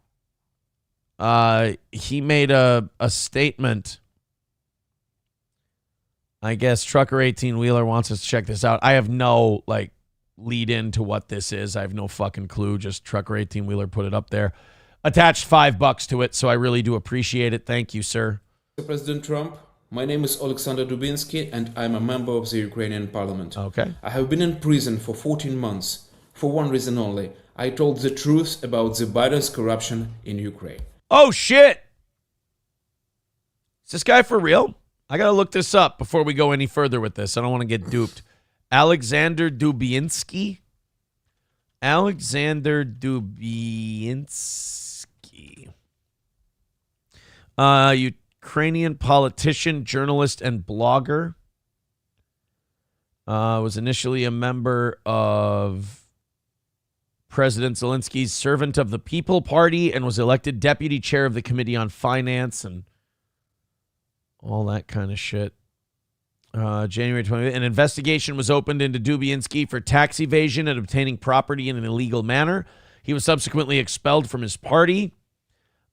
He made a statement. I guess Trucker 18-Wheeler wants us to check this out. I have no, like, lead into what this is. I have no fucking clue. Just Trucker 18-Wheeler put it up there. Attached $5 to it, so I really do appreciate it. Thank you, sir. President Trump, my name is Alexander Dubinski, and I'm a member of the Ukrainian parliament. Okay. I have been in prison for 14 months. For one reason only, I told the truth about the Biden's corruption in Ukraine. Oh, shit. Is this guy for real? I got to look this up before we go any further with this. I don't want to get duped. Alexander Dubinski? Alexander Dubinski. Ukrainian politician, journalist, and blogger. Was initially a member of President Zelensky's Servant of the People Party and was elected deputy chair of the Committee on Finance and all that kind of shit. January 20th, an investigation was opened into Dubinski for tax evasion and obtaining property in an illegal manner. He was subsequently expelled from his party.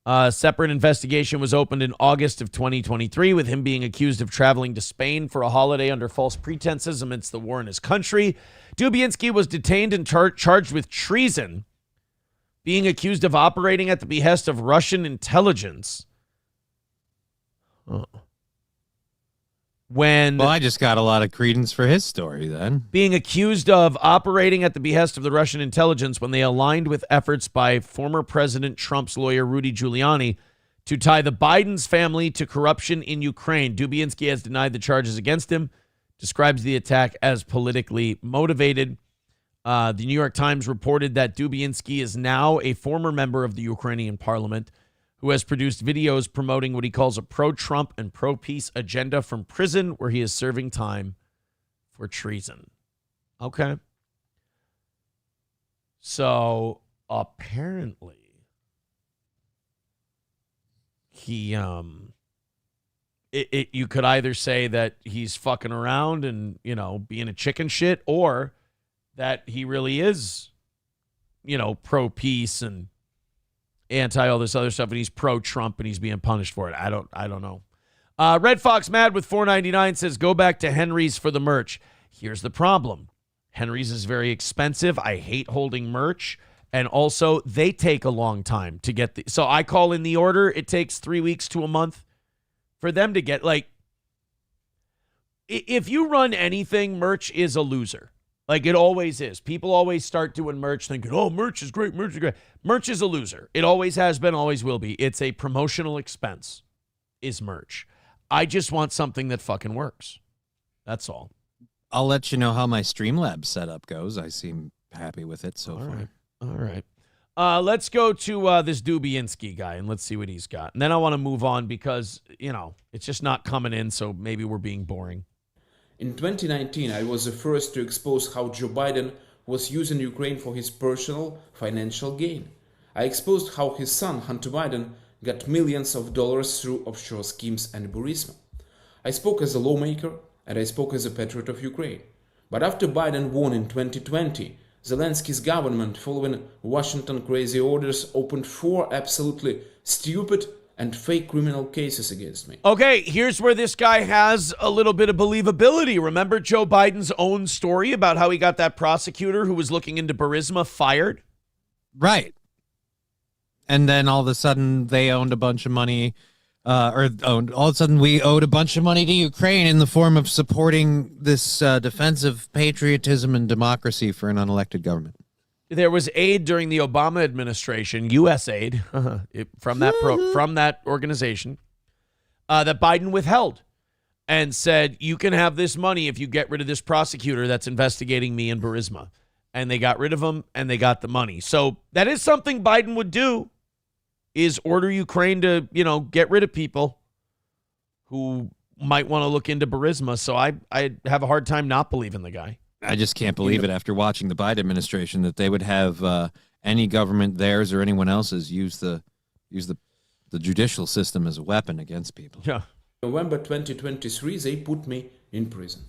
A separate investigation was opened in August of 2023 with him being accused of traveling to Spain for a holiday under false pretenses amidst the war in his country. Dubinski was detained and charged with treason, being accused of operating at the behest of Russian intelligence. Well, I just got a lot of credence for his story then. Being accused of operating at the behest of the Russian intelligence when they aligned with efforts by former President Trump's lawyer Rudy Giuliani to tie the Biden's family to corruption in Ukraine. Dubinski has denied the charges against him, describes the attack as politically motivated. The New York Times reported that Dubinski is now a former member of the Ukrainian parliament who has produced videos promoting what he calls a pro-Trump and pro-peace agenda from prison where he is serving time for treason. Okay. So apparently he you could either say that he's fucking around and, you know, being a chicken shit, or that he really is, you know, pro-peace and anti all this other stuff, and he's pro-Trump and he's being punished for it. I don't know. Red Fox Mad with $4.99 says, go back to Henry's for the merch. Here's the problem. Henry's is very expensive. I hate holding merch. And also, they take a long time to get the... So I call in the order. It takes 3 weeks to a month for them to get, like... If you run anything, merch is a loser. Like, it always is. People always start doing merch thinking, oh, merch is great, merch is great. Merch is a loser. It always has been, always will be. It's a promotional expense, is merch. I just want something that fucking works. That's all. I'll let you know how my Streamlabs setup goes. I seem happy with it so far. All right. Let's go to this Dubinski guy, and let's see what he's got. And then I want to move on because, it's just not coming in, so maybe we're being boring. In 2019, I was the first to expose how Joe Biden was using Ukraine for his personal financial gain. I exposed how his son, Hunter Biden, got millions of dollars through offshore schemes and Burisma. I spoke as a lawmaker, and I spoke as a patriot of Ukraine. But after Biden won in 2020, Zelensky's government, following Washington crazy orders, opened 4 absolutely stupid and fake criminal cases against me. Okay, here's where this guy has a little bit of believability. Remember Joe Biden's own story about how he got that prosecutor who was looking into Burisma fired? Right. And then all of a sudden they owned a bunch of money, all of a sudden we owed a bunch of money to Ukraine in the form of supporting this defensive patriotism and democracy for an unelected government. There was aid during the Obama administration, U.S. aid from that organization that Biden withheld and said, you can have this money if you get rid of this prosecutor that's investigating me in Burisma. And they got rid of him and they got the money. So that is something Biden would do, is order Ukraine to, get rid of people who might want to look into Burisma. So I have a hard time not believing the guy. I just can't believe it after watching the Biden administration that they would have any government, theirs or anyone else's, use the judicial system as a weapon against people. Yeah. November 2023, they put me in prison.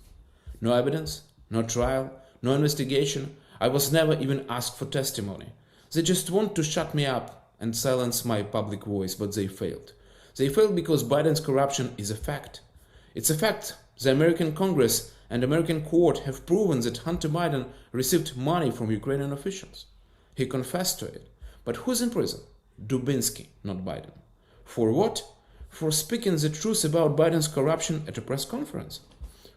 No evidence, no trial, no investigation. I was never even asked for testimony. They just want to shut me up and silence my public voice, but they failed. They failed because Biden's corruption is a fact. It's a fact. The American Congress and American court have proven that Hunter Biden received money from Ukrainian officials. He confessed to it. But who's in prison? Dubinski, not Biden. For what? For speaking the truth about Biden's corruption at a press conference.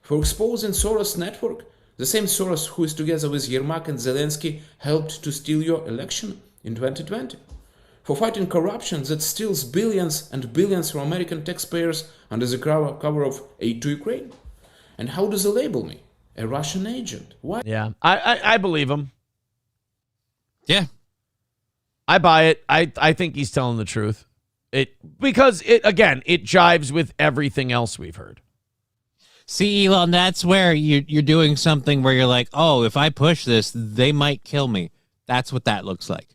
For exposing Soros' network, the same Soros who is together with Yermak and Zelensky helped to steal your election in 2020. For fighting corruption that steals billions and billions from American taxpayers under the cover of aid to Ukraine. And how do they label me? A Russian agent. Why? Yeah, I believe him. Yeah. I buy it. I think he's telling the truth. Because it jives with everything else we've heard. See, Elon, that's where you're doing something where you're like, oh, if I push this, they might kill me. That's what that looks like.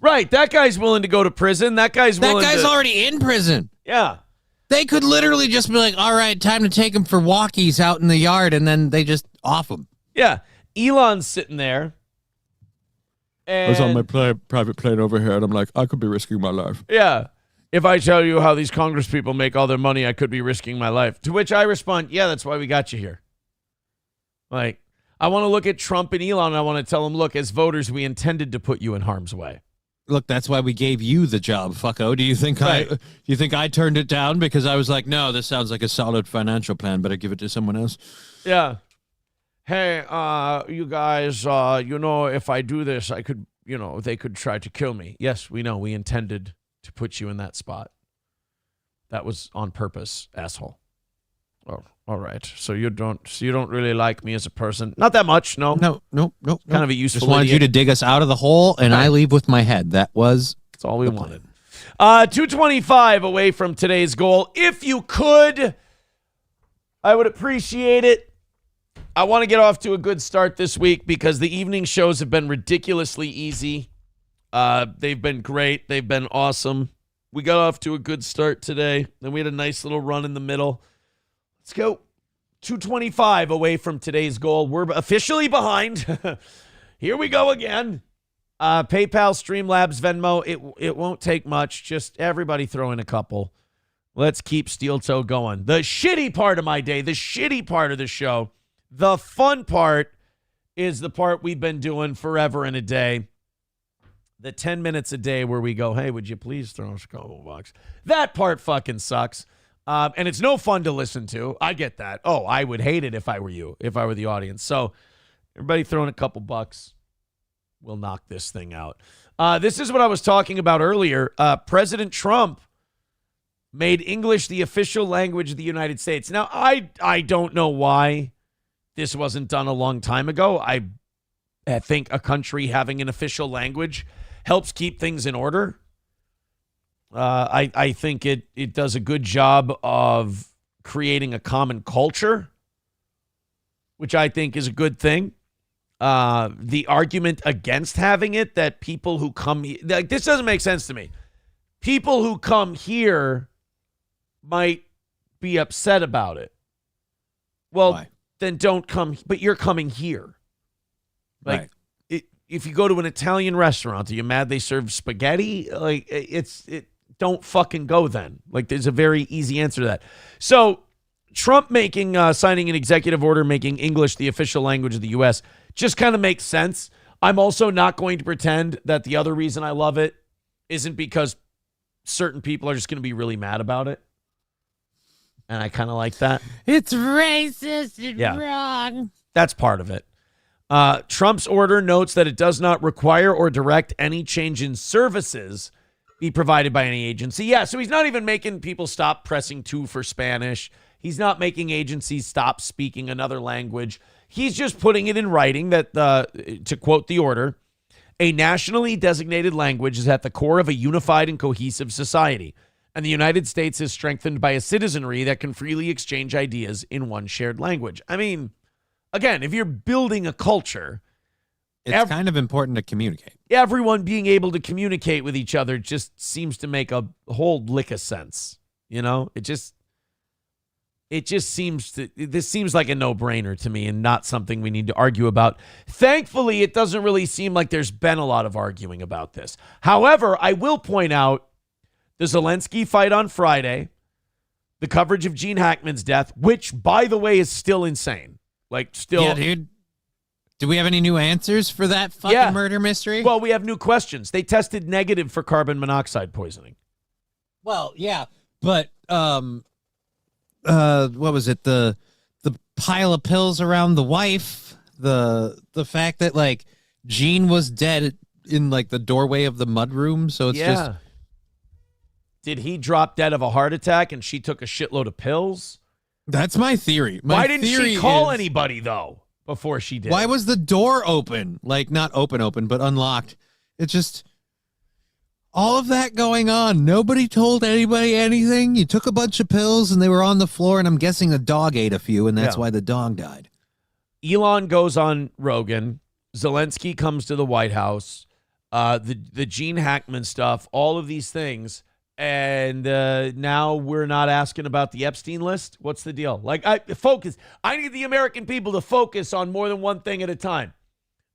Right. That guy's willing to go to prison. That guy's already in prison. Yeah. They could literally just be like, all right, time to take him for walkies out in the yard, and then they just off him. Yeah. Elon's sitting there. I was on my private plane over here, and I'm like, I could be risking my life. Yeah. If I tell you how these Congress people make all their money, I could be risking my life. To which I respond, yeah, that's why we got you here. Like, I want to look at Trump and Elon, and I want to tell them, look, as voters, we intended to put you in harm's way. Look, that's why we gave you the job, fucko. Do you think I turned it down because I was like, no, this sounds like a solid financial plan, better give it to someone else? Yeah. Hey, you guys, if I do this, I could, they could try to kill me. Yes, we know. We intended to put you in that spot. That was on purpose, asshole. Oh, all right. So you don't really like me as a person? Not that much, no. No. Kind of a useful Just wanted idiot. you to dig us out of the hole, and I leave with my head. That's all we wanted. 225 away from today's goal. If you could, I would appreciate it. I want to get off to a good start this week because the evening shows have been ridiculously easy. They've been great. They've been awesome. We got off to a good start today. Then we had a nice little run in the middle. Let's go. 225 away from today's goal. We're officially behind. Here we go again. PayPal, Streamlabs, Venmo. It won't take much. Just everybody throw in a couple. Let's keep Steel Toe going. The shitty part of my day, the shitty part of the show, the fun part is the part we've been doing forever and a day. The 10 minutes a day where we go, hey, would you please throw us a couple bucks? That part fucking sucks. And it's no fun to listen to. I get that. Oh, I would hate it if I were you, if I were the audience. So everybody throwing a couple bucks. We'll knock this thing out. This is what I was talking about earlier. President Trump made English the official language of the United States. Now, I don't know why this wasn't done a long time ago. I think a country having an official language helps keep things in order. I think it does a good job of creating a common culture, which I think is a good thing. The argument against having it, that people who come, like, this doesn't make sense to me. People who come here might be upset about it. Well, Why? Then don't come, but you're coming here. Like, Right. If you go to an Italian restaurant, are you mad they serve spaghetti? Like, don't fucking go then. Like, there's a very easy answer to that. So, Trump signing an executive order making English the official language of the U.S. just kind of makes sense. I'm also not going to pretend that the other reason I love it isn't because certain people are just going to be really mad about it. And I kind of like that. It's racist and wrong. That's part of it. Trump's order notes that it does not require or direct any change in services be provided by any agency. Yeah, so he's not even making people stop pressing 2 for Spanish. He's not making agencies stop speaking another language. He's just putting it in writing that, to quote the order, a nationally designated language is at the core of a unified and cohesive society, and the United States is strengthened by a citizenry that can freely exchange ideas in one shared language. I mean, again, if you're building a culture, it's kind of important to communicate. Everyone being able to communicate with each other just seems to make a whole lick of sense. You know, this seems like a no-brainer to me and not something we need to argue about. Thankfully, it doesn't really seem like there's been a lot of arguing about this. However, I will point out the Zelensky fight on Friday, the coverage of Jean Hackman's death, which, by the way, is still insane. Like, still. Yeah, dude. Do we have any new answers for that fucking murder mystery? Well, we have new questions. They tested negative for carbon monoxide poisoning. Well, yeah, but what was it? The pile of pills around the wife, the fact that like Jean was dead in like the doorway of the mudroom, so it's just. Did he drop dead of a heart attack and she took a shitload of pills? That's my theory. Why didn't she call anybody though before she did? Why was the door open? Like not open, but unlocked. It's just all of that going on. Nobody told anybody anything. You took a bunch of pills and they were on the floor, and I'm guessing the dog ate a few, and that's why the dog died. Elon goes on Rogan. Zelensky comes to the White House. The Jean Hackman stuff, all of these things. And now we're not asking about the Epstein list. What's the deal? Like, focus. I need the American people to focus on more than one thing at a time.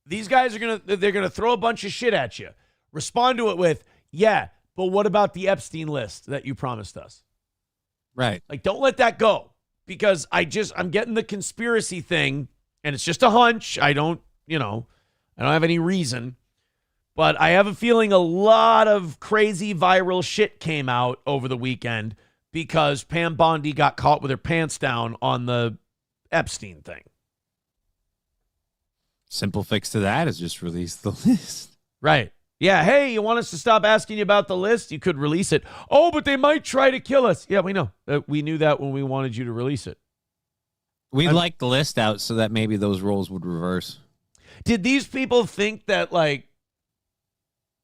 These guys they're gonna throw a bunch of shit at you. Respond to it with, yeah, but what about the Epstein list that you promised us? Right. Like, don't let that go, because I'm getting the conspiracy thing, and it's just a hunch. I don't have any reason. But I have a feeling a lot of crazy viral shit came out over the weekend because Pam Bondi got caught with her pants down on the Epstein thing. Simple fix to that is just release the list. Right. Yeah. Hey, you want us to stop asking you about the list? You could release it. Oh, but they might try to kill us. Yeah, we know. We knew that when we wanted you to release it. We'd like the list out so that maybe those roles would reverse. Did these people think that, like,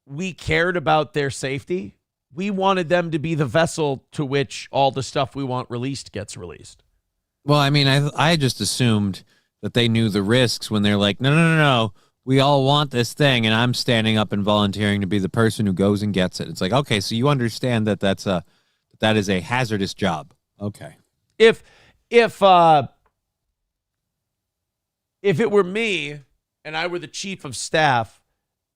we cared about their safety? We wanted them to be the vessel to which all the stuff we want released gets released. Well, I mean, I just assumed that they knew the risks when they're like, no. We all want this thing, and I'm standing up and volunteering to be the person who goes and gets it. It's like, okay, so you understand that that is a hazardous job. Okay. If it were me and I were the chief of staff,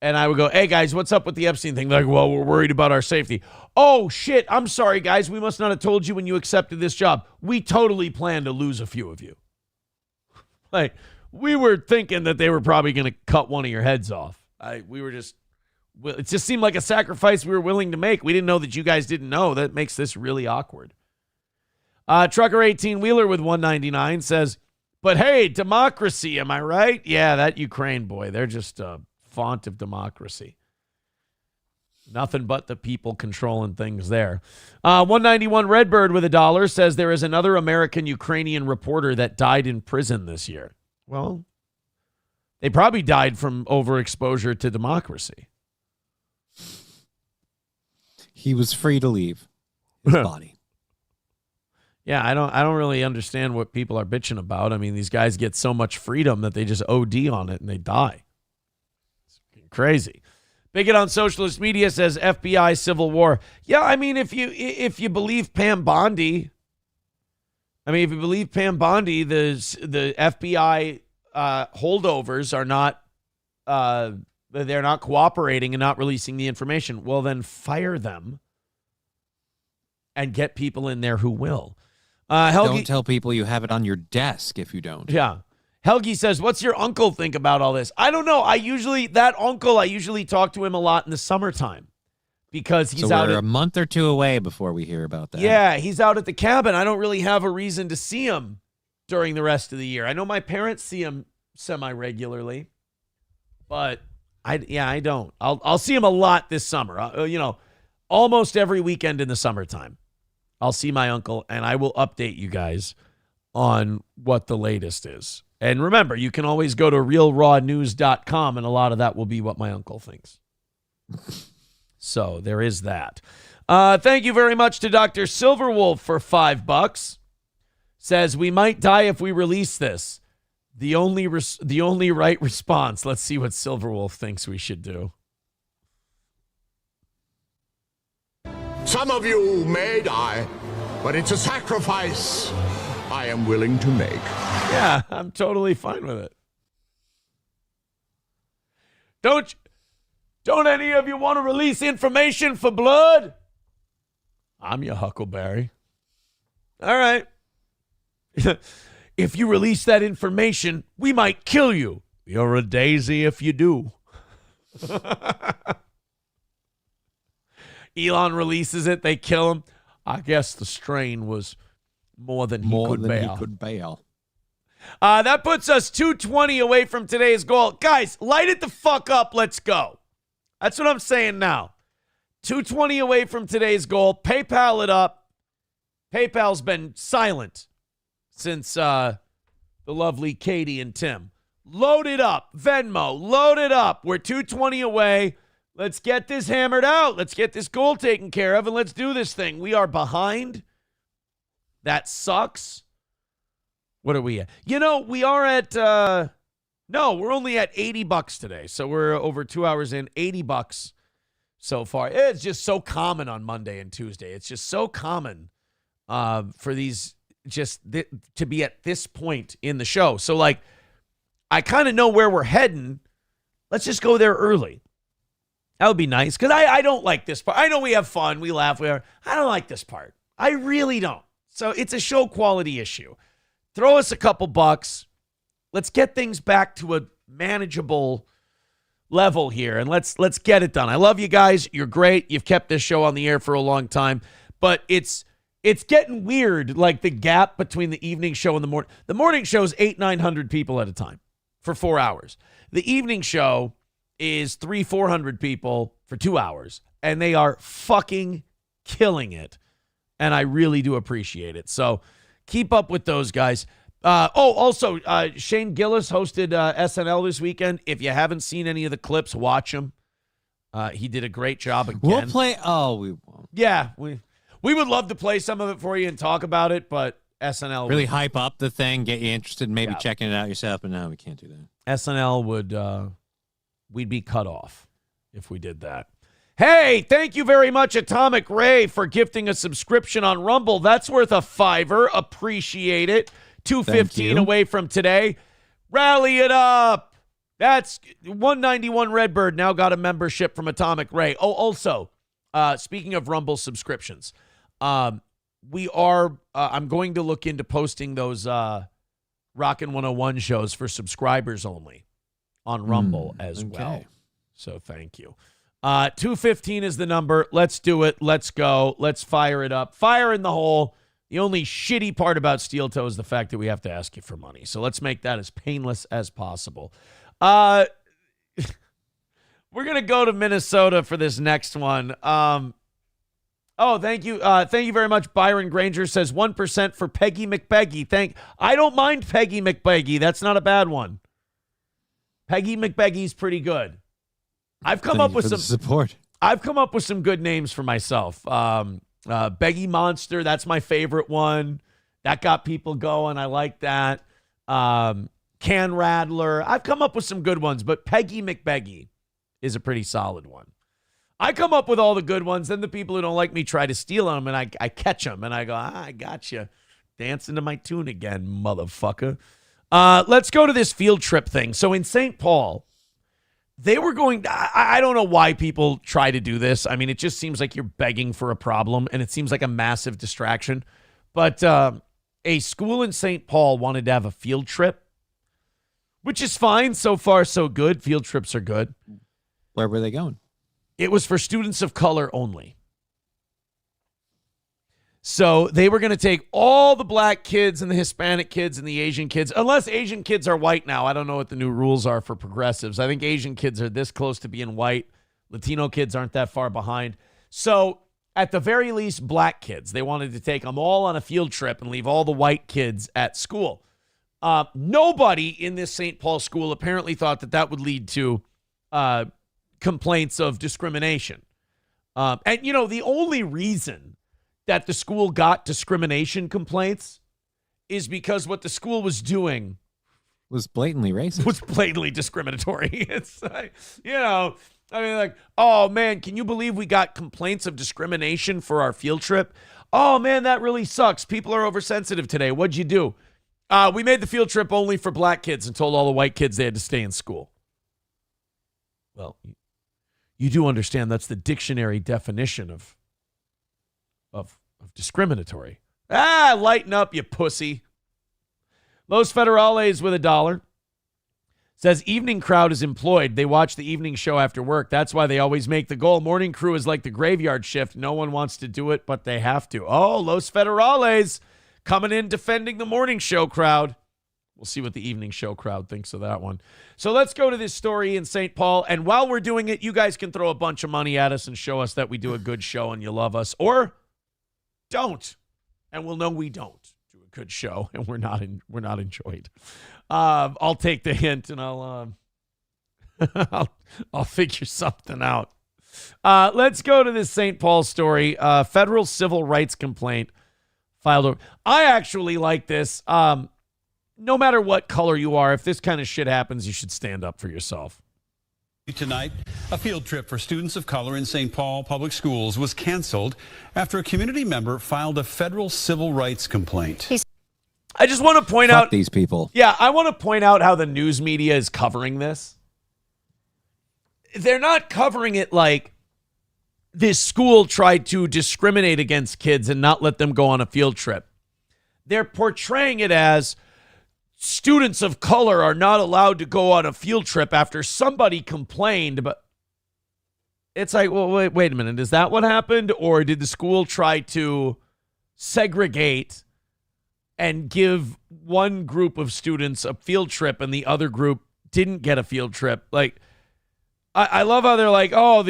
and I would go, hey, guys, what's up with the Epstein thing? They're like, well, we're worried about our safety. Oh, shit, I'm sorry, guys. We must not have told you when you accepted this job. We totally planned to lose a few of you. Like, we were thinking that they were probably going to cut one of your heads off. It just seemed like a sacrifice we were willing to make. We didn't know that you guys didn't know. That makes this really awkward. Trucker 18-wheeler with 199 says, but hey, democracy, am I right? Yeah, that Ukraine boy, they're just a font of democracy. Nothing but the people controlling things there. 191 Redbird with $1 says there is another American-Ukrainian reporter that died in prison this year. Well, they probably died from overexposure to democracy. He was free to leave his body. Yeah, I don't really understand what people are bitching about. I mean, these guys get so much freedom that they just OD on it and they die. It's crazy. Bigot on socialist media says FBI civil war. Yeah, I mean, if you believe Pam Bondi, the FBI holdovers are not they're not cooperating and not releasing the information. Well, then fire them and get people in there who will. Don't tell people you have it on your desk if you don't. Yeah. Helgi says, what's your uncle think about all this? I don't know. I usually talk to him a lot in the summertime because he's out. We're a month or two away before we hear about that. Yeah, he's out at the cabin. I don't really have a reason to see him during the rest of the year. I know my parents see him semi-regularly, but I don't. I'll see him a lot this summer. Almost every weekend in the summertime. I'll see my uncle, and I will update you guys on what the latest is. And remember, you can always go to realrawnews.com, and a lot of that will be what my uncle thinks. So there is that. Thank you very much to Dr. Silverwolf for $5. Says, we might die if we release this. The only right response. Let's see what Silverwolf thinks we should do. Some of you may die, but it's a sacrifice I am willing to make. Yeah, I'm totally fine with it. Don't any of you want to release information for blood? I'm your Huckleberry. All right. If you release that information, we might kill you. You're a daisy if you do. Elon releases it. They kill him. I guess the strain was more than he could bear. That puts us 220 away from today's goal. Guys, light it the fuck up. Let's go. That's what I'm saying now. 220 away from today's goal. PayPal it up. PayPal's been silent since the lovely Katie and Tim. Load it up. Venmo, load it up. We're 220 away. Let's get this hammered out. Let's get this goal taken care of, and let's do this thing. We are behind. That sucks. What are we at? We are at, we're only at $80 today. So we're over 2 hours in, $80 so far. It's just so common on Monday and Tuesday. It's just so common for these to be at this point in the show. So, I kind of know where we're heading. Let's just go there early. That would be nice, because I don't like this part. I know we have fun, we laugh, I don't like this part. I really don't. So it's a show quality issue. Throw us a couple bucks. Let's get things back to a manageable level here, and let's get it done. I love you guys. You're great. You've kept this show on the air for a long time, but it's getting weird, like the gap between the evening show and the morning. The morning show's 800-900 people at a time for 4 hours. The evening show is 300-400 people for 2 hours, and they are fucking killing it, and I really do appreciate it. So keep up with those guys. Also, Shane Gillis hosted SNL this weekend. If you haven't seen any of the clips, watch them. He did a great job again. We'll play. Oh, we won't. Yeah, we would love to play some of it for you and talk about it, but SNL really hype up the thing, get you interested in maybe checking it out yourself, but no, we can't do that. SNL would we'd be cut off if we did that. Hey, thank you very much, Atomic Ray, for gifting a subscription on Rumble. That's worth a $5. Appreciate it. 215 away from today. Rally it up. That's 191 Redbird now got a membership from Atomic Ray. Oh, also, speaking of Rumble subscriptions, we are I'm going to look into posting those Rockin' 101 shows for subscribers only on Rumble as well. So thank you. 215 is the number. Let's do it. Let's go. Let's fire it up. Fire in the hole. The only shitty part about Steel Toe is the fact that we have to ask you for money. So let's make that as painless as possible. We're going to go to Minnesota for this next one. Thank you. Thank you very much. Byron Granger says 1% for Peggy McPeggy. I don't mind Peggy McPeggy. That's not a bad one. Peggy McPeggy's pretty good. I've come up with some support. I've come up with some good names for myself. Beggy Monster, that's my favorite one. That got people going. I like that. Can Rattler. I've come up with some good ones, but Peggy McBeggy is a pretty solid one. I come up with all the good ones, then the people who don't like me try to steal them, and I catch them, and I go, I got you. Dancing to my tune again, motherfucker. Let's go to this field trip thing. So in St. Paul, they were going, I don't know why people try to do this. I mean, it just seems like you're begging for a problem, and it seems like a massive distraction. But a school in St. Paul wanted to have a field trip, which is fine. So far, so good. Field trips are good. Where were they going? It was for students of color only. So they were going to take all the black kids and the Hispanic kids and the Asian kids, unless Asian kids are white now. I don't know what the new rules are for progressives. I think Asian kids are this close to being white. Latino kids aren't that far behind. So at the very least, black kids. They wanted to take them all on a field trip and leave all the white kids at school. Nobody in this St. Paul school apparently thought that that would lead to complaints of discrimination. And, you know, the only reason that the school got discrimination complaints is because what the school was doing was blatantly racist. Was blatantly discriminatory. It's like, you know, I mean, like, oh, man, can you believe we got complaints of discrimination for our field trip? Oh, man, that really sucks. People are oversensitive today. What'd you do? We made the field trip only for black kids and told all the white kids they had to stay in school. Well, you do understand that's the dictionary definition of discriminatory. Lighten up, you pussy. Los Federales with $1. Says evening crowd is employed. They watch the evening show after work. That's why they always make the goal. Morning crew is like the graveyard shift. No one wants to do it, but they have to. Oh, Los Federales coming in defending the morning show crowd. We'll see what the evening show crowd thinks of that one. So let's go to this story in St. Paul. And while we're doing it, you guys can throw a bunch of money at us and show us that we do a good show and you love us. Or don't. And we'll know we don't do a good show and we're not enjoyed. I'll take the hint and I'll figure something out. Let's go to this St. Paul story. Federal civil rights complaint filed over. I actually like this. No matter what color you are, if this kind of shit happens, you should stand up for yourself. Tonight, a field trip for students of color in St. Paul Public Schools was canceled after a community member filed a federal civil rights complaint. I just want to point out these people. Yeah, I want to point out how the news media is covering this. They're not covering it like this school tried to discriminate against kids and not let them go on a field trip. They're portraying it as students of color are not allowed to go on a field trip after somebody complained. But it's like, well, wait a minute. Is that what happened? Or did the school try to segregate and give one group of students a field trip and the other group didn't get a field trip? Like, I love how they're like, oh,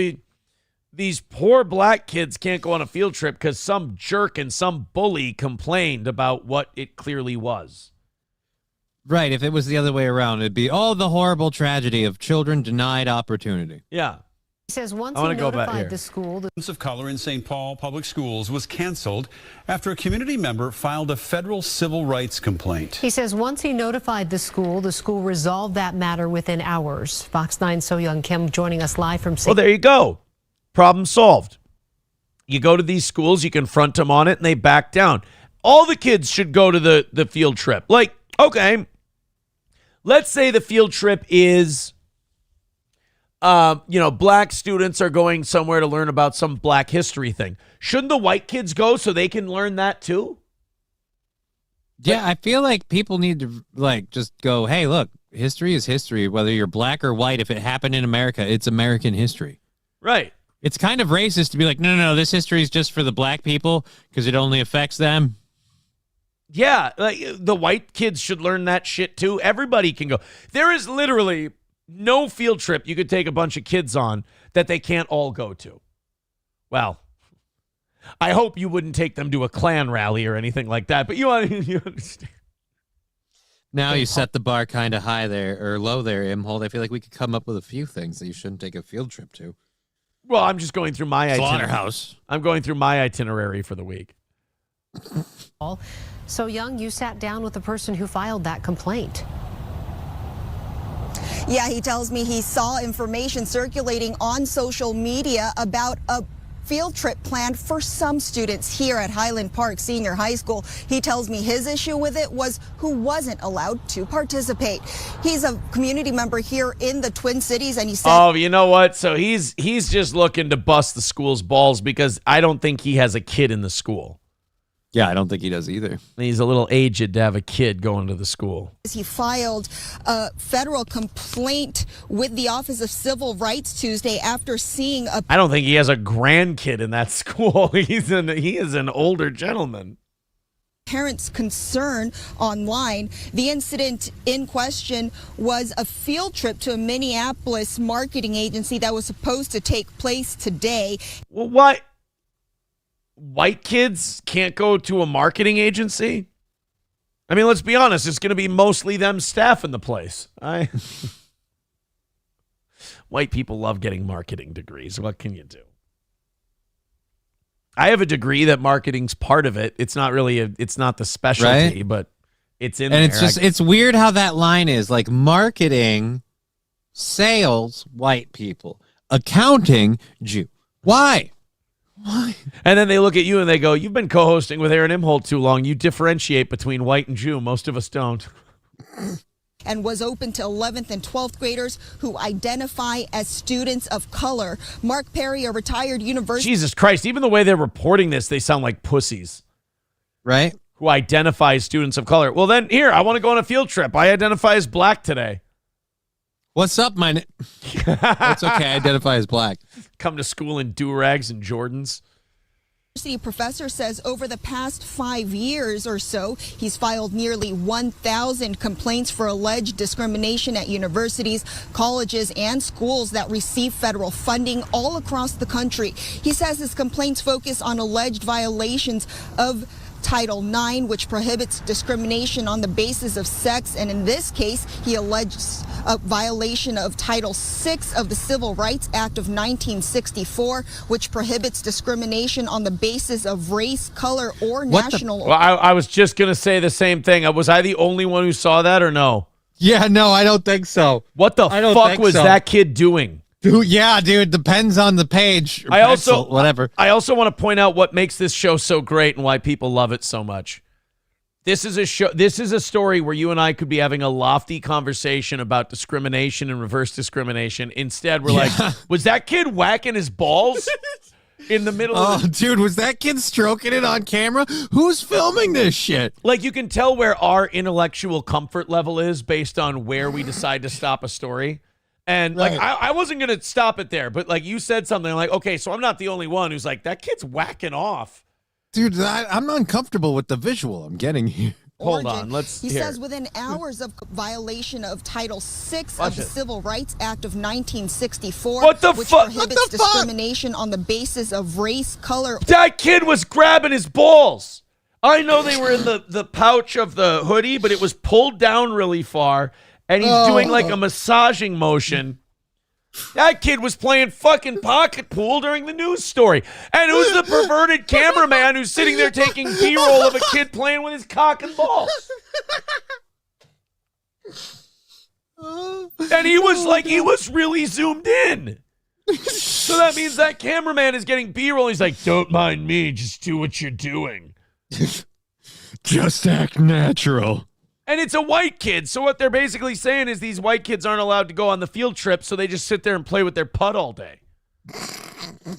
these poor black kids can't go on a field trip because some jerk and some bully complained about what it clearly was. Right. If it was the other way around, it'd be, the horrible tragedy of children denied opportunity. Yeah. He says once he notified the school, the Students of color in St. Paul Public Schools was canceled after a community member filed a federal civil rights complaint. He says once he notified the school resolved that matter within hours. Fox 9's So Young Kim joining us live from St. Well, there you go. Problem solved. You go to these schools, you confront them on it, and they back down. All the kids should go to the field trip. Like, okay, let's say the field trip is, black students are going somewhere to learn about some black history thing. Shouldn't the white kids go so they can learn that too? Yeah, I feel like people need to just go, hey, look, history is history, whether you're black or white. If it happened in America, it's American history. Right. It's kind of racist to be like, no, this history is just for the black people because it only affects them. Yeah, like the white kids should learn that shit too. Everybody can go. There is literally no field trip you could take a bunch of kids on that they can't all go to. Well, I hope you wouldn't take them to a Klan rally or anything like that, but you understand. Now you set the bar kind of high there, or low there, Imhold. I feel like we could come up with a few things that you shouldn't take a field trip to. Well, I'm just going through my Slaughterhouse. I'm going through my itinerary for the week. So Young, you sat down with the person who filed that complaint. Yeah, he tells me he saw information circulating on social media about a field trip planned for some students here at Highland Park Senior High School. He tells me his issue with it was who wasn't allowed to participate. He's a community member here in the Twin Cities, and he said, "Oh, you know what? So he's just looking to bust the school's balls because I don't think he has a kid in the school." Yeah, I don't think he does either. He's a little aged to have a kid going to the school. He filed a federal complaint with the Office of Civil Rights Tuesday after seeing a... I don't think he has a grandkid in that school. He is an older gentleman. Parents' concern online. The incident in question was a field trip to a Minneapolis marketing agency that was supposed to take place today. Well, what? White kids can't go to a marketing agency? I mean, let's be honest. It's going to be mostly them staffing the place. White people love getting marketing degrees. What can you do? I have a degree that marketing's part of it. It's not really it's not the specialty, right? But it's in there. And it's weird how that line is like marketing, sales, white people, accounting, Jew. Why? Why? And then they look at you and they go, "You've been co-hosting with Aaron Imholt too long. You differentiate between white and Jew. Most of us don't." And was open to 11th and 12th graders who identify as students of color. Mark Perry, a retired university... Jesus Christ, even the way they're reporting this, they sound like pussies. Right? Who identify as students of color. Well, then, here, I want to go on a field trip. I identify as black today. What's up, my... It's okay, I identify as black. Come to school in do-rags and Jordans. University professor says over the past 5 years or so, he's filed nearly 1,000 complaints for alleged discrimination at universities, colleges, and schools that receive federal funding all across the country. He says his complaints focus on alleged violations of Title IX, which prohibits discrimination on the basis of sex, and in this case, he alleges a violation of Title VI of the Civil Rights Act of 1964, which prohibits discrimination on the basis of race, color, or national origin. Well, I was just going to say the same thing. Was I the only one who saw that or no? Yeah, no, I don't think so. What the fuck was that kid doing? Dude, yeah, dude, depends on the page. I also want to point out what makes this show so great and why people love it so much. This is a story where you and I could be having a lofty conversation about discrimination and reverse discrimination. Instead, we're like, was that kid whacking his balls in the middle of dude, was that kid stroking it on camera? Who's filming this shit? Like, you can tell where our intellectual comfort level is based on where we decide to stop a story. And like, I wasn't going to stop it there, but like you said something like, okay, so I'm not the only one who's like, that kid's whacking off. Dude, I'm uncomfortable with the visual I'm getting here. Hold on, let's He says within hours of violation of Title VI of the Civil Rights Act of 1964, which prohibits discrimination on the basis of race, color. That kid was grabbing his balls. I know they were in the pouch of the hoodie, but it was pulled down really far. And he's doing like a massaging motion. That kid was playing fucking pocket pool during the news story. And who's the perverted cameraman who's sitting there taking B-roll of a kid playing with his cock and balls? And he was really zoomed in. So that means that cameraman is getting B-roll. He's like, don't mind me, just do what you're doing. Just act natural. And it's a white kid. So what they're basically saying is these white kids aren't allowed to go on the field trip, so they just sit there and play with their putt all day.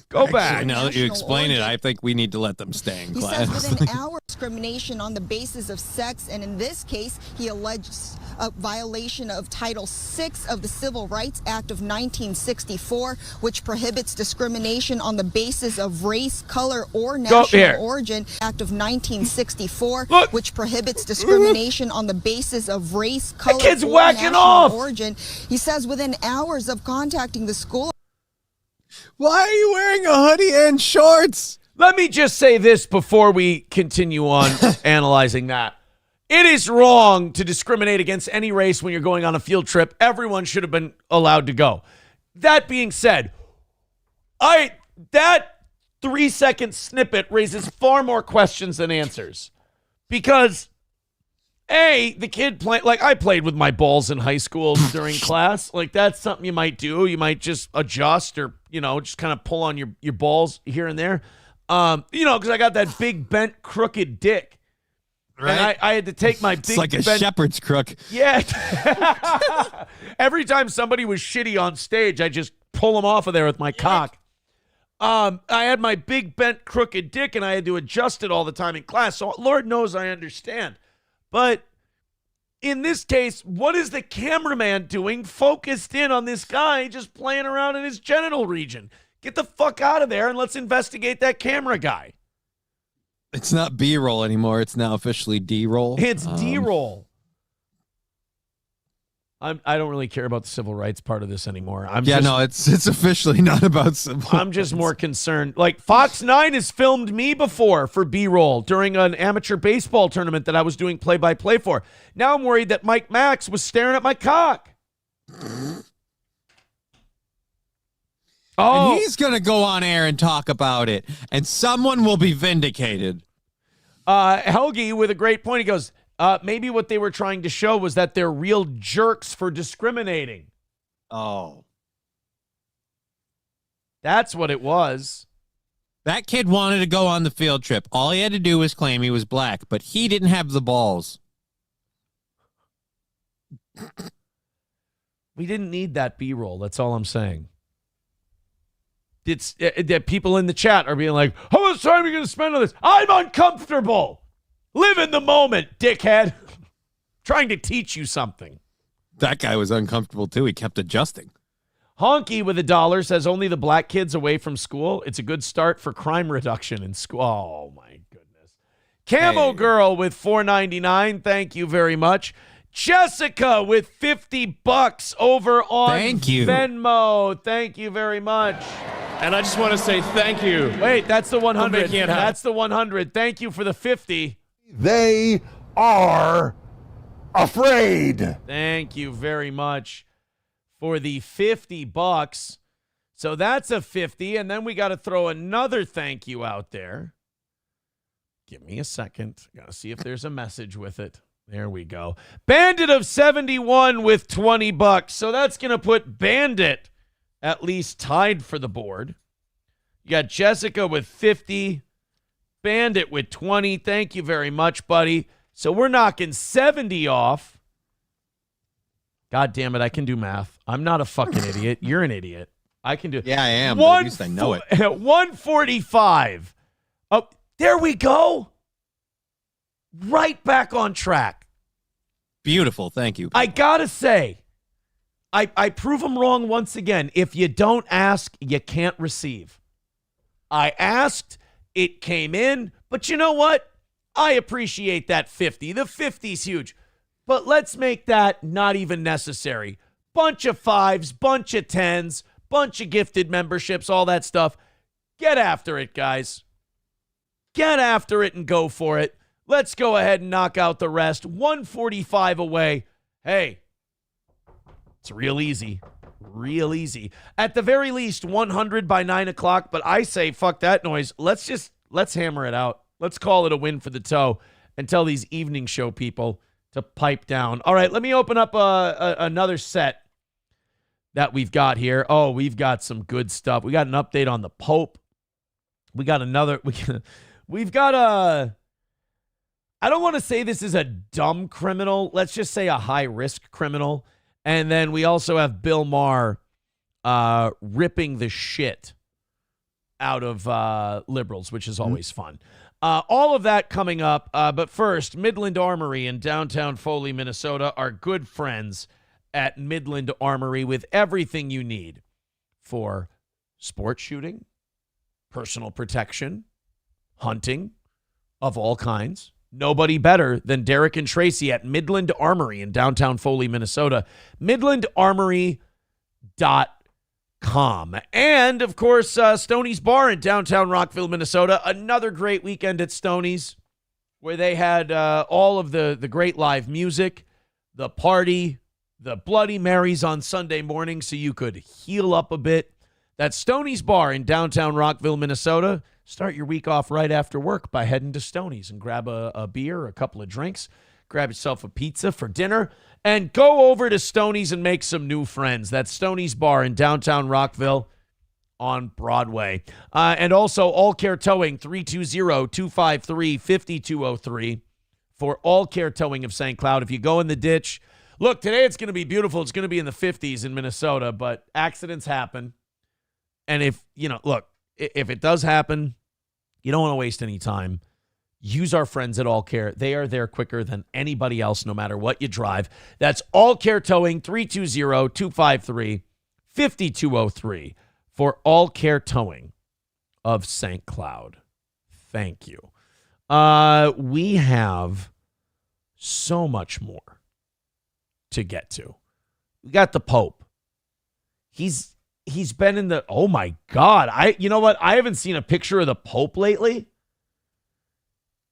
Go back. Now that you explain it, I think we need to let them stay in class. He says within hours discrimination on the basis of sex, and in this case, he alleges a violation of Title VI of the Civil Rights Act of 1964, which prohibits discrimination on the basis of race, color, or national origin. Act of 1964, which prohibits discrimination on the basis of race, color, or national origin. He says within hours of contacting the school. Why are you wearing a hoodie and shorts? Let me just say this before we continue on analyzing that. It is wrong to discriminate against any race when you're going on a field trip. Everyone should have been allowed to go. That being said, That 3-second snippet raises far more questions than answers. Because, A, the kid I played with my balls in high school during class. Like, that's something you might do. You might just adjust or, just kind of pull on your balls here and there. Because I got that big, bent, crooked dick. Right. And I had to take my big... It's like a shepherd's crook. Yeah. Every time somebody was shitty on stage, I just pull them off of there with my cock. I had my big, bent, crooked dick, and I had to adjust it all the time in class. So Lord knows I understand. But in this case, what is the cameraman doing focused in on this guy just playing around in his genital region? Get the fuck out of there and let's investigate that camera guy. It's not B-roll anymore. It's now officially D-roll. It's D-roll. I don't really care about the civil rights part of this anymore. It's officially not about civil I'm just more concerned. Like, Fox 9 has filmed me before for B-roll during an amateur baseball tournament that I was doing play-by-play for. Now I'm worried that Mike Max was staring at my cock. And he's going to go on air and talk about it, and someone will be vindicated. Helgi with a great point. He goes, maybe what they were trying to show was that they're real jerks for discriminating. Oh. That's what it was. That kid wanted to go on the field trip. All he had to do was claim he was black, but he didn't have the balls. We didn't need that B-roll. That's all I'm saying. It's that people in the chat are being like, how much time are you going to spend on this? I'm uncomfortable. Live in the moment, dickhead. Trying to teach you something. That guy was uncomfortable, too. He kept adjusting. Honky with $1 says only the black kids away from school. It's a good start for crime reduction in school. Oh, my goodness. Camo Girl with $4.99. Thank you very much. Jessica with $50 over on Venmo. Thank you very much. And I just want to say thank you. Wait, that's the 100. That's the 100. Thank you for the 50. They are afraid. Thank you very much for the $50. So that's a 50, and then we got to throw another thank you out there. Give me a second. Got to see if there's a message with it. There we go. Bandit of 71 with $20. So that's going to put Bandit at least tied for the board. You got Jessica with 50, Bandit with 20. Thank you very much, buddy. So we're knocking 70 off. God damn it, I can do math. I'm not a fucking idiot. You're an idiot. I can do it. Yeah, I am, but at least I know it. 145. Oh, there we go. Right back on track. Beautiful. Thank you. I got to say, I prove them wrong once again. If you don't ask, you can't receive. I asked, it came in, but you know what? I appreciate that 50. The 50's huge, but let's make that not even necessary. Bunch of 5s, bunch of 10s, bunch of gifted memberships, all that stuff. Get after it, guys. Get after it and go for it. Let's go ahead and knock out the rest. 145 away. Hey, it's real easy. Real easy. At the very least, 100 by 9 o'clock, but I say, fuck that noise. Let's hammer it out. Let's call it a win for the toe and tell these evening show people to pipe down. All right, let me open up another set that we've got here. Oh, we've got some good stuff. We got an update on the Pope. We got another. We've got a. I don't want to say this is a dumb criminal. Let's just say a high-risk criminal. And then we also have Bill Maher ripping the shit out of liberals, which is always fun. All of that coming up. But first, Midland Armory in downtown Foley, Minnesota, our good friends at Midland Armory with everything you need for sport shooting, personal protection, hunting of all kinds. Nobody better than Derek and Tracy at Midland Armory in downtown Foley, Minnesota. MidlandArmory.com. And, of course, Stoney's Bar in downtown Rockville, Minnesota. Another great weekend at Stoney's where they had all of the great live music, the party, the Bloody Marys on Sunday morning so you could heal up a bit. That's Stoney's Bar in downtown Rockville, Minnesota. Start your week off right after work by heading to Stoney's and grab a beer or a couple of drinks. Grab yourself a pizza for dinner and go over to Stoney's and make some new friends. That's Stoney's Bar in downtown Rockville on Broadway. And also All Care Towing, 320-253-5203 for All Care Towing of St. Cloud. If you go in the ditch, look, today it's going to be beautiful. It's going to be in the 50s in Minnesota, but accidents happen. And if it does happen, you don't want to waste any time. Use our friends at All Care. They are there quicker than anybody else, no matter what you drive. That's All Care Towing, 320-253-5203 for All Care Towing of St. Cloud. Thank you. We have so much more to get to. We got the Pope. He's been in the, oh my God. You know what? I haven't seen a picture of the Pope lately.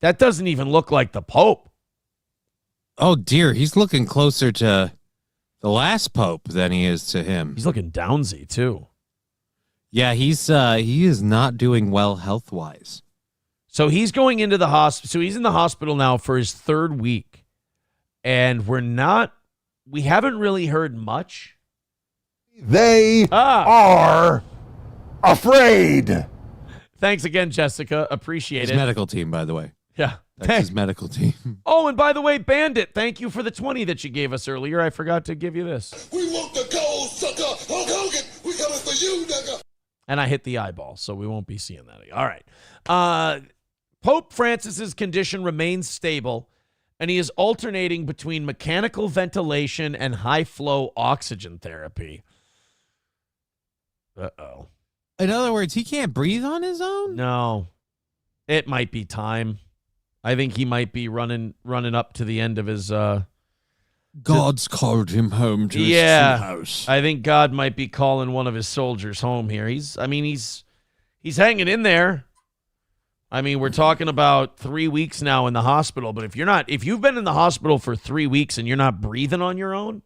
That doesn't even look like the Pope. Oh dear, he's looking closer to the last Pope than he is to him. He's looking downsy too. Yeah, he is not doing well health-wise. So he's going into the hospital. So he's in the hospital now for his third week. And we haven't really heard much. They are afraid. Thanks again, Jessica. Appreciate His it. medical team, by the way. Yeah. That's his medical team. Oh, and by the way, Bandit, thank you for the 20 that you gave us earlier. I forgot to give you this. We want the gold, sucker. Hulk Hogan, we coming for you, nigga. And I hit the eyeball, so we won't be seeing that again. All right. Pope Francis's condition remains stable, and he is alternating between mechanical ventilation and high-flow oxygen therapy. Uh-oh. In other words, he can't breathe on his own? No. It might be time. I think he might be running up to the end of his God's called him home to his true house. I think God might be calling one of his soldiers home here. He's hanging in there. I mean, we're talking about 3 weeks now in the hospital, but if you've been in the hospital for 3 weeks and you're not breathing on your own,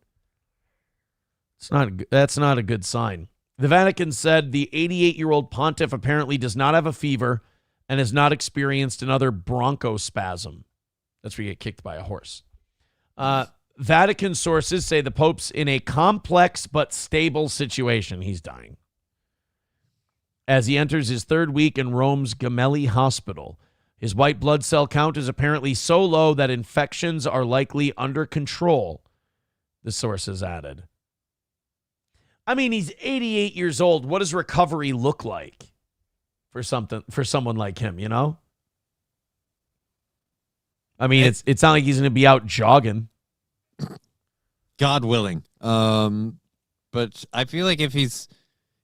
that's not a good sign. The Vatican said the 88-year-old pontiff apparently does not have a fever and has not experienced another bronchospasm. That's where you get kicked by a horse. Vatican sources say the Pope's in a complex but stable situation. He's dying. As he enters his third week in Rome's Gemelli Hospital, his white blood cell count is apparently so low that infections are likely under control, the sources added. I mean, he's 88 years old. What does recovery look like for someone like him, you know? I mean, it's not like he's going to be out jogging. God willing. But I feel like if he's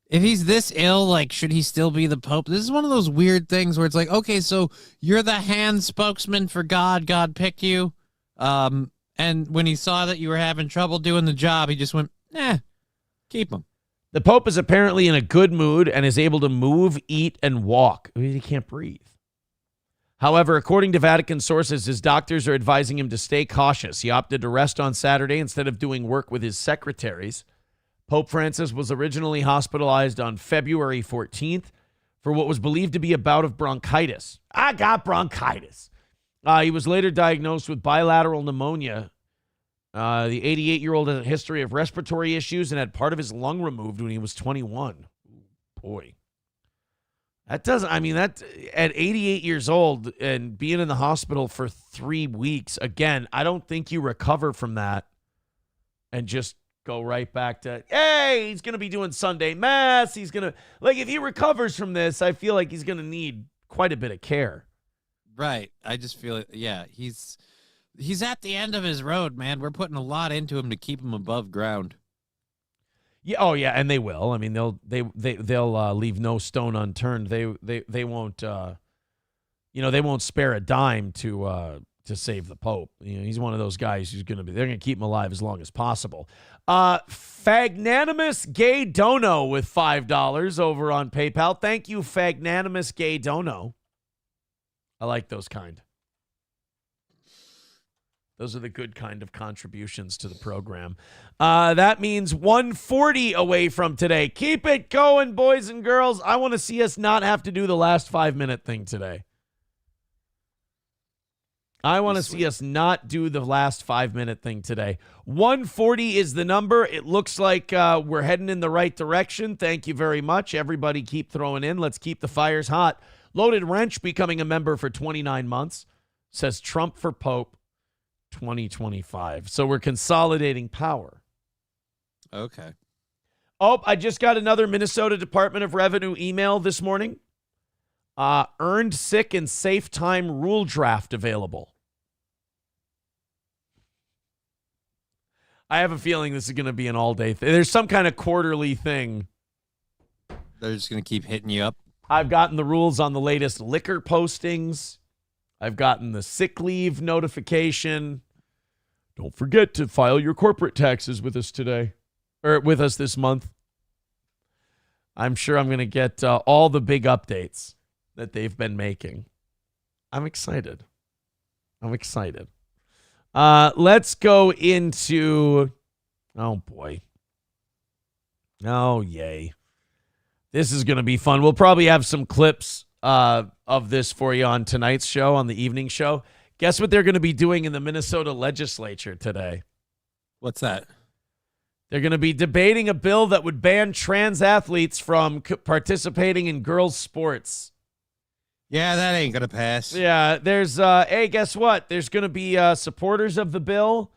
this ill, like, should he still be the Pope? This is one of those weird things where it's like, okay, so you're the hand spokesman for God. God picked you. And when he saw that you were having trouble doing the job, he just went, keep him. The Pope is apparently in a good mood and is able to move, eat, and walk. I mean, he can't breathe. However, according to Vatican sources, his doctors are advising him to stay cautious. He opted to rest on Saturday instead of doing work with his secretaries. Pope Francis was originally hospitalized on February 14th for what was believed to be a bout of bronchitis. I got bronchitis. He was later diagnosed with bilateral pneumonia. The 88-year-old has a history of respiratory issues and had part of his lung removed when he was 21. Boy. That at 88 years old and being in the hospital for 3 weeks, again, I don't think you recover from that and just go right back to, hey, he's going to be doing Sunday Mass. He's going to, like, if he recovers from this, I feel like he's going to need quite a bit of care. Right. I just feel, yeah, he's at the end of his road, man. We're putting a lot into him to keep him above ground. Yeah. Oh, yeah. And they will. I mean, they'll leave no stone unturned. They won't. They won't spare a dime to save the Pope. You know, he's one of those guys who's they're going to keep him alive as long as possible. Fagnanimous Gay Dono with $5 over on PayPal. Thank you, Fagnanimous Gay Dono. I like those kind. Those are the good kind of contributions to the program. That means 140 away from today. Keep it going, boys and girls. I want to see us not have to do the last 5-minute thing today. I want to see us not do the last 5-minute thing today. 140 is the number. It looks like we're heading in the right direction. Thank you very much. Everybody keep throwing in. Let's keep the fires hot. Loaded Wrench becoming a member for 29 months. Says Trump for Pope 2025. So we're consolidating power. Okay. Oh, I just got another Minnesota Department of Revenue email this morning. Earned sick and safe time rule draft available. I have a feeling this is going to be an all-day thing. There's some kind of quarterly thing. They're just going to keep hitting you up. I've gotten the rules on the latest liquor postings. I've gotten the sick leave notification. Don't forget to file your corporate taxes with us today, or with us this month. I'm sure I'm going to get all the big updates that they've been making. I'm excited. Let's go into, oh boy. Oh, yay. This is going to be fun. We'll probably have some clips of this for you on tonight's show, on the evening show. Guess what they're going to be doing in the Minnesota legislature today? What's that? They're going to be debating a bill that would ban trans athletes from participating in girls' sports. Yeah, that ain't going to pass. Yeah, there's, hey, guess what? There's going to be supporters of the bill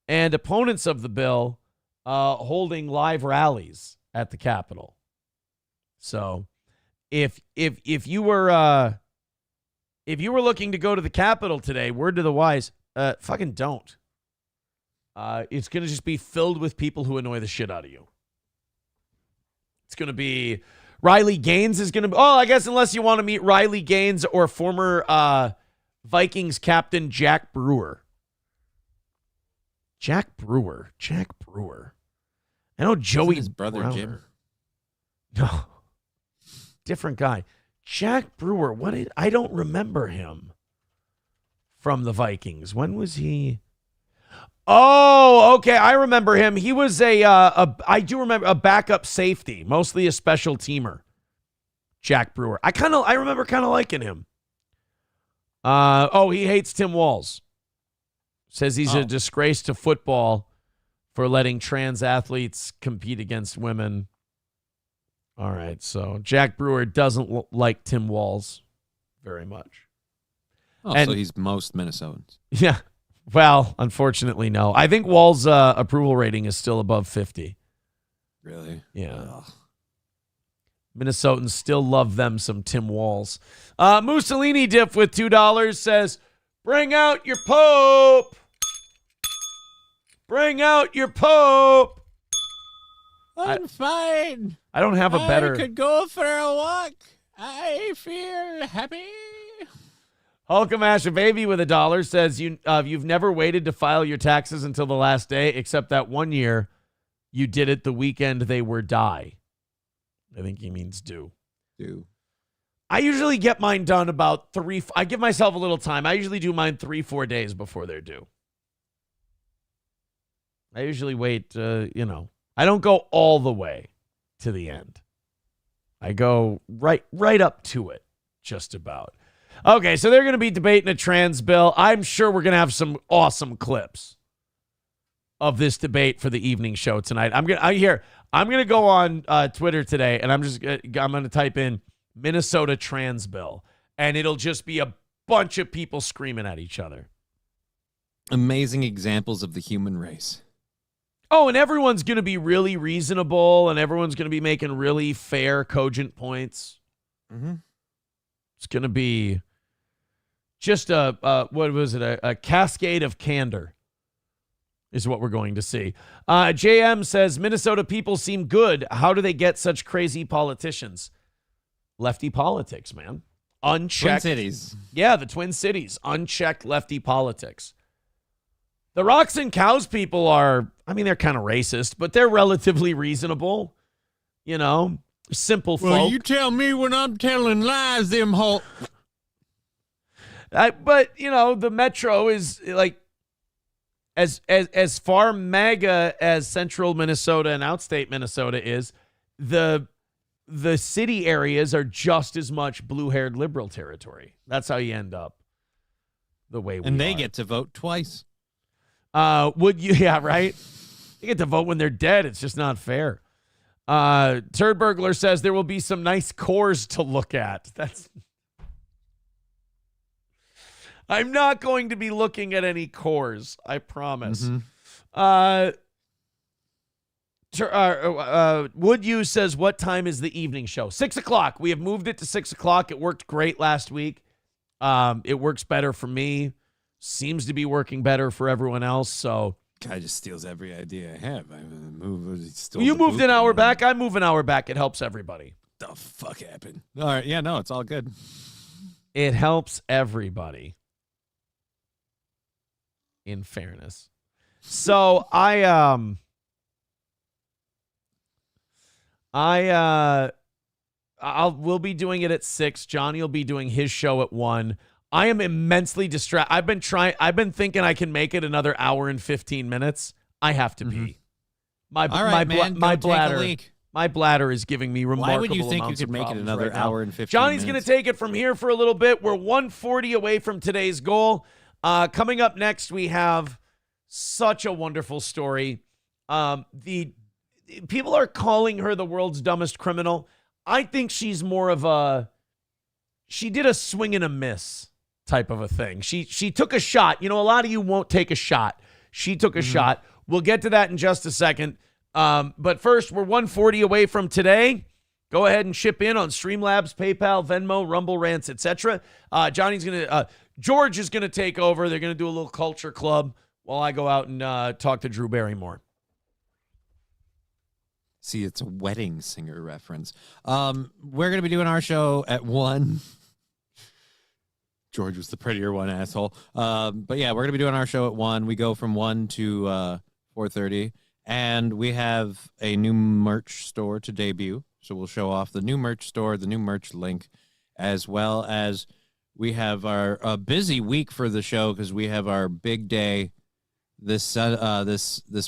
and opponents of the bill holding live rallies at the Capitol. So if you were looking to go to the Capitol today, word to the wise, fucking don't. It's going to just be filled with people who annoy the shit out of you. It's going to be Riley Gaines is going to be, oh, I guess unless you want to meet Riley Gaines or former Vikings captain Jack Brewer. Jack Brewer. I know Joey his brother Browner. Jim. No. Different guy. Jack Brewer. I don't remember him from the Vikings. When was he? Oh, okay. I remember him. He was I do remember a backup safety, mostly a special teamer. Jack Brewer. I remember kind of liking him. He hates Tim Walz. Says he's a disgrace to football for letting trans athletes compete against women. All right, so Jack Brewer doesn't like Tim Walz very much. So he's most Minnesotans. Yeah. Well, unfortunately, no. I think Walz' approval rating is still above 50. Really? Yeah. Ugh. Minnesotans still love them some Tim Walz. Mussolini Dip with $2 says, bring out your Pope. Bring out your Pope. I'm fine. I don't have a better. I could go for a walk. I feel happy. Hulkamash Baby with $1 says you've never waited to file your taxes until the last day, except that one year you did it the weekend they were die. I think he means due. I usually get mine done about I give myself a little time. I usually do mine 3-4 days before they're due. I usually wait, I don't go all the way to the end. I go right up to it, just about. Okay, so they're going to be debating a trans bill. I'm sure we're going to have some awesome clips of this debate for the evening show tonight. I'm going to go on Twitter today, and I'm going to type in Minnesota trans bill, and it'll just be a bunch of people screaming at each other. Amazing examples of the human race. Oh, and everyone's going to be really reasonable, and everyone's going to be making really fair, cogent points. Mm-hmm. It's going to be just a cascade of candor is what we're going to see. JM says, Minnesota people seem good. How do they get such crazy politicians? Lefty politics, man. Unchecked. Twin Cities. Yeah, the Twin Cities. Unchecked lefty politics. The Rocks and Cows people are, they're kind of racist, but they're relatively reasonable. Simple folk. Well, you tell me when I'm telling lies, them But, the Metro is like, as far MAGA as central Minnesota and outstate Minnesota is, the city areas are just as much blue-haired liberal territory. That's how you end up the way we And they are. get to vote twice. Would you? Yeah, right? They get to vote when they're dead. It's just not fair. Turd Burglar says there will be some nice cores to look at. I'm not going to be looking at any cores, I promise. Would you says, what time is the evening show? 6 o'clock. We have moved it to 6 o'clock. It worked great last week. It works better for me. Seems to be working better for everyone else. So Guy just steals every idea I have. you moved an hour back. I move an hour back. It helps everybody. The fuck happened? All right. Yeah, no, it's all good. It helps everybody. In fairness. So we'll be doing it at 6. Johnny will be doing his show at 1. I am immensely distracted. I've been thinking I can make it another hour and 15 minutes. I have to pee. My bladder is giving me remarkable Why would you think you amounts could of make it problems another right now. hour and 15 Johnny's minutes? going to take it from here for a little bit. We're 140 away from today's goal. Coming up next, we have such a wonderful story. The people are calling her the world's dumbest criminal. I think she's more of she did a swing and a miss type of a thing. She took a shot. You know, a lot of you won't take a shot. She took a shot. We'll get to that in just a second. But first, we're 140 away from today. Go ahead and chip in on Streamlabs, PayPal, Venmo, Rumble Rants, etc. George is going to take over. They're going to do a little culture club while I go out and talk to Drew Barrymore. See, it's a wedding singer reference. We're going to be doing our show at 1. George was the prettier one, asshole. But yeah, we're going to be doing our show at 1. We go from 1 to 4:30. And we have a new merch store to debut. So we'll show off the new merch store, the new merch link, as well as we have our busy week for the show because we have our big day this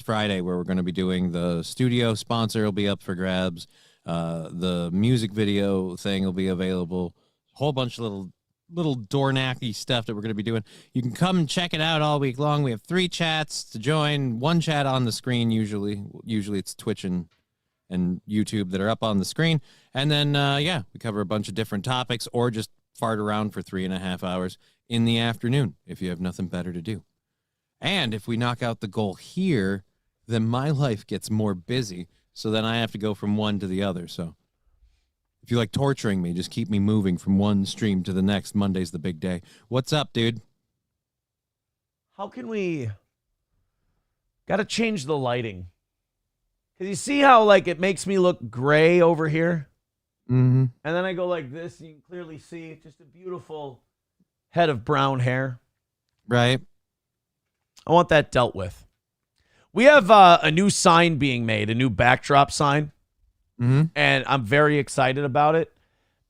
Friday where we're going to be doing the studio sponsor will be up for grabs. The music video thing will be available. A whole bunch of little Dornacky stuff that we're going to be doing. You can come and check it out all week long. We have 3 chats to join. 1 chat on the screen usually. Usually it's Twitch and YouTube that are up on the screen. And then, we cover a bunch of different topics or just fart around for 3.5 hours in the afternoon if you have nothing better to do. And if we knock out the goal here, then my life gets more busy. So then I have to go from one to the other. So if you like torturing me, just keep me moving from one stream to the next. Monday's the big day. What's up, dude? How can we... Got to change the lighting. Because you see how, it makes me look gray over here? Mm-hmm. And then I go like this, and you can clearly see just a beautiful head of brown hair. Right. I want that dealt with. We have a new sign being made, a new backdrop sign. Mm-hmm. And I'm very excited about it.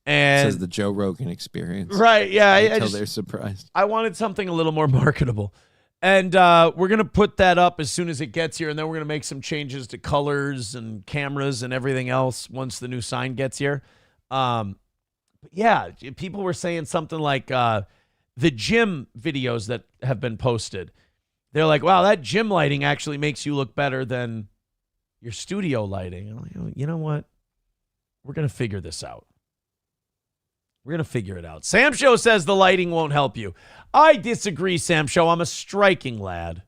And it says the Joe Rogan Experience. Right, yeah. Until they're surprised. I wanted something a little more marketable. And we're going to put that up as soon as it gets here, and then we're going to make some changes to colors and cameras and everything else once the new sign gets here. But yeah, people were saying something like the gym videos that have been posted. They're like, wow, that gym lighting actually makes you look better than your studio lighting. I'm like, you know what? We're going to figure this out. We're going to figure it out. Sam Show says the lighting won't help you. I disagree, Sam Show. I'm a striking lad.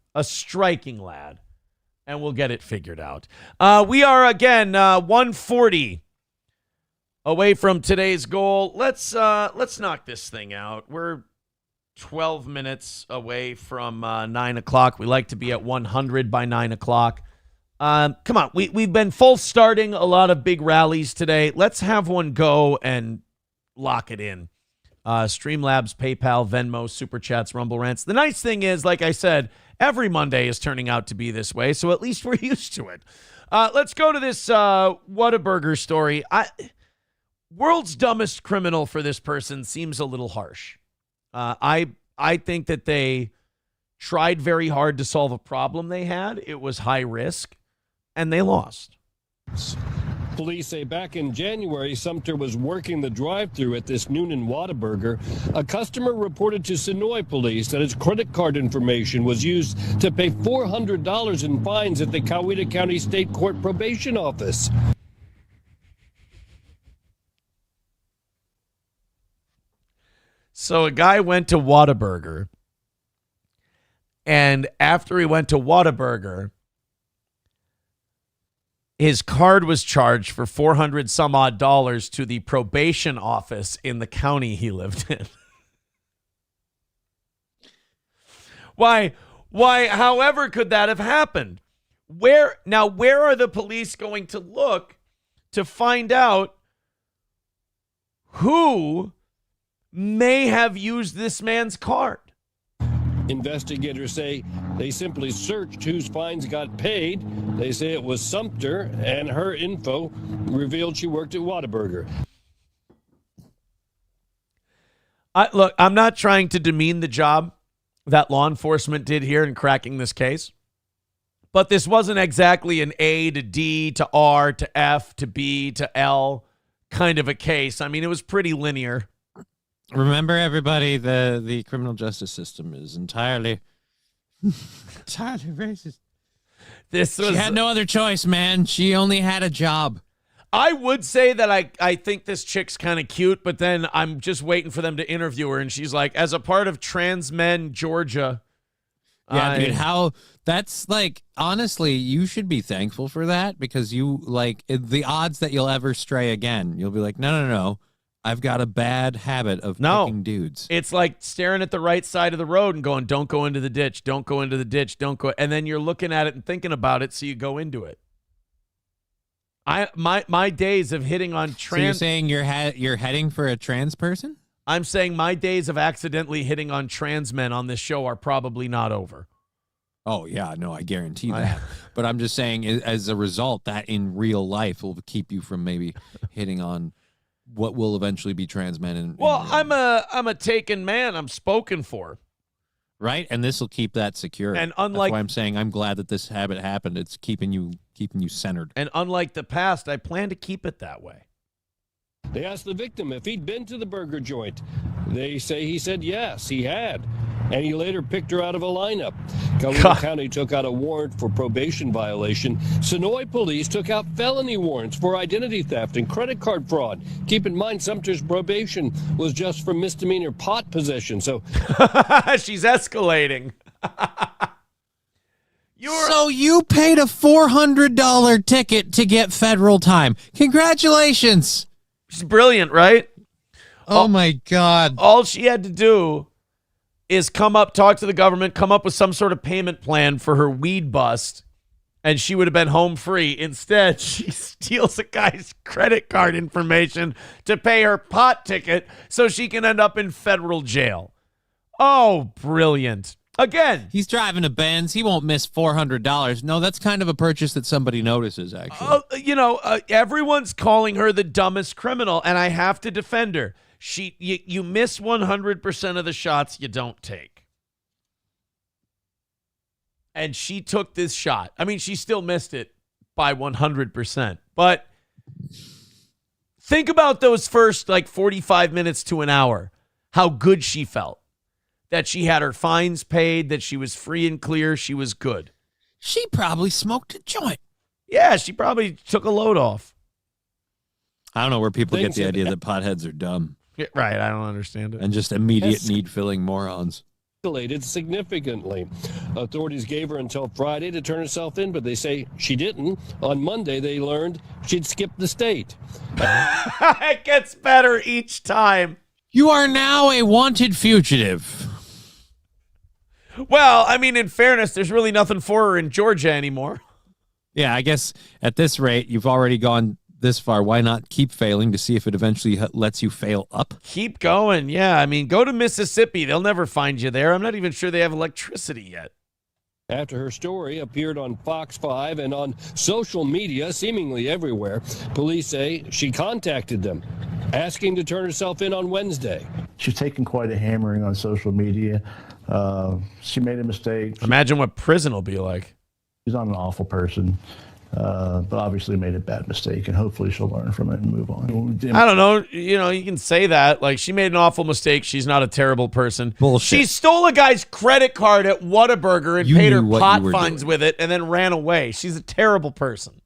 And we'll get it figured out. We are, again, 140 away from today's goal. Let's knock this thing out. We're 12 minutes away from 9 o'clock. We like to be at 100 by 9 o'clock. Come on. We've been full starting a lot of big rallies today. Let's have one go and lock it in. Streamlabs, PayPal, Venmo, Super Chats, Rumble Rants. The nice thing is, like I said, every Monday is turning out to be this way, so at least we're used to it. Let's go to this Whataburger story. World's dumbest criminal for this person seems a little harsh. I think that they tried very hard to solve a problem they had. It was high risk, and they lost. Police say back in January, Sumter was working the drive-thru at this Noonan Whataburger. A customer reported to Sonoy police that his credit card information was used to pay $400 in fines at the Coweta County State Court Probation Office. So a guy went to Whataburger, and after he went to Whataburger, his card was charged for $400 some odd to the probation office in the county he lived in. Why, however, could that have happened? Where are the police going to look to find out who may have used this man's card? Investigators say they simply searched whose fines got paid. They say it was Sumter, and her info revealed she worked at Whataburger. Look, I'm not trying to demean the job that law enforcement did here in cracking this case, but this wasn't exactly an A to D to R to F to B to L kind of a case. I mean, it was pretty linear. Remember, everybody, the criminal justice system is entirely racist. She had no other choice, man. She only had a job. I would say that I think this chick's kind of cute, but then I'm just waiting for them to interview her, and she's like, as a part of Trans Men Georgia. Yeah, dude, that's like, honestly, you should be thankful for that, because you, like, the odds that you'll ever stray again, you'll be like, no. I've got a bad habit of picking dudes. It's like staring at the right side of the road and going, don't go into the ditch, don't go into the ditch, don't go. And then you're looking at it and thinking about it, so you go into it. My days of hitting on trans... So you're saying you're heading for a trans person? I'm saying my days of accidentally hitting on trans men on this show are probably not over. Oh, yeah, no, I guarantee that. But I'm just saying, as a result, that in real life will keep you from maybe hitting on what will eventually be trans men. I'm a taken man. I'm spoken for. Right, and this will keep that secure. And unlike, that's why I'm saying I'm glad that this habit happened. It's keeping you centered. And unlike the past, I plan to keep it that way. They asked the victim if he'd been to the burger joint. They say he said yes, he had. And he later picked her out of a lineup. Coweta County took out a warrant for probation violation. Sonoy police took out felony warrants for identity theft and credit card fraud. Keep in mind, Sumter's probation was just for misdemeanor pot possession. So she's escalating. So you paid a $400 ticket to get federal time. Congratulations. She's brilliant, right? Oh, my God. All she had to do is come up, talk to the government, come up with some sort of payment plan for her weed bust, and she would have been home free. Instead, she steals a guy's credit card information to pay her pot ticket so she can end up in federal jail. Oh, brilliant. Again, he's driving a Benz. He won't miss $400. No, that's kind of a purchase that somebody notices, actually. Everyone's calling her the dumbest criminal, and I have to defend her. You miss 100% of the shots you don't take. And she took this shot. I mean, she still missed it by 100%. But think about those first 45 minutes to an hour, how good she felt. That she had her fines paid, that she was free and clear, she was good. She probably smoked a joint. Yeah, she probably took a load off. I don't know where people get the idea that potheads are dumb. Yeah, right, I don't understand it. And just immediate need-filling morons. Escalated significantly. Authorities gave her until Friday to turn herself in, but they say she didn't. On Monday, they learned she'd skipped the state. It gets better each time. You are now a wanted fugitive. Well, I mean, in fairness, there's really nothing for her in Georgia anymore. Yeah, I guess at this rate, you've already gone this far. Why not keep failing to see if it eventually lets you fail up? Keep going. Yeah, I mean, go to Mississippi. They'll never find you there. I'm not even sure they have electricity yet. After her story appeared on Fox 5 and on social media, seemingly everywhere, police say she contacted them, asking to turn herself in on Wednesday. She's taken quite a hammering on social media. She made a mistake. Imagine what prison will be like. She's not an awful person, but obviously made a bad mistake, and hopefully she'll learn from it and move on. I don't know. You know, you can say that. Like, she made an awful mistake. She's not a terrible person. Bullshit. She stole a guy's credit card at Whataburger and paid her pot fines with it and then ran away. She's a terrible person.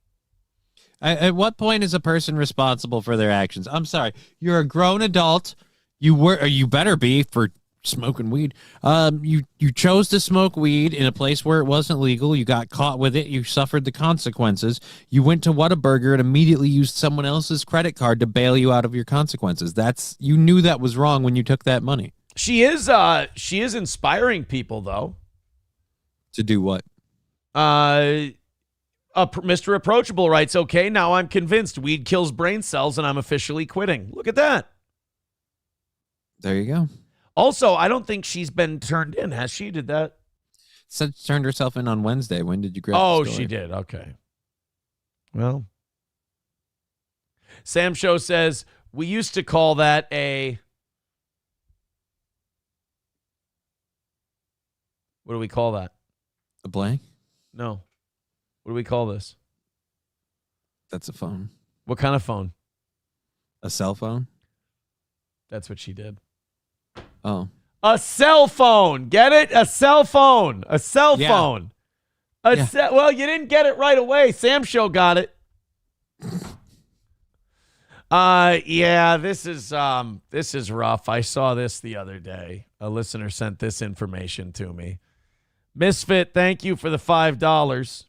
At what point is a person responsible for their actions? I'm sorry. You're a grown adult. You better be for smoking weed. You chose to smoke weed in a place where it wasn't legal. You got caught with it. You suffered the consequences. You went to Whataburger and immediately used someone else's credit card to bail you out of your consequences. You knew that was wrong when you took that money. She is inspiring people, though. To do what? Mr. Approachable writes, okay, now I'm convinced weed kills brain cells and I'm officially quitting. Look at that. There you go. Also, I don't think she's been turned in, has she? Did that? Said she turned herself in on Wednesday. When did you grab Oh, the story? she did. Okay. Well, Sam Show says, we used to call that a... What do we call that? A blank? No. What do we call this? That's a phone. What kind of phone? A cell phone? That's what she did. Oh. A cell phone. Get it? A cell phone. A cell Yeah. phone. Yeah. Well, you didn't get it right away. Sam Show got it. Yeah, this is rough. I saw this the other day. A listener sent this information to me. Misfit, thank you for the $5.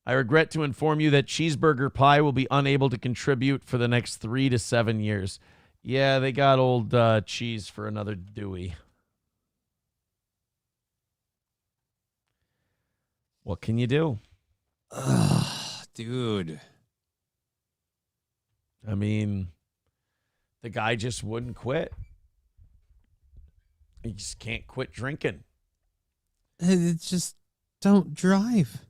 I regret to inform you that Cheeseburger Pie will be unable to contribute for the next 3 to 7 years. Yeah, they got old cheese for another Dewey. What can you do? Dude. I mean, the guy just wouldn't quit. He just can't quit drinking. It's just don't drive.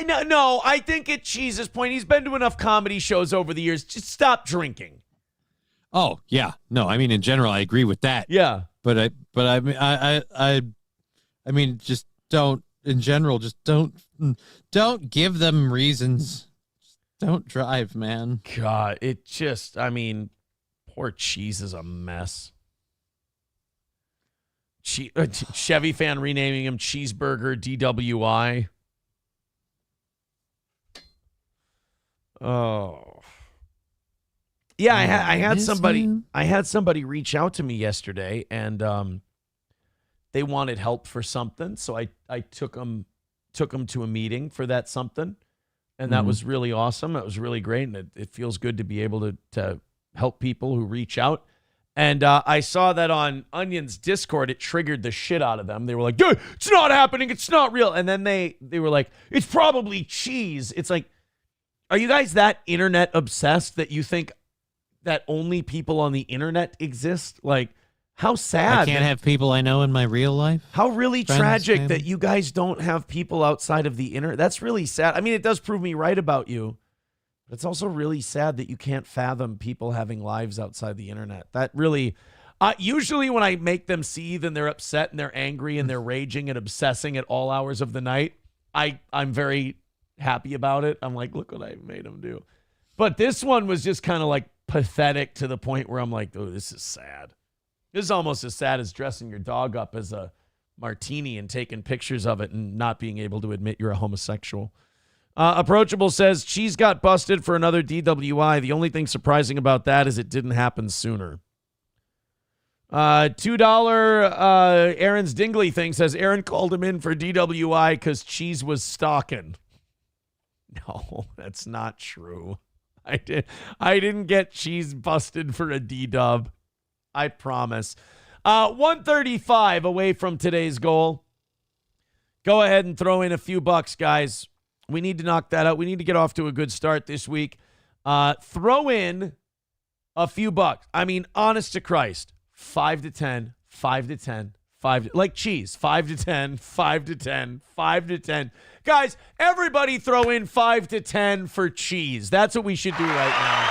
No, I think at Cheese's point, he's been to enough comedy shows over the years. Just stop drinking. Oh, yeah. No, I mean, in general, I agree with that. Yeah. But I mean, just don't, in general, just don't give them reasons. Just don't drive, man. God, it just, I mean, poor Cheese is a mess. Chevy fan renaming him Cheeseburger DWI. Oh. Yeah, I had somebody reach out to me yesterday, and they wanted help for something, so I took them to a meeting for that something, and that was really awesome. That was really great, and it feels good to be able to help people who reach out. And I saw that on Onion's Discord, it triggered the shit out of them. They were like, dude, it's not happening, it's not real. And then they were like, it's probably cheese. It's like, are you guys that internet obsessed that you think that only people on the internet exist? Like, how sad. I can't have people I know in my real life. How really Friends, tragic family. that you guys don't have people outside of the internet. That's really sad. I mean, it does prove me right about you. But it's also really sad that you can't fathom people having lives outside the internet. That really, usually when I make them seethe and they're upset and they're angry and they're raging and obsessing at all hours of the night, I'm very happy about it. I'm like, look what I made them do. But this one was just kind of like pathetic to the point where I'm like, oh, this is sad. This is almost as sad as dressing your dog up as a martini and taking pictures of it and not being able to admit you're a homosexual. Approachable says, Cheese got busted for another DWI. The only thing surprising about that is it didn't happen sooner. $2 Aaron's Dingley thing says, Aaron called him in for DWI because Cheese was stalking. No, that's not true. I didn't get Cheese busted for a D-dub. I promise. 135 away from today's goal. Go ahead and throw in a few bucks, guys. We need to knock that out. We need to get off to a good start this week. Throw in a few bucks. I mean, honest to Christ, 5 to 10, 5 to 10, 5 to, like Cheese, 5 to 10, 5 to 10, 5 to 10. Guys, everybody throw in 5 to 10 for Cheese. That's what we should do right now.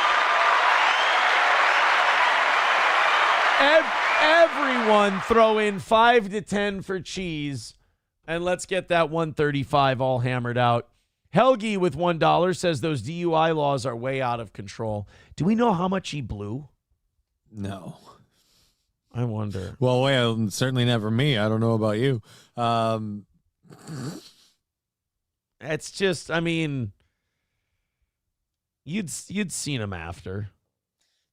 Everyone throw in 5 to 10 for cheese, and let's get that 135 all hammered out. Helgi with $1 says those DUI laws are way out of control. Do we know how much he blew? No. I wonder. Well, certainly never me. I don't know about you. It's just, I mean, you'd seen him after.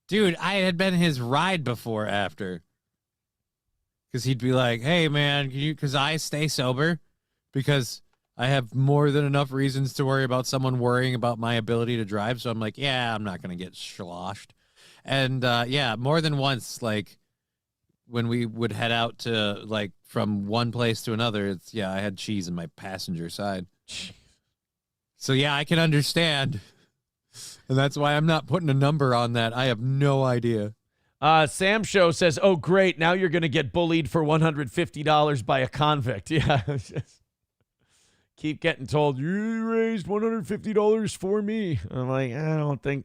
Dude, I had been his ride before after. Because he'd be like, hey, man, because I stay sober because I have more than enough reasons to worry about someone worrying about my ability to drive. So I'm like, yeah, I'm not going to get sloshed. And yeah, more than once, like when we would head out to like from one place to another, I had cheese in my passenger side. So yeah, I can understand. And that's why I'm not putting a number on that. I have no idea. Sam Show says, oh, great. Now you're going to get bullied for $150 by a convict. Yeah. Keep getting told, you raised $150 for me. I'm like,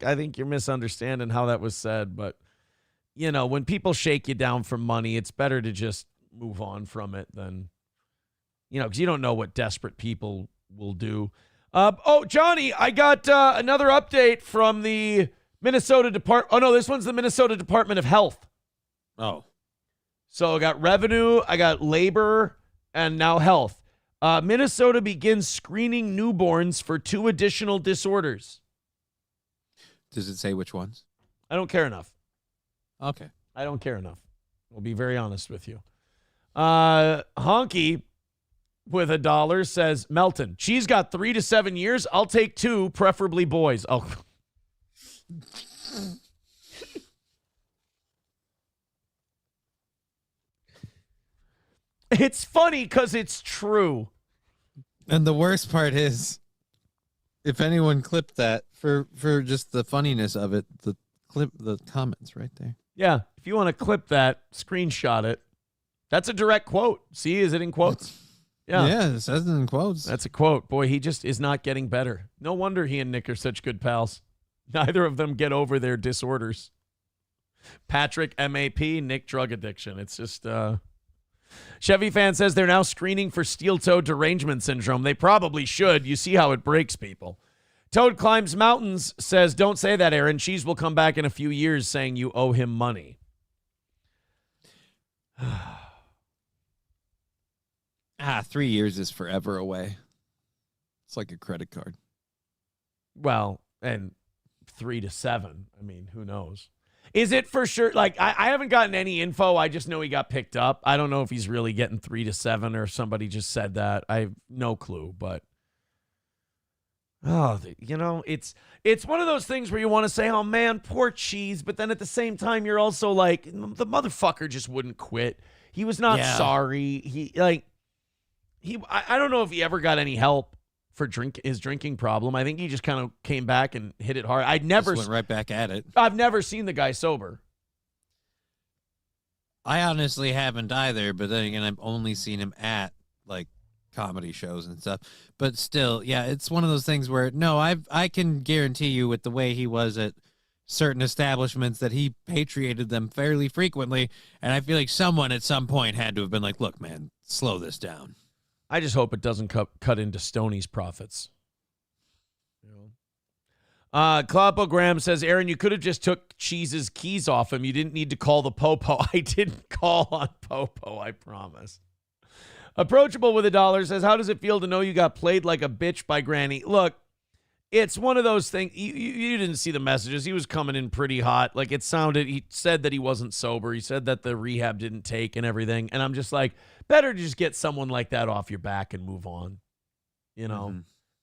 I think you're misunderstanding how that was said. But, you know, when people shake you down for money, it's better to just move on from it than, you know, because you don't know what desperate people will do. Johnny, I got another update from the Minnesota Department. Oh, no, this one's the Minnesota Department of Health. Oh. So I got revenue, I got labor, and now health. Minnesota begins screening newborns for 2 additional disorders. Does it say which ones? I don't care enough. Okay. I don't care enough. I'll be very honest with you. Honky with $1 says, Melton, she's got 3 to 7 years. I'll take 2, preferably boys. Oh, it's funny because it's true. And the worst part is, if anyone clipped that for just the funniness of it, the comments right there. Yeah, if you want to clip that, screenshot it. That's a direct quote. See, is it in quotes? Yeah, it says it in quotes. That's a quote. Boy, he just is not getting better. No wonder he and Nick are such good pals. Neither of them get over their disorders. Patrick, MAP, Nick, drug addiction. It's just, Chevy Fan says they're now screening for steel-toed derangement syndrome. They probably should. You see how it breaks people. Toad Climbs Mountains says, don't say that, Aaron. Cheese will come back in a few years saying you owe him money. 3 years is forever away. It's like a credit card. Well, and 3 to 7. I mean, who knows? Is it for sure? Like, I haven't gotten any info. I just know he got picked up. I don't know if he's really getting 3 to 7 or somebody just said that. I have no clue, but you know, it's one of those things where you want to say, oh man, poor Cheese, but then at the same time, you're also like, the motherfucker just wouldn't quit. He was not sorry. I don't know if he ever got any help for his drinking problem. I think he just kind of came back and hit it hard. Just went right back at it. I've never seen the guy sober. I honestly haven't either, but then again, I've only seen him at like comedy shows and stuff. But still, yeah, it's one of those things where I can guarantee you with the way he was at certain establishments that he patriated them fairly frequently, and I feel like someone at some point had to have been like, look, man, slow this down. I just hope it doesn't cut into Stoney's profits. Clopogram says, Aaron, you could have just took Cheese's keys off him. You didn't need to call the Popo. I didn't call on Popo, I promise. Approachable with $1 says, how does it feel to know you got played like a bitch by Granny? Look, it's one of those things. You didn't see the messages. He was coming in pretty hot. Like, it sounded, he said that he wasn't sober. He said that the rehab didn't take and everything. And I'm just like, better to just get someone like that off your back and move on, you know,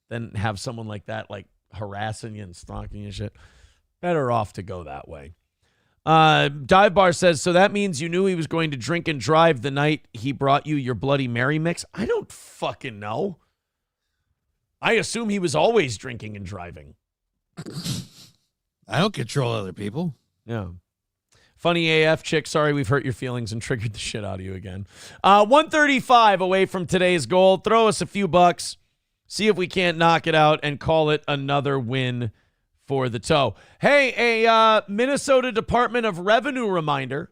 than have someone like that, like, harassing you and stalking you and shit. Better off to go that way. Dive Bar says, so that means you knew he was going to drink and drive the night he brought you your Bloody Mary mix? I don't fucking know. I assume he was always drinking and driving. I don't control other people. Yeah. Funny AF chick, sorry we've hurt your feelings and triggered the shit out of you again. 135 away from today's goal. Throw us a few bucks. See if we can't knock it out and call it another win for the toe. Hey, a Minnesota Department of Revenue reminder.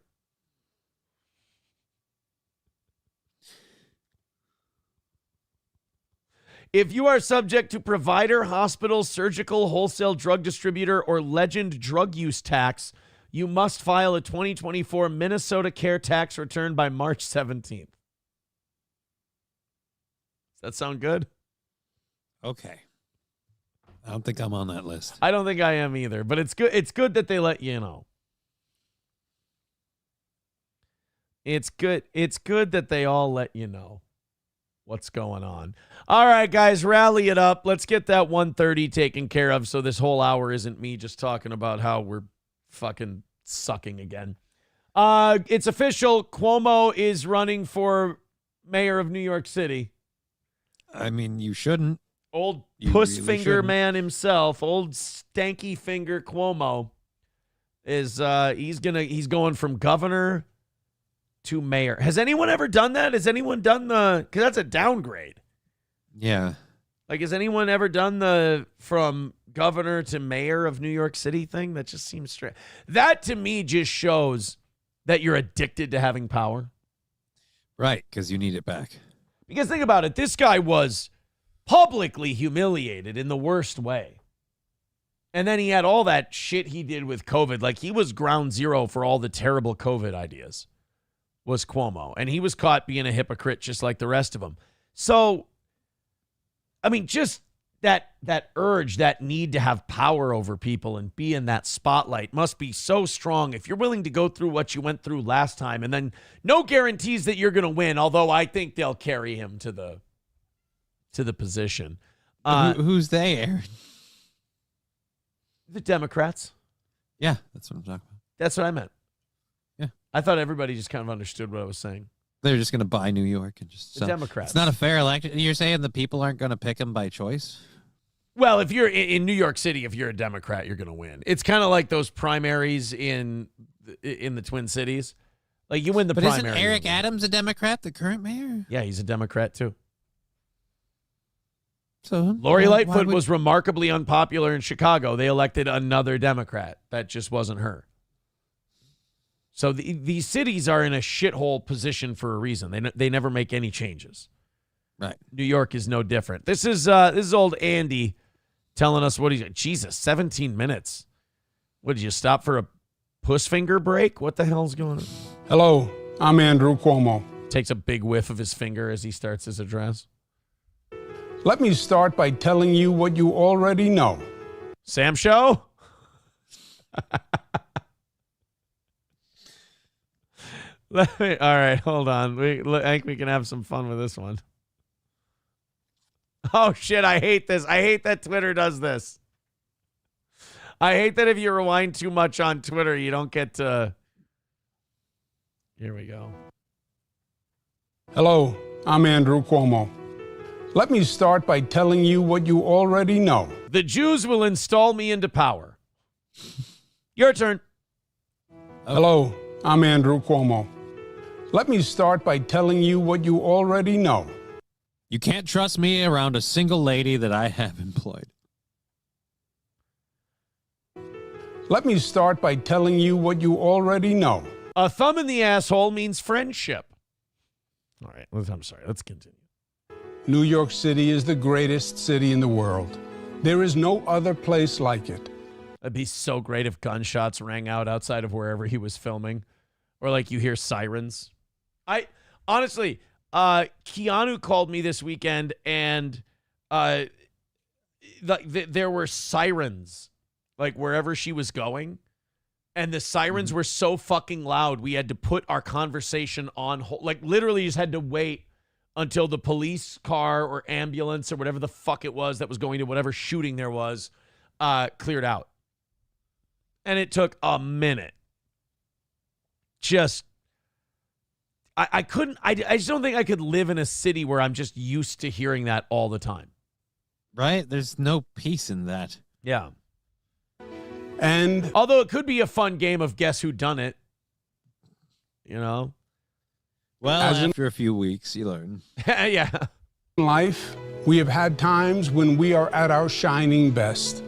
If you are subject to provider, hospital, surgical, wholesale drug distributor, or legend drug use tax, you must file a 2024 Minnesota Care tax return by March 17th. Does that sound good? Okay. I don't think I'm on that list. I don't think I am either, but it's good. It's good that they let you know. It's good. It's good that they all let you know what's going on. All right, guys, rally it up. Let's get that 1:30 taken care of so this whole hour isn't me just talking about how we're fucking sucking again. It's official. Cuomo is running for mayor of New York City. I mean, you shouldn't. Old You puss really finger shouldn't. man himself, old stanky finger Cuomo, is he's going from governor to mayor. Has anyone ever done that? Has anyone done because that's a downgrade. Yeah. Like, has anyone ever done the from governor to mayor of New York City thing? That just seems strange. That to me just shows that you're addicted to having power. Right, because you need it back. Because think about it. This guy was publicly humiliated in the worst way. And then he had all that shit he did with COVID. Like, he was ground zero for all the terrible COVID ideas, was Cuomo. And he was caught being a hypocrite just like the rest of them. So, I mean, just that urge, that need to have power over people and be in that spotlight must be so strong if you're willing to go through what you went through last time. And then no guarantees that you're going to win, although I think they'll carry him to the position. Who's they, Aaron? The Democrats. Yeah, that's what I'm talking about. That's what I meant. Yeah. I thought everybody just kind of understood what I was saying. They're just going to buy New York and just The Democrats. It's not a fair election. You're saying the people aren't going to pick him by choice? Well, if you're in New York City, if you're a Democrat, you're going to win. It's kind of like those primaries in the Twin Cities. Like, you win the primary. But isn't Eric Adams a Democrat, the current mayor? Yeah, he's a Democrat too. So Lori Lightfoot was remarkably unpopular in Chicago. They elected another Democrat. That just wasn't her. So these cities are in a shithole position for a reason. They never make any changes. Right. New York is no different. This is old Andy telling us what he's. Jesus, 17 minutes. What, did you stop for a puss finger break? What the hell's going on? Hello, I'm Andrew Cuomo. Takes a big whiff of his finger as he starts his address. Let me start by telling you what you already know. Sam Show? All right, hold on. I think we can have some fun with this one. Oh, shit, I hate this. I hate that Twitter does this. I hate that if you rewind too much on Twitter, you don't get to... Here we go. Hello, I'm Andrew Cuomo. Let me start by telling you what you already know. The Jews will install me into power. Your turn. Hello, I'm Andrew Cuomo. Let me start by telling you what you already know. You can't trust me around a single lady that I have employed. Let me start by telling you what you already know. A thumb in the asshole means friendship. All right, I'm sorry. Let's continue. New York City is the greatest city in the world. There is no other place like it. It'd be so great if gunshots rang out outside of wherever he was filming. Or like you hear sirens. Honestly, Keanu called me this weekend and there were sirens like wherever she was going. And the sirens were so fucking loud, we had to put our conversation on hold. Like, literally just had to wait until the police car or ambulance or whatever the fuck it was that was going to whatever shooting there was cleared out. And it took a minute. Just, I just don't think I could live in a city where I'm just used to hearing that all the time. Right? There's no peace in that. Yeah. And although it could be a fun game of guess who done it, you know? Well, after a few weeks, you learn. Yeah. In life, we have had times when we are at our shining best.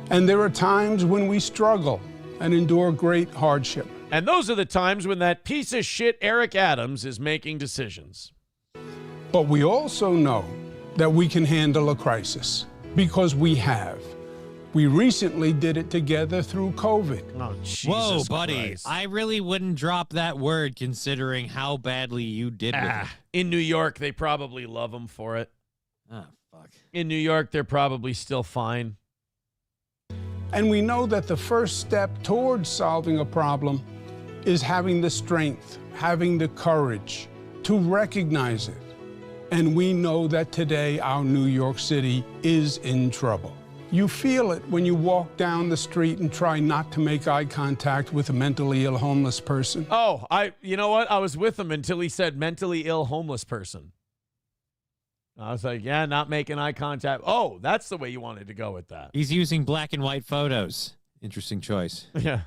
And there are times when we struggle and endure great hardship. And those are the times when that piece of shit Eric Adams is making decisions. But we also know that we can handle a crisis, because we have. We recently did it together through COVID. Oh, Jesus Whoa, buddy. Christ. I really wouldn't drop that word considering how badly you did with it. In New York, they probably love him for it. Oh, fuck. In New York, they're probably still fine. And we know that the first step towards solving a problem is having the strength, having the courage to recognize it. And we know that today our New York City is in trouble. You feel it when you walk down the street and try not to make eye contact with a mentally ill homeless person. Oh, you know what? I was with him until he said mentally ill homeless person. I was like, yeah, not making eye contact. Oh, that's the way you wanted to go with that. He's using black and white photos. Interesting choice. Yeah.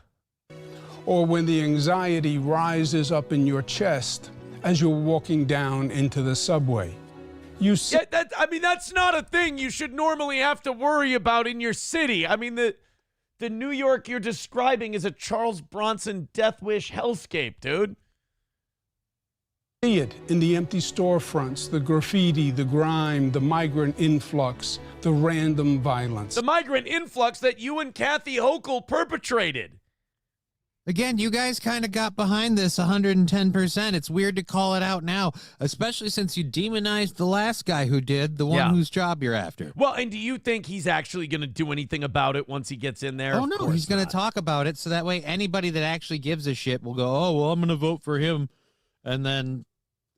Or when the anxiety rises up in your chest as you're walking down into the subway. Yeah, that's not a thing you should normally have to worry about in your city. I mean, the New York you're describing is a Charles Bronson death wish hellscape, dude. See it in the empty storefronts, the graffiti, the grime, the migrant influx, the random violence. The migrant influx that you and Kathy Hochul perpetrated. Again, you guys kind of got behind this 110%. It's weird to call it out now, especially since you demonized the last guy who did, the one whose job you're after. Well, and do you think he's actually going to do anything about it once he gets in there? Oh, no, he's going to talk about it, so that way anybody that actually gives a shit will go, oh, well, I'm going to vote for him. And then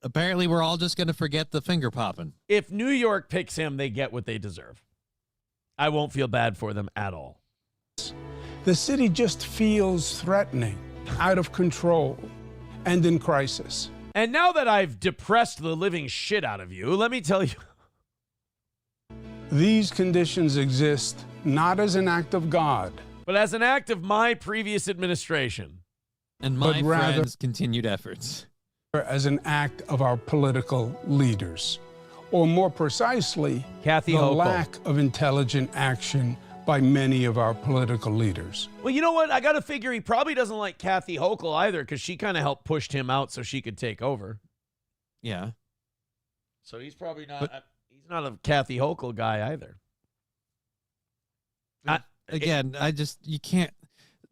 apparently we're all just going to forget the finger popping. If New York picks him, they get what they deserve. I won't feel bad for them at all. The city just feels threatening, out of control, and in crisis. And now that I've depressed the living shit out of you, let me tell you. These conditions exist not as an act of God, but as an act of my previous administration. And my friends' continued efforts. As an act of our political leaders. Or more precisely, Kathy the Hochul. lack of intelligent action by many of our political leaders. Well, you know what? I got to figure he probably doesn't like Kathy Hochul either, because she kind of helped push him out so she could take over. Yeah. So he's probably not. He's not a Kathy Hochul guy either. You can't.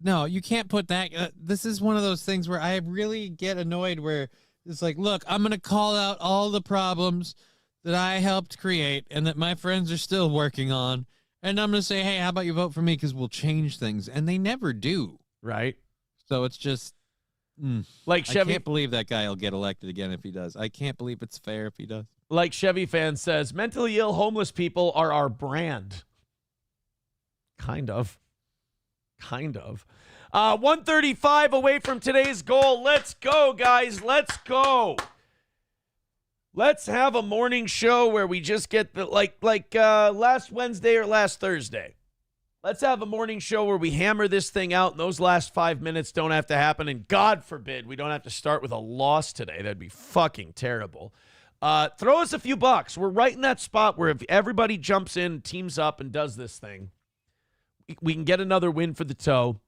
No, you can't put that. This is one of those things where I really get annoyed where it's like, look, I'm going to call out all the problems that I helped create and that my friends are still working on. And I'm going to say, hey, how about you vote for me because we'll change things. And they never do. Right. So it's just, like Chevy. I can't believe that guy will get elected again if he does. I can't believe it's fair if he does. Like Chevy fan says, mentally ill homeless people are our brand. Kind of. 135 away from today's goal. Let's go, guys. Let's go. Let's have a morning show where we just get the like last Wednesday or last Thursday. Let's have a morning show where we hammer this thing out and those last 5 minutes don't have to happen. And God forbid we don't have to start with a loss today. That'd be fucking terrible. Throw us a few bucks. We're right in that spot where if everybody jumps in, teams up, and does this thing, we can get another win for the toe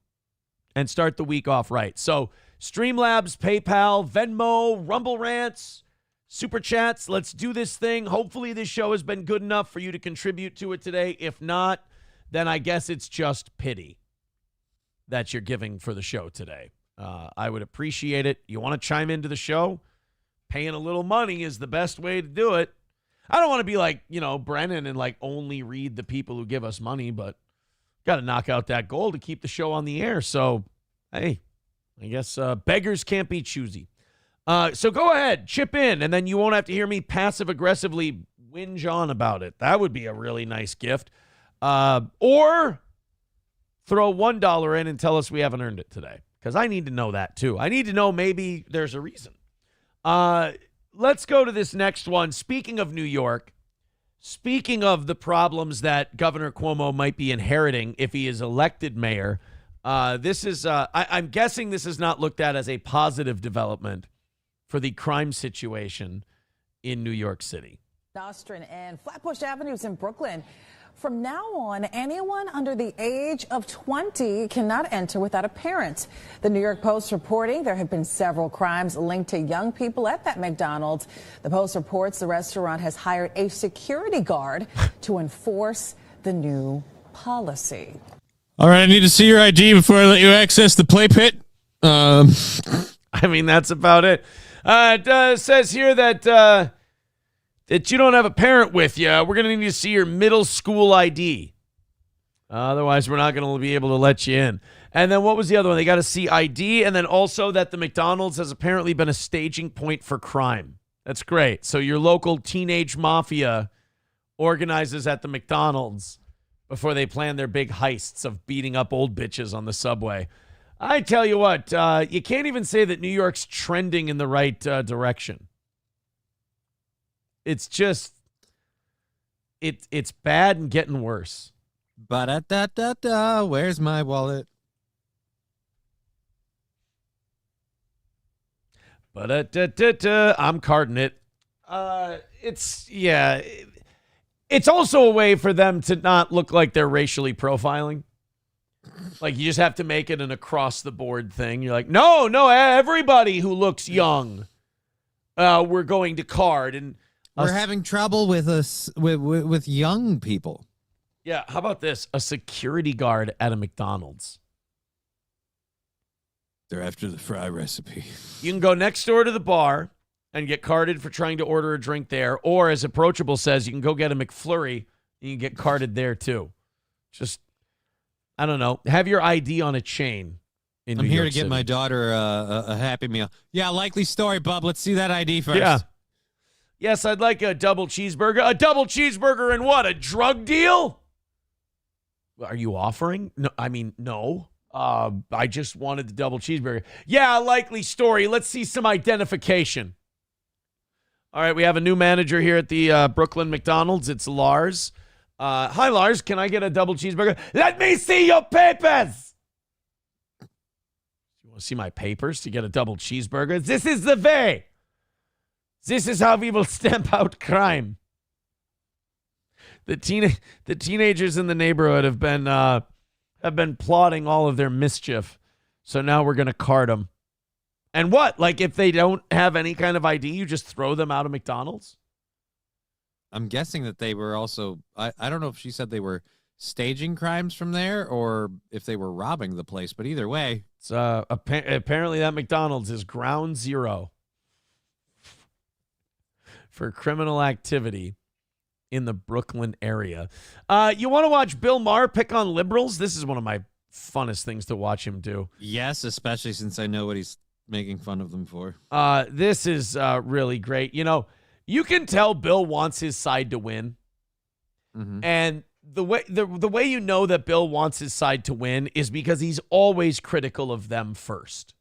and start the week off right. So Streamlabs, PayPal, Venmo, Rumble Rants, Super Chats, let's do this thing. Hopefully this show has been good enough for you to contribute to it today. If not, then I guess it's just pity that you're giving for the show today. I would appreciate it. You want to chime into the show? Paying a little money is the best way to do it. I don't want to be like, Brennan and only read the people who give us money, but got to knock out that goal to keep the show on the air. So, hey, I guess beggars can't be choosy. So go ahead, chip in, and then you won't have to hear me passive-aggressively whinge on about it. That would be a really nice gift. Or throw $1 in and tell us we haven't earned it today, because I need to know that too. I need to know maybe there's a reason. Let's go to this next one. Speaking of New York, speaking of the problems that Governor Cuomo might be inheriting if he is elected mayor, this is, I'm guessing this is not looked at as a positive development for the crime situation in New York City. Nostrand and Flatbush Avenues in Brooklyn, From now on, anyone under the age of 20 cannot enter without a parent. The New York Post reporting there have been several crimes linked to young people at that McDonald's. The Post reports the restaurant has hired a security guard to enforce the new policy. All right, I need to see your ID before I let you access the play pit. I mean, that's about it. It says here that you don't have a parent with you. We're going to need to see your middle school ID. Otherwise, we're not going to be able to let you in. And then what was the other one? They got to see ID, and then also that the McDonald's has apparently been a staging point for crime. That's great. So your local teenage mafia organizes at the McDonald's before they plan their big heists of beating up old bitches on the subway. I tell you what, you can't even say that New York's trending in the right direction. It's just, it's bad and getting worse. Ba-da-da-da-da, where's my wallet? Ba-da-da-da-da, I'm carding it. It's also a way for them to not look like they're racially profiling. Like, you just have to make it an across-the-board thing. You're like, no, everybody who looks young, we're going to card. And we're having trouble with us with young people. Yeah, how about this? A security guard at a McDonald's. They're after the fry recipe. You can go next door to the bar and get carded for trying to order a drink there. Or, as Approachable says, you can go get a McFlurry and you can get carded there, too. Just, I don't know. Have your ID on a chain in New I'm here York to get City. my daughter a Happy Meal. Yeah, likely story, bub. Let's see that ID first. Yeah. Yes, I'd like a double cheeseburger. A double cheeseburger and what? A drug deal? Are you offering? No, I mean, no. I just wanted the double cheeseburger. Yeah, likely story. Let's see some identification. All right, we have a new manager here at the Brooklyn McDonald's. It's Lars. Hi, Lars. Can I get a double cheeseburger? Let me see your papers. You want to see my papers to get a double cheeseburger? This is the way. This is how we will stamp out crime. The teenagers in the neighborhood have been plotting all of their mischief. So now we're going to card them. And what? Like, if they don't have any kind of ID, you just throw them out of McDonald's? I'm guessing that they were also, I don't know if she said they were staging crimes from there or if they were robbing the place, but either way. It's apparently that McDonald's is ground zero for criminal activity in the Brooklyn area. You want to watch Bill Maher pick on liberals? This is one of my funnest things to watch him do. Yes, especially since I know what he's making fun of them for. This is really great. You know, you can tell Bill wants his side to win. Mm-hmm. And the way you know that Bill wants his side to win is because he's always critical of them first.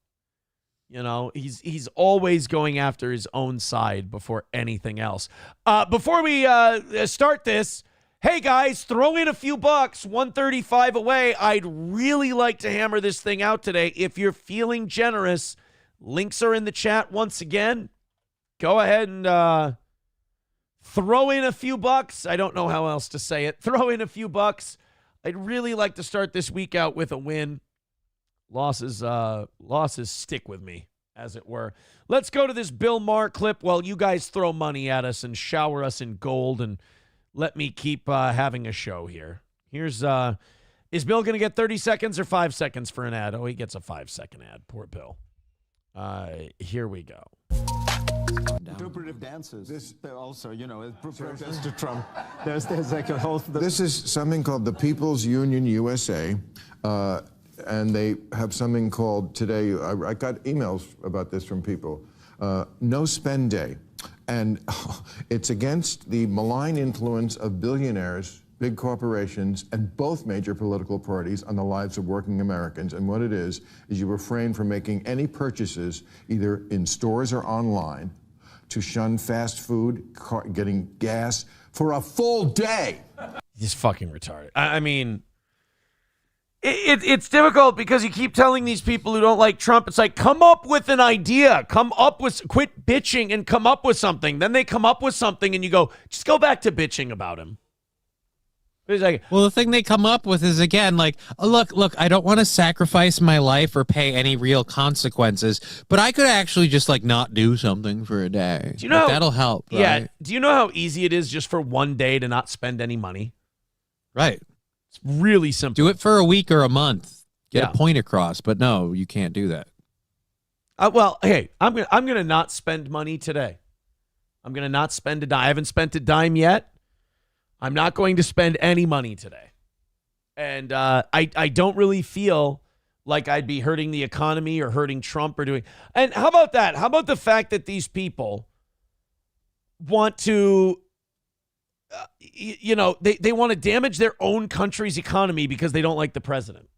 You know, he's always going after his own side before anything else. Before we start this, hey guys, throw in a few bucks, 135 away. I'd really like to hammer this thing out today. If you're feeling generous, links are in the chat once again. Go ahead and throw in a few bucks. I don't know how else to say it. Throw in a few bucks. I'd really like to start this week out with a win. Losses stick with me, as it were. Let's go to this Bill Maher clip while you guys throw money at us and shower us in gold and let me keep having a show here. Here's, is Bill going to get 30 seconds or 5 seconds for an ad? Oh, he gets a 5-second ad. Poor Bill. Here we go. Interpretive dances. This also, you know, Mr. Trump. There's like a whole. This is something called the People's Union USA, and they have something called today. I got emails about this from people. No Spend Day, and it's against the malign influence of billionaires, big corporations, and both major political parties on the lives of working Americans. And what it is you refrain from making any purchases, either in stores or online, to shun fast food, getting gas for a full day. He's fucking retarded. I mean, it's difficult because you keep telling these people who don't like Trump, it's like, come up with an idea. Quit bitching and come up with something. Then they come up with something and you go, just go back to bitching about him. Like, well, the thing they come up with is, again, like, look, I don't want to sacrifice my life or pay any real consequences, but I could actually just, like, not do something for a day. Do you know that'll help, right? Yeah. Do you know how easy it is just for one day to not spend any money? Right. It's really simple. Do it for a week or a month. Get a point across, but no, you can't do that. Well, hey, I'm gonna not spend money today. I'm gonna not spend a dime. I haven't spent a dime yet. I'm not going to spend any money today. And I don't really feel like I'd be hurting the economy or hurting Trump or doing. And how about that? How about the fact that these people want to, they want to damage their own country's economy because they don't like the president.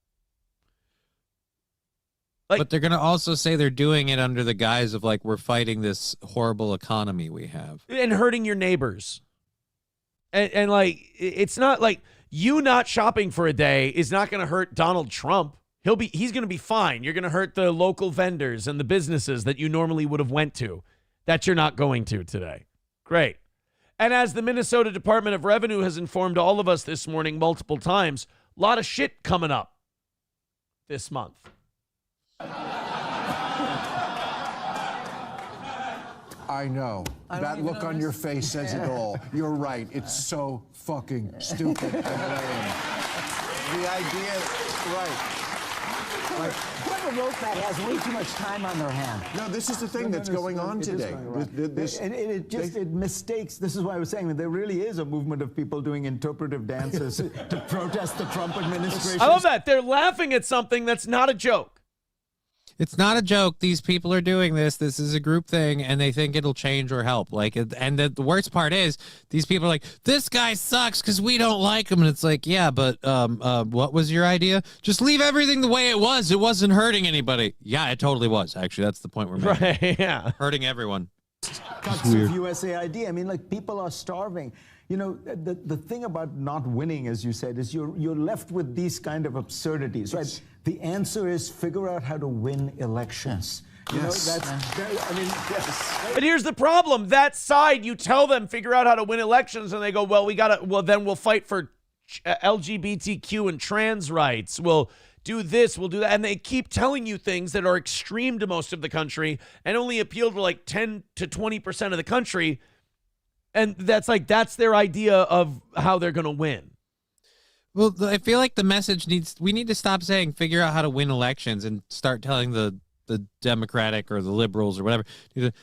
But they're going to also say they're doing it under the guise of, like, we're fighting this horrible economy we have. And hurting your neighbors. And like, it's not like you not shopping for a day is not going to hurt Donald Trump. He's going to be fine. You're going to hurt the local vendors and the businesses that you normally would have went to that you're not going to today. Great. And as the Minnesota Department of Revenue has informed all of us this morning multiple times, a lot of shit coming up this month. I know. That look on your face says it all. You're right. It's so fucking stupid and lame. The idea, right. Whoever wrote that has way too much time on their hand. No, this is the thing that's going on today. It mistakes. This is why I was saying that there really is a movement of people doing interpretive dances to protest the Trump administration. I love that. They're laughing at something that's not a joke. It's not a joke. These people are doing this. This is a group thing, and they think it'll change or help. Like, and the worst part is these people are like, this guy sucks because we don't like him. And it's like, yeah, but what was your idea? Just leave everything the way it was. It wasn't hurting anybody. Yeah, it totally was. Actually, that's the point we're making. Right, yeah. Hurting everyone. Cuts of USAID. I mean, like, people are starving. You know, the thing about not winning, as you said, is you're left with these kind of absurdities, right? The answer is figure out how to win elections. You know, yes. But here's the problem. That side, you tell them, figure out how to win elections, and they go, well, then we'll fight for LGBTQ and trans rights. We'll do this, we'll do that. And they keep telling you things that are extreme to most of the country and only appeal to like 10 to 20% of the country. And that's their idea of how they're going to win. Well, I feel like the message we need to stop saying figure out how to win elections and start telling the Democratic or the liberals or whatever,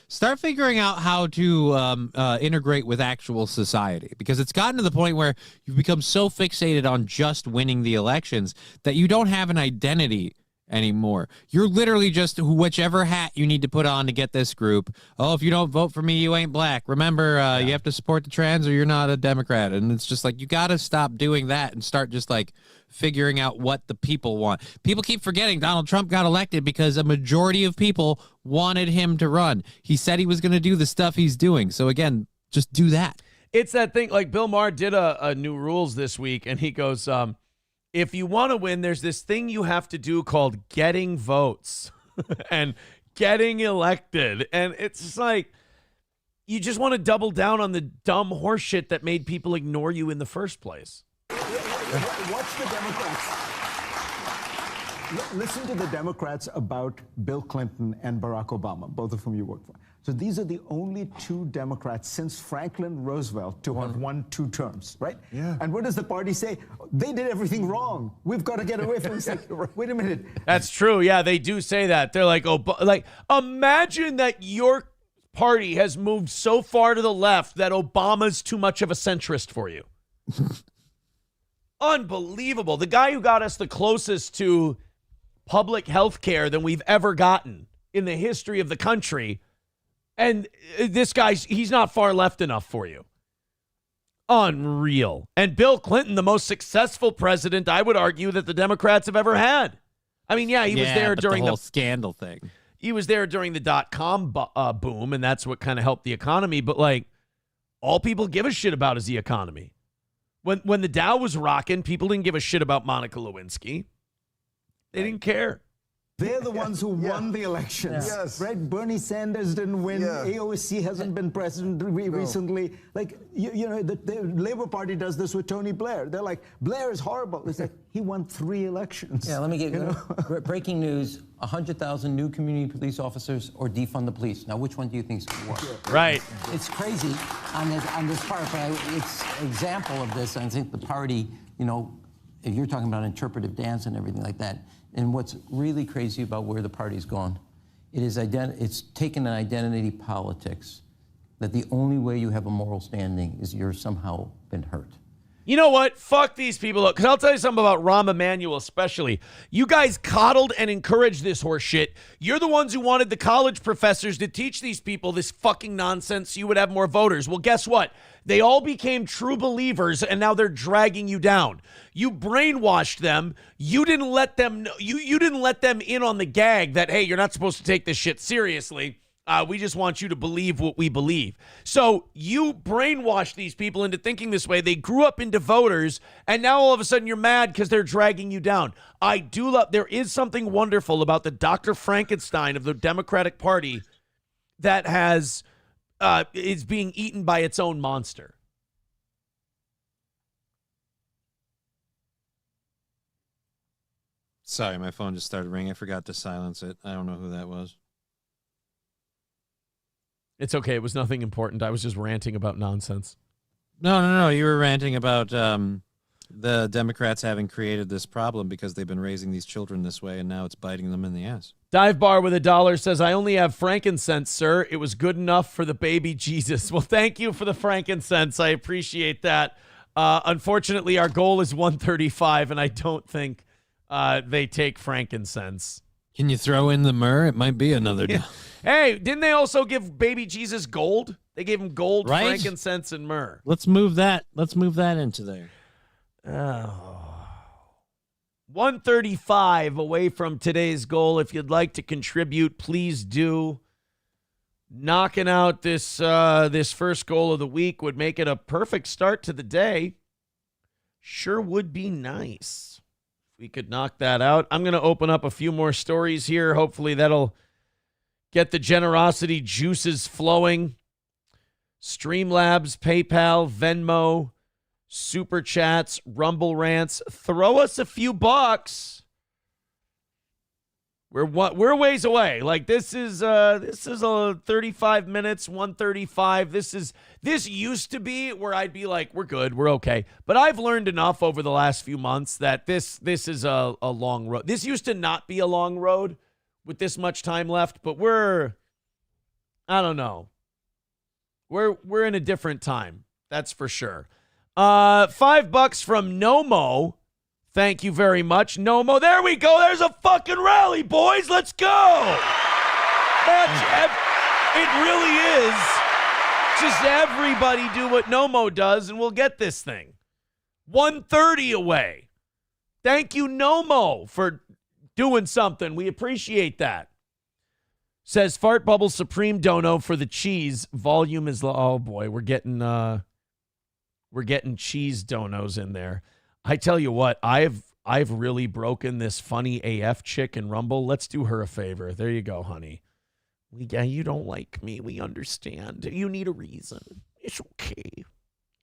start figuring out how to integrate with actual society, because it's gotten to the point where you've become so fixated on just winning the elections that you don't have an identity anymore. You're literally just whichever hat you need to put on to get this group. Oh, if you don't vote for me, you ain't black. Remember, you have to support the trans or you're not a Democrat. And it's just like, you got to stop doing that and start just like figuring out what the people want. People keep forgetting Donald Trump got elected because a majority of people wanted him to run. He said he was going to do the stuff he's doing. So again, just do that. It's that thing, like Bill Maher did a new rules this week, and he goes, if you want to win, there's this thing you have to do called getting votes and getting elected. And it's just like, you just want to double down on the dumb horseshit that made people ignore you in the first place. Watch the Democrats. Listen to the Democrats about Bill Clinton and Barack Obama, both of whom you worked for. So these are the only two Democrats since Franklin Roosevelt to have won 2 terms, right? Yeah. And what does the party say? They did everything wrong. We've got to get away from this. Like, wait a minute. That's true. Yeah, they do say that. They're like, imagine that your party has moved so far to the left that Obama's too much of a centrist for you. Unbelievable. The guy who got us the closest to public health care than we've ever gotten in the history of the country. And this he's not far left enough for you. Unreal. And Bill Clinton, the most successful president, I would argue, that the Democrats have ever had. I mean, yeah, he was there during the whole scandal thing. He was there during the .com boom, and that's what kind of helped the economy. But, like, all people give a shit about is the economy. When the Dow was rocking, people didn't give a shit about Monica Lewinsky. They didn't care. They're the ones who won the elections. Yes. Right? Bernie Sanders didn't win. Yeah. AOC hasn't been president recently. Like, you know, the Labour Party does this with Tony Blair. They're like, Blair is horrible. It's like, he won 3 elections. Yeah, let me get breaking news. 100,000 new community police officers or defund the police. Now, which one do you think is more? Right. It's crazy on this part, but it's an example of this. I think the party, you know, if you're talking about interpretive dance and everything like that, and what's really crazy about where the party's gone, it's taken an identity politics that the only way you have a moral standing is you're somehow been hurt. You know what? Fuck these people. Because I'll tell you something about Rahm Emanuel especially. You guys coddled and encouraged this horse shit. You're the ones who wanted the college professors to teach these people this fucking nonsense so you would have more voters. Well, guess what? They all became true believers, and now they're dragging you down. You brainwashed them. You didn't let them know. You didn't let them in on the gag that, hey, you're not supposed to take this shit seriously. We just want you to believe what we believe. So you brainwashed these people into thinking this way. They grew up into voters, and now all of a sudden you're mad because they're dragging you down. I do love, there is something wonderful about the Dr. Frankenstein of the Democratic Party that is being eaten by its own monster. Sorry, my phone just started ringing. I forgot to silence it. I don't know who that was. It's okay. It was nothing important. I was just ranting about nonsense. No. You were ranting about the Democrats having created this problem because they've been raising these children this way, and now it's biting them in the ass. Dive Bar with $1 says, I only have frankincense, sir. It was good enough for the baby Jesus. Well, thank you for the frankincense. I appreciate that. Unfortunately, our goal is 135, and I don't think they take frankincense. Can you throw in the myrrh? It might be another. Yeah. Hey, didn't they also give baby Jesus gold? They gave him gold, right? Frankincense, and myrrh. Let's move that. Let's move that into there. Oh. 135 away from today's goal. If you'd like to contribute, please do. Knocking out this first goal of the week would make it a perfect start to the day. Sure would be nice if we could knock that out. I'm going to open up a few more stories here. Hopefully that'll get the generosity juices flowing. Streamlabs, PayPal, Venmo, Super Chats, Rumble Rants. Throw us a few bucks. We're ways away. Like this is a 35 minutes, 135. This used to be where I'd be like, we're good, we're okay. But I've learned enough over the last few months that this is a long road. This used to not be a long road with this much time left, but I don't know. We're in a different time. That's for sure. $5 from Nomo. Thank you very much, Nomo. There we go. There's a fucking rally, boys. Let's go. It really is. Just everybody do what Nomo does, and we'll get this thing. 130 away. Thank you, Nomo, for doing something. We appreciate that. Says Fart Bubble Supreme Dono for the cheese. Volume is low. Oh boy, we're getting cheese donos in there. I tell you what, I've really broken this funny AF chick in Rumble. Let's do her a favor. There you go, honey. You don't like me. We understand. You need a reason. It's okay.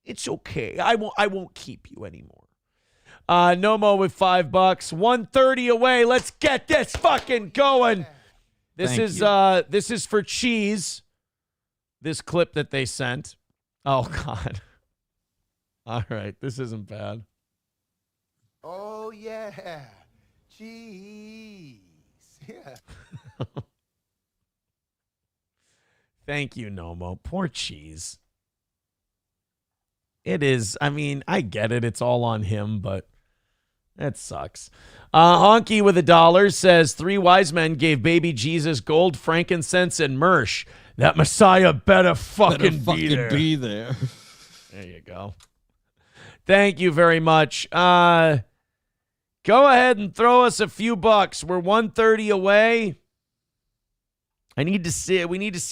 It's okay. I won't keep you anymore. Nomo with $5. 130 away. Let's get this fucking going. This is for cheese. This clip that they sent. Oh God. All right, this isn't bad. Oh yeah, cheese. Yeah. Thank you, Nomo. Poor cheese. It is. I mean, I get it. It's all on him, but that sucks. Honky with $1 says 3 wise men gave baby Jesus gold, frankincense, and myrrh. That Messiah better fucking be there. There you go. Thank you very much. Go ahead and throw us a few bucks. We're 130 away. We need to see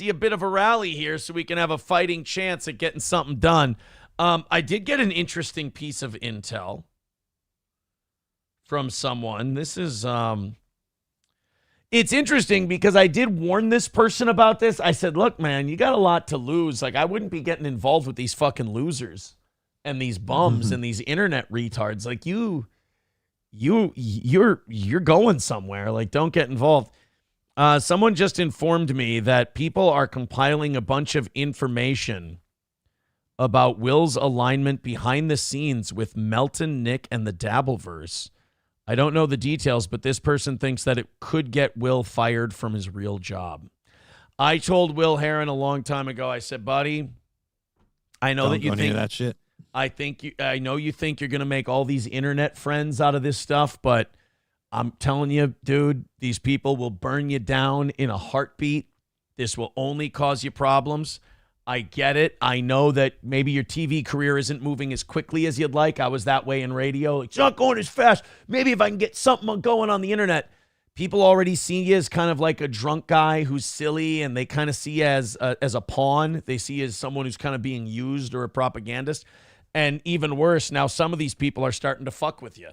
a bit of a rally here so we can have a fighting chance at getting something done. I did get an interesting piece of intel from someone. This is It's interesting because I did warn this person about this. I said, look, man, you got a lot to lose. Like, I wouldn't be getting involved with these fucking losers and these bums and these internet retards. Like, you're going somewhere. Like, don't get involved. Someone just informed me that people are compiling a bunch of information about Will's alignment behind the scenes with Melton, Nick, and the Dabbleverse. I don't know the details, but this person thinks that it could get Will fired from his real job. I told Will Heron a long time ago, I said, buddy, I know that you think that shit. I know you think you're going to make all these internet friends out of this stuff, but I'm telling you, dude, these people will burn you down in a heartbeat. This will only cause you problems. I get it. I know that maybe your TV career isn't moving as quickly as you'd like. I was that way in radio. It's not going as fast. Maybe if I can get something going on the internet. People already see you as kind of like a drunk guy who's silly, and they kind of see you as a pawn. They see you as someone who's kind of being used or a propagandist. And even worse, now some of these people are starting to fuck with you.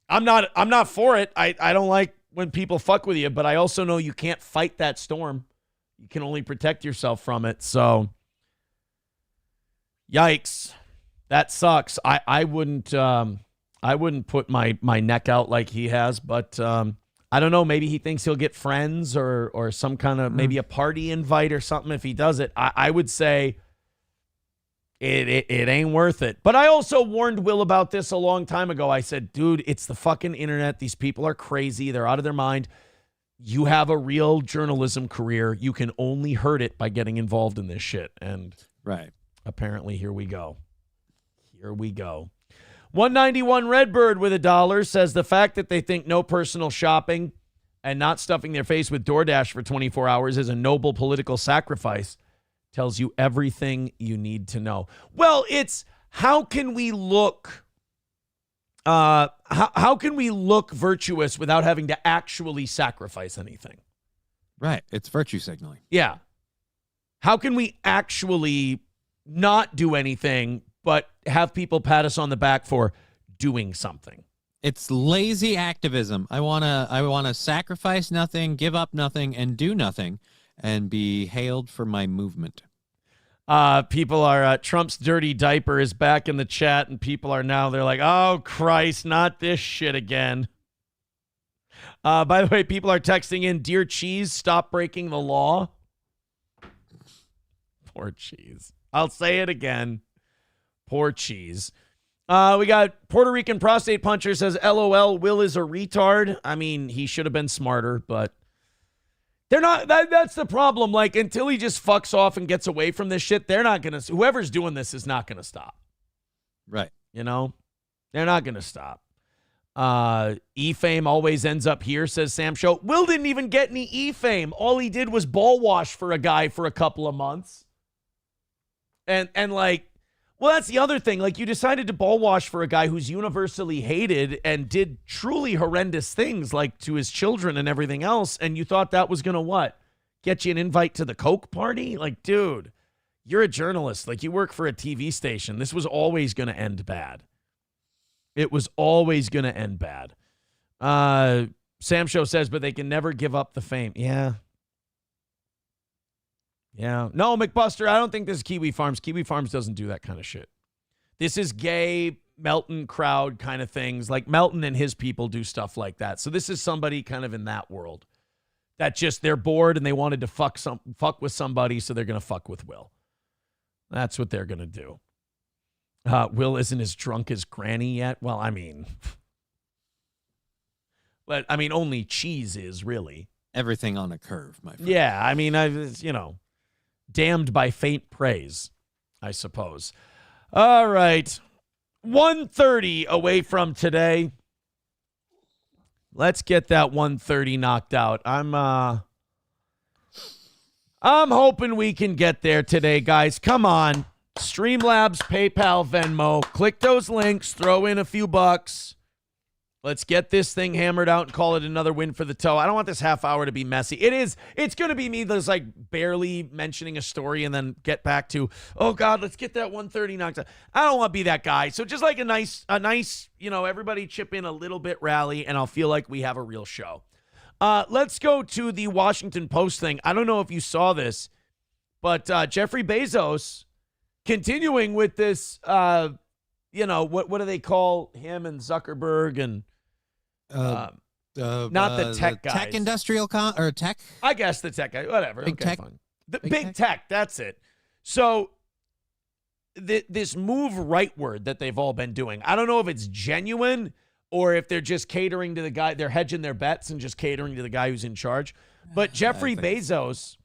I'm not for it. I don't like when people fuck with you, but I also know you can't fight that storm. You can only protect yourself from it. So yikes. That sucks. I wouldn't put my neck out like he has, but I don't know. Maybe he thinks he'll get friends or some kind of maybe a party invite or something if he does it. I would say it ain't worth it. But I also warned Will about this a long time ago. I said, dude, it's the fucking internet. These people are crazy. They're out of their mind. You have a real journalism career. You can only hurt it by getting involved in this shit. And apparently, here we go. Here we go. 191 Redbird with $1 says the fact that they think no personal shopping and not stuffing their face with DoorDash for 24 hours is a noble political sacrifice tells you everything you need to know. Well, it's how can we look how can we look virtuous without having to actually sacrifice anything? Right. It's virtue signaling. Yeah. How can we actually not do anything but have people pat us on the back for doing something? It's lazy activism. I wanna sacrifice nothing, give up nothing, and do nothing, and be hailed for my movement. People are Trump's dirty diaper is back in the chat, and people are now they're like, oh Christ, not this shit again. By the way, people are texting in, dear Cheese, stop breaking the law. Poor Cheese. I'll say it again. Poor Cheese. We got Puerto Rican prostate puncher says, LOL, Will is a retard. I mean, he should have been smarter, but they're not. That's the problem. Like, until he just fucks off and gets away from this shit, they're not going to. Whoever's doing this is not going to stop. Right. You know, they're not going to stop. E-fame always ends up here, says Sam Show. Will didn't even get any E-fame. All he did was ball wash for a guy for a couple of months. And like, well, that's the other thing. Like, you decided to ball wash for a guy who's universally hated and did truly horrendous things, like to his children and everything else. And you thought that was going to what? Get you an invite to the Coke party? Like, dude, you're a journalist. Like, you work for a TV station. This was always going to end bad. It was always going to end bad. Sam Show says, but they can never give up the fame. Yeah. Yeah. No, McBuster, I don't think this is Kiwi Farms. Kiwi Farms doesn't do that kind of shit. This is gay Melton crowd kind of things. Like, Melton and his people do stuff like that. So this is somebody kind of in that world that just, they're bored and they wanted to fuck with somebody, so they're going to fuck with Will. That's what they're going to do. Will isn't as drunk as Granny yet. Well, I mean, but I mean, only Cheese is really. Everything on a curve, my friend. Yeah. I mean, damned by faint praise, I suppose. All right. 1:30 away from today. Let's get that 1:30 knocked out. I'm hoping we can get there today, guys. Come on. Streamlabs, PayPal, Venmo. Click those links. Throw in a few bucks. Let's get this thing hammered out and call it another win for the toe. I don't want this half hour to be messy. It's going to be me that's like barely mentioning a story and then get back to, oh God, let's get that 1:30 knocked out. I don't want to be that guy. So just like a nice, everybody chip in a little bit rally, and I'll feel like we have a real show. Let's go to the Washington Post thing. I don't know if you saw this, but Jeffrey Bezos continuing with this, what do they call him and Zuckerberg and not the tech guys. Tech industrial or tech? I guess the tech guy. Whatever. Big okay, tech. fine. The big tech. That's it. So this move rightward that they've all been doing, I don't know if it's genuine or if they're just catering to the guy. They're hedging their bets and just catering to the guy who's in charge. But Jeffrey Bezos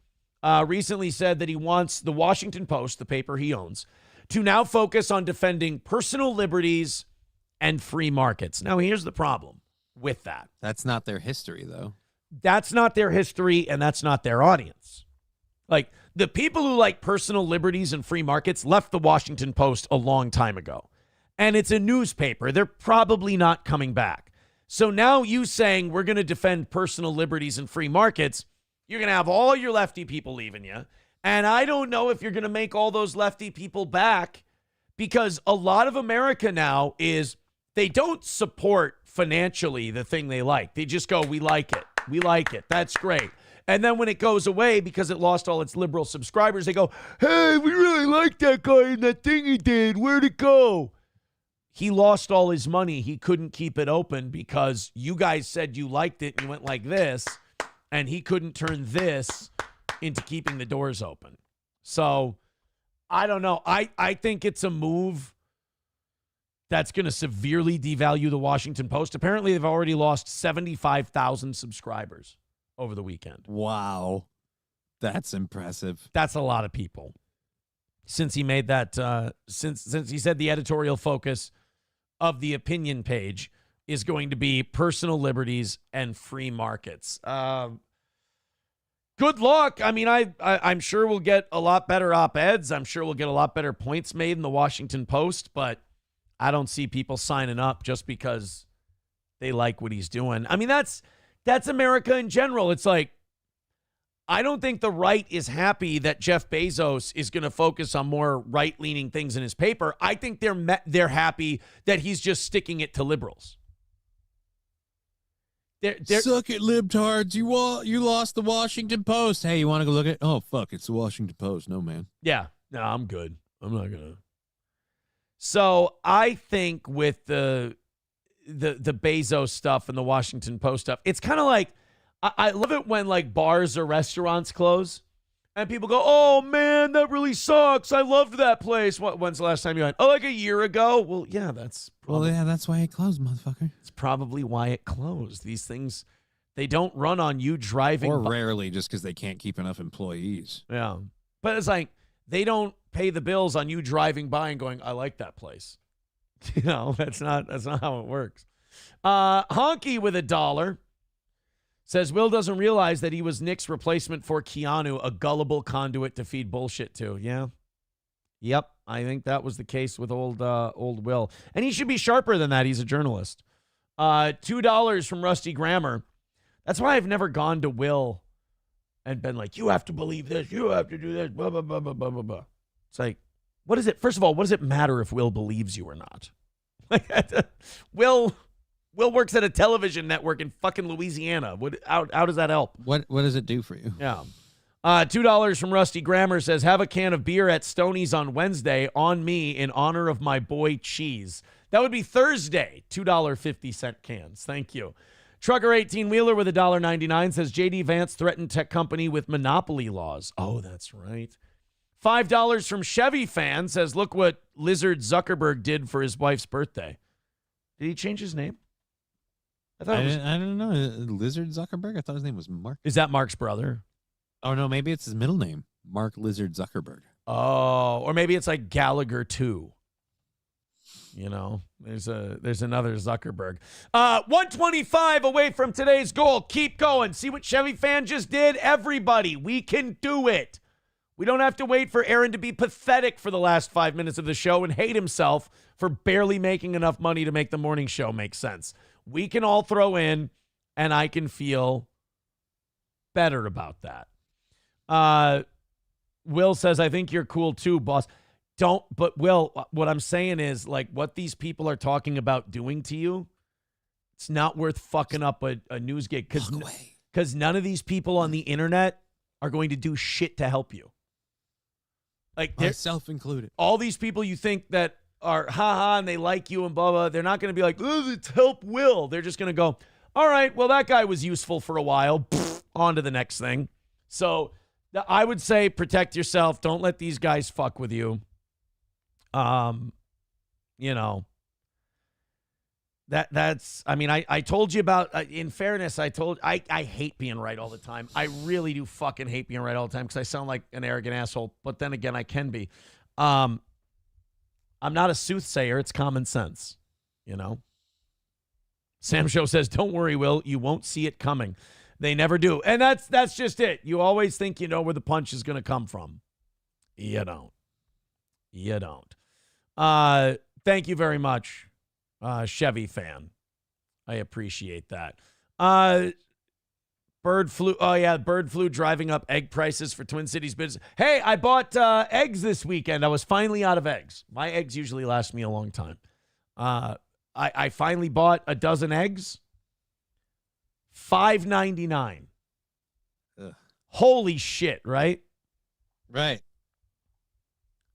recently said that he wants the Washington Post, the paper he owns, to now focus on defending personal liberties and free markets. Now, here's the problem with that. That's not their history, though. That's not their history, and that's not their audience. Like, the people who like personal liberties and free markets left the Washington Post a long time ago. And it's a newspaper. They're probably not coming back. So now you saying we're going to defend personal liberties and free markets, you're going to have all your lefty people leaving you. And I don't know if you're going to make all those lefty people back, because a lot of America now is they don't support financially the thing they like. They just go, we like it. We like it. That's great. And then when it goes away because it lost all its liberal subscribers, they go, hey, we really like that guy and that thing he did. Where'd it go? He lost all his money. He couldn't keep it open because you guys said you liked it and you went like this, and he couldn't turn this into keeping the doors open. So I don't know. I think it's a move that's going to severely devalue the Washington Post. Apparently, they've already lost 75,000 subscribers over the weekend. Wow. That's impressive. That's a lot of people. Since he made that, since he said the editorial focus of the opinion page is going to be personal liberties and free markets. Good luck. I mean, I'm sure we'll get a lot better op-eds. I'm sure we'll get a lot better points made in the Washington Post, but I don't see people signing up just because they like what he's doing. I mean, that's America in general. It's like, I don't think the right is happy that Jeff Bezos is going to focus on more right-leaning things in his paper. I think they're happy that he's just sticking it to liberals. Suck it, libtards. You lost the Washington Post. Hey, you want to go look at it? Oh, fuck, it's the Washington Post. No, man. Yeah. No, I'm good. I'm not going to. So I think with the Bezos stuff and the Washington Post stuff, it's kind of like, I love it when like bars or restaurants close and people go, oh man, that really sucks. I loved that place. When's the last time you went? Oh, like a year ago. Well, yeah, that's why it closed, motherfucker. It's probably why it closed. These things, they don't run on you driving. Or rarely just because they can't keep enough employees. Yeah. But it's like, they don't pay the bills on you driving by and going, I like that place. You know, that's not how it works. Honky with $1 says Will doesn't realize that he was Nick's replacement for Keanu, a gullible conduit to feed bullshit to. Yeah. Yep. I think that was the case with old Will. And he should be sharper than that. He's a journalist. $2 from Rusty Grammar. That's why I've never gone to Will and been like, you have to believe this. You have to do this. Blah, blah, blah, blah, blah, blah, blah. It's like, what is it? First of all, what does it matter if Will believes you or not? Will works at a television network in fucking Louisiana. How does that help? What does it do for you? Yeah. $2 from Rusty Grammar says, have a can of beer at Stoney's on Wednesday on me in honor of my boy Cheese. That would be Thursday. $2.50 cans. Thank you. Trucker 18-wheeler with $1.99 says, JD Vance threatened tech company with monopoly laws. Oh, that's right. $5 from Chevy fan says, look what Lizard Zuckerberg did for his wife's birthday. Did he change his name? I don't know. Lizard Zuckerberg? I thought his name was Mark. Is that Mark's brother? Oh, no, maybe it's his middle name. Mark Lizard Zuckerberg. Oh, or maybe it's like Gallagher 2. You know, there's another Zuckerberg. 125 away from today's goal. Keep going. See what Chevy fan just did? Everybody, we can do it. We don't have to wait for Aaron to be pathetic for the last 5 minutes of the show and hate himself for barely making enough money to make the morning show make sense. We can all throw in, and I can feel better about that. Will says, I think you're cool too, boss. But Will, what I'm saying is, like, what these people are talking about doing to you, it's not worth fucking up a news gig. Because because none of these people on the internet are going to do shit to help you. Like, myself included. All these people you think that are ha-ha and they like you and blah, blah, they're not going to be like, oh, it's help Will. They're just going to go, all right, well, that guy was useful for a while. Pfft, on to the next thing. So I would say protect yourself. Don't let these guys fuck with you. You know, that's, I mean, I told you about, in fairness, I hate being right all the time. I really do fucking hate being right all the time because I sound like an arrogant asshole. But then again, I can be. I'm not a soothsayer. It's common sense, you know. Sam Show says, don't worry, Will. You won't see it coming. They never do. And that's just it. You always think you know where the punch is going to come from. You don't. You don't. Thank you very much, Chevy fan. I appreciate that. Bird flu. Oh, yeah, bird flu driving up egg prices for Twin Cities business. Hey, I bought eggs this weekend. I was finally out of eggs. My eggs usually last me a long time. I finally bought a dozen eggs. $5.99. Holy shit, right? Right.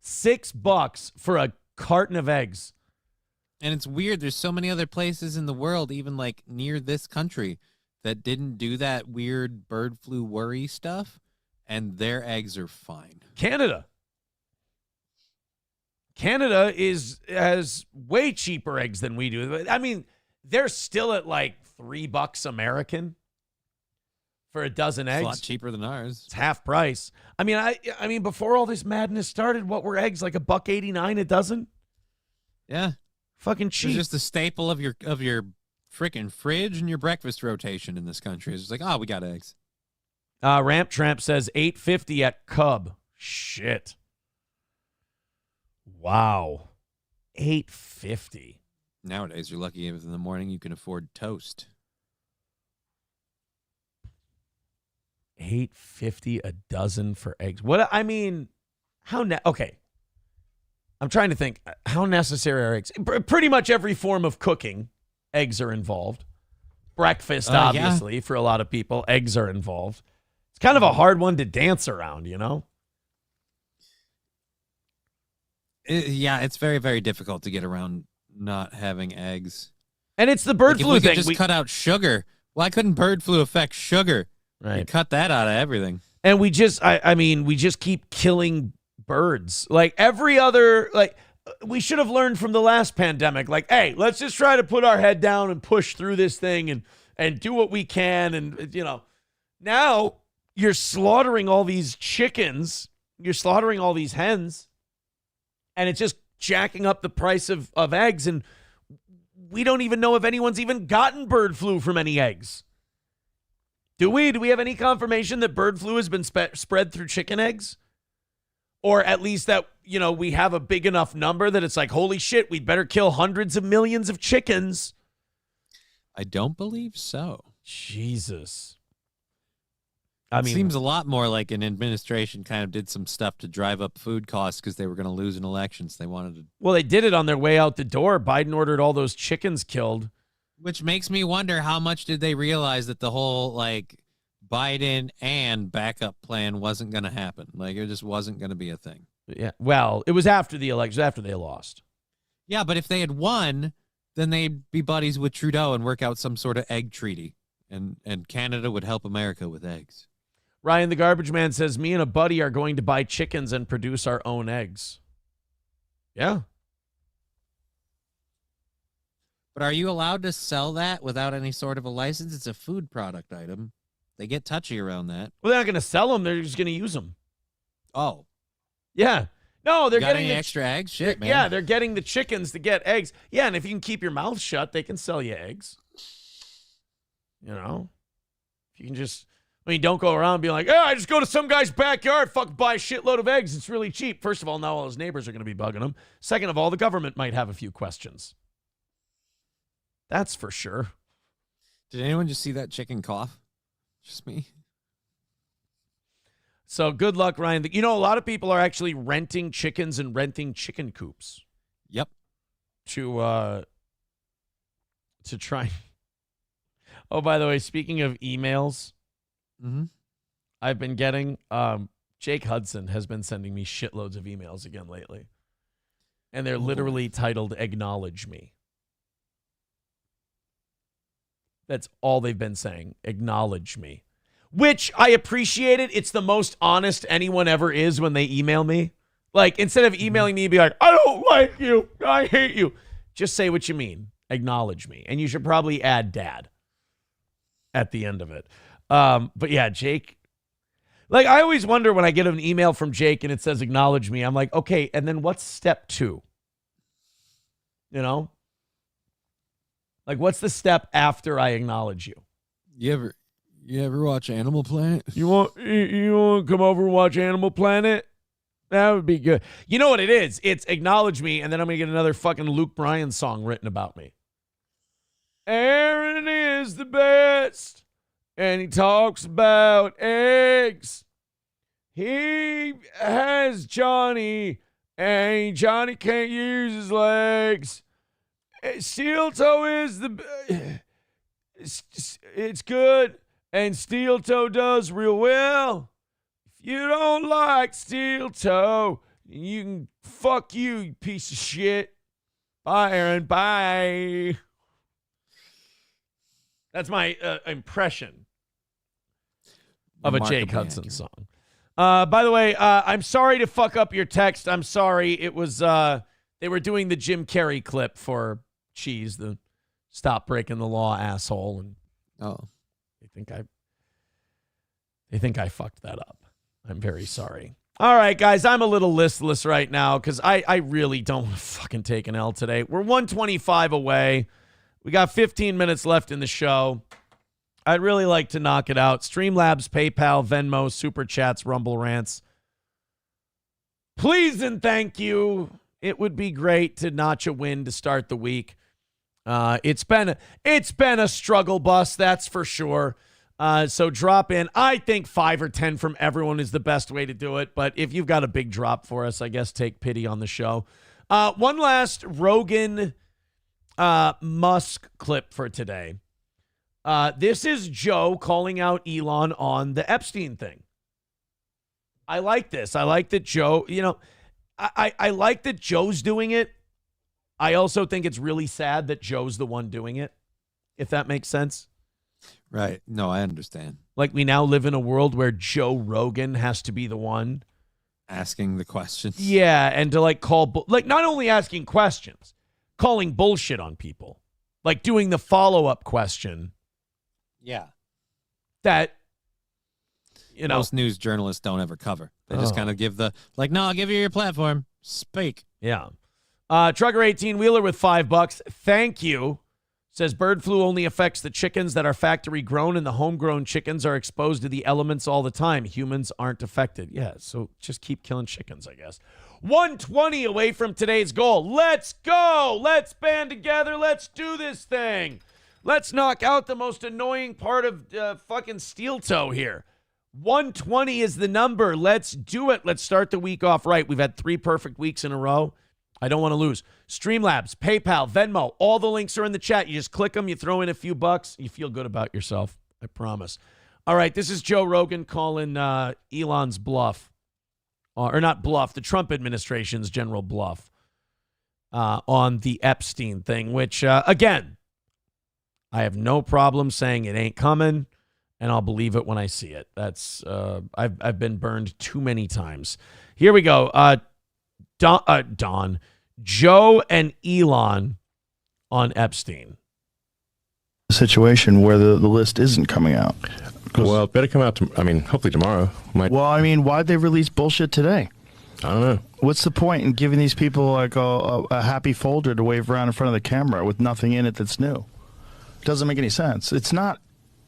$6 for a carton of eggs. And it's weird. There's so many other places in the world, even like near this country, that didn't do that weird bird flu worry stuff, and their eggs are fine. Canada has way cheaper eggs than we do. I mean, they're still at like $3 American for a dozen eggs. It's a lot cheaper than ours. It's half price. I mean, before all this madness started, what were eggs, like $1.89 a dozen? Yeah, fucking cheap. It's just the staple of your freaking fridge and your breakfast rotation in this country. It's just like, oh, we got eggs. Ramp Tramp says $8.50 at Cub. Shit. Wow. $8.50. Nowadays, you're lucky if in the morning you can afford toast. $8.50 a dozen for eggs. What, I mean, okay. I'm trying to think, how necessary are eggs? Pretty much every form of cooking, eggs are involved. Breakfast, obviously, for a lot of people, eggs are involved. It's kind of a hard one to dance around, you know? Yeah, it's very, very difficult to get around not having eggs. And it's the bird flu if we thing. Could just cut out sugar. Why couldn't bird flu affect sugar? Right. You cut that out of everything. And we just, we just keep killing birds. Like every other, like we should have learned from the last pandemic. Like, hey, let's just try to put our head down and push through this thing and do what we can. And, you know, now you're slaughtering all these chickens. You're slaughtering all these hens. And it's just jacking up the price of eggs. And we don't even know if anyone's even gotten bird flu from any eggs. Do we? Do we have any confirmation that bird flu has been spread through chicken eggs? Or at least that, you know, we have a big enough number that it's like, holy shit, we'd better kill hundreds of millions of chickens. I don't believe so. Jesus. It seems a lot more like an administration kind of did some stuff to drive up food costs because they were going to lose an election. So they wanted to. Well, they did it on their way out the door. Biden ordered all those chickens killed. Which makes me wonder how much did they realize that the whole like Biden and backup plan wasn't going to happen. Like it just wasn't going to be a thing. Yeah. Well, it was after the election, after they lost. Yeah, but if they had won, then they'd be buddies with Trudeau and work out some sort of egg treaty. And Canada would help America with eggs. Ryan the Garbage Man says, me and a buddy are going to buy chickens and produce our own eggs. Yeah. But are you allowed to sell that without any sort of a license? It's a food product item. They get touchy around that. Well, they're not going to sell them. They're just going to use them. Oh. Yeah. No, they're getting any extra eggs? Shit, man. Yeah, they're getting the chickens to get eggs. Yeah, and if you can keep your mouth shut, they can sell you eggs. You know? If you can just... don't go around being like, oh, I just go to some guy's backyard, buy a shitload of eggs. It's really cheap. First of all, now all his neighbors are going to be bugging him. Second of all, the government might have a few questions. That's for sure. Did anyone just see that chicken cough? Just me? So good luck, Ryan. You know, a lot of people are actually renting chickens and renting chicken coops. Yep. To try. Oh, by the way, speaking of emails, I've been getting. Jake Hudson has been sending me shitloads of emails again lately. And they're literally titled Acknowledge Me. That's all they've been saying. Acknowledge me. Which I appreciate it. It's the most honest anyone ever is when they email me. Like, instead of emailing me, be like, I don't like you. I hate you. Just say what you mean. Acknowledge me. And you should probably add dad at the end of it. But yeah, Jake. Like, I always wonder when I get an email from Jake and it says acknowledge me. I'm like, okay, and then what's step 2? You know? Like, what's the step after I acknowledge you? You ever watch Animal Planet? You want to come over and watch Animal Planet? That would be good. You know what it is? It's acknowledge me, and then I'm going to get another fucking Luke Bryan song written about me. Aaron is the best, and he talks about eggs. He has Johnny, and Johnny can't use his legs. Steel toe is it's good, and steel toe does real well. If you don't like steel toe, you can fuck you piece of shit. Bye, Aaron. Bye. That's my impression of a Jake Hudson song. By the way, I'm sorry to fuck up your text. I'm sorry. It was they were doing the Jim Carrey clip for Cheese, the stop breaking the law asshole, and they think I fucked that up. I'm very sorry. All right, guys, I'm a little listless right now because I really don't want to fucking take an L today. We're 125 away. We got 15 minutes left in the show. I'd really like to knock it out. Streamlabs, PayPal, Venmo, Super Chats, Rumble Rants. Please and thank you. It would be great to notch a win to start the week. It's been a struggle bus, that's for sure. So drop in. I think 5 or 10 from everyone is the best way to do it. But if you've got a big drop for us, I guess take pity on the show. One last Rogan Musk clip for today. This is Joe calling out Elon on the Epstein thing. I like this. I like that Joe, I like that Joe's doing it. I also think it's really sad that Joe's the one doing it, if that makes sense. Right. No, I understand. Like, we now live in a world where Joe Rogan has to be the one asking the questions. Yeah, and to call, not only asking questions, calling bullshit on people. Like doing the follow-up question. Yeah. That, most news journalists don't ever cover. They just kind of give no, I'll give you your platform. Speak. Yeah. Trucker 18 Wheeler with $5. Thank you. Says bird flu only affects the chickens that are factory grown, and the homegrown chickens are exposed to the elements all the time. Humans aren't affected. Yeah, so just keep killing chickens, I guess. 120 away from today's goal. Let's go. Let's band together. Let's do this thing. Let's knock out the most annoying part of fucking steel toe here. 120 is the number. Let's do it. Let's start the week off right. We've had 3 perfect weeks in a row. I don't want to lose. Streamlabs, PayPal, Venmo, all the links are in the chat. You just click them, you throw in a few bucks, you feel good about yourself. I promise. All right, this is Joe Rogan calling Elon's bluff. Or not bluff, the Trump administration's general bluff on the Epstein thing, which, again, I have no problem saying it ain't coming, and I'll believe it when I see it. That's I've been burned too many times. Here we go. Joe and Elon on Epstein. Situation where the list isn't coming out. Well, it better come out, hopefully tomorrow. Why'd they release bullshit today? I don't know. What's the point in giving these people a happy folder to wave around in front of the camera with nothing in it that's new? It doesn't make any sense. It's not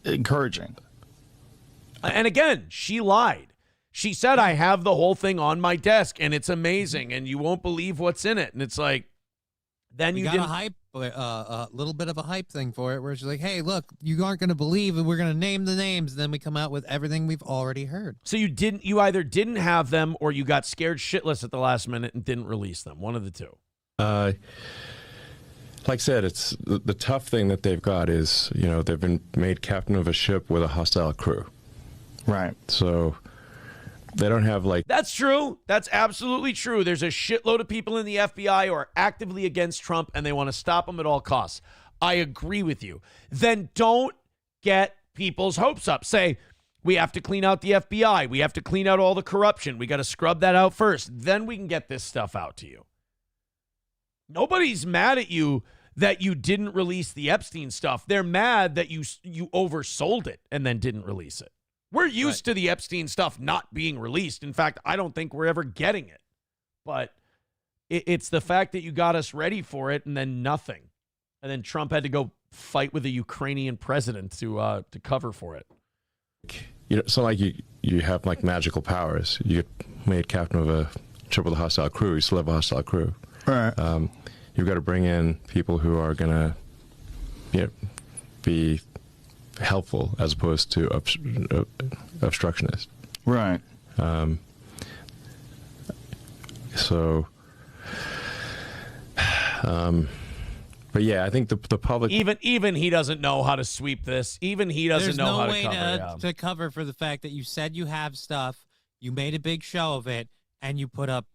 encouraging. And again, she lied. She said, I have the whole thing on my desk, and it's amazing, and you won't believe what's in it. And it's like, then you got didn't... a little bit of a hype thing for it, where she's like, hey, look, you aren't going to believe, and we're going to name the names, and then we come out with everything we've already heard. So you either didn't have them, or you got scared shitless at the last minute and didn't release them. One of the two. Like I said, it's the tough thing that they've got is, they've been made captain of a ship with a hostile crew. Right. So they don't have like... That's true. That's absolutely true. There's a shitload of people in the FBI who are actively against Trump and they want to stop him at all costs. I agree with you. Then don't get people's hopes up. Say, we have to clean out the FBI. We have to clean out all the corruption. We got to scrub that out first. Then we can get this stuff out to you. Nobody's mad at you that you didn't release the Epstein stuff. They're mad that you oversold it and then didn't release it. We're used to the Epstein stuff not being released. In fact, I don't think we're ever getting it. But it's the fact that you got us ready for it and then nothing. And then Trump had to go fight with the Ukrainian president to cover for it. You know, it's not like you have like magical powers. You get made captain of a ship with a hostile crew. You still have a hostile crew. Right. You've got to bring in people who are going to, you know, be helpful as opposed to obstructionist. Right. But yeah, I think the public... Even he doesn't know how to sweep this. Even he doesn't know how to cover. There's no way to cover for the fact that you said you have stuff, you made a big show of it, and you put up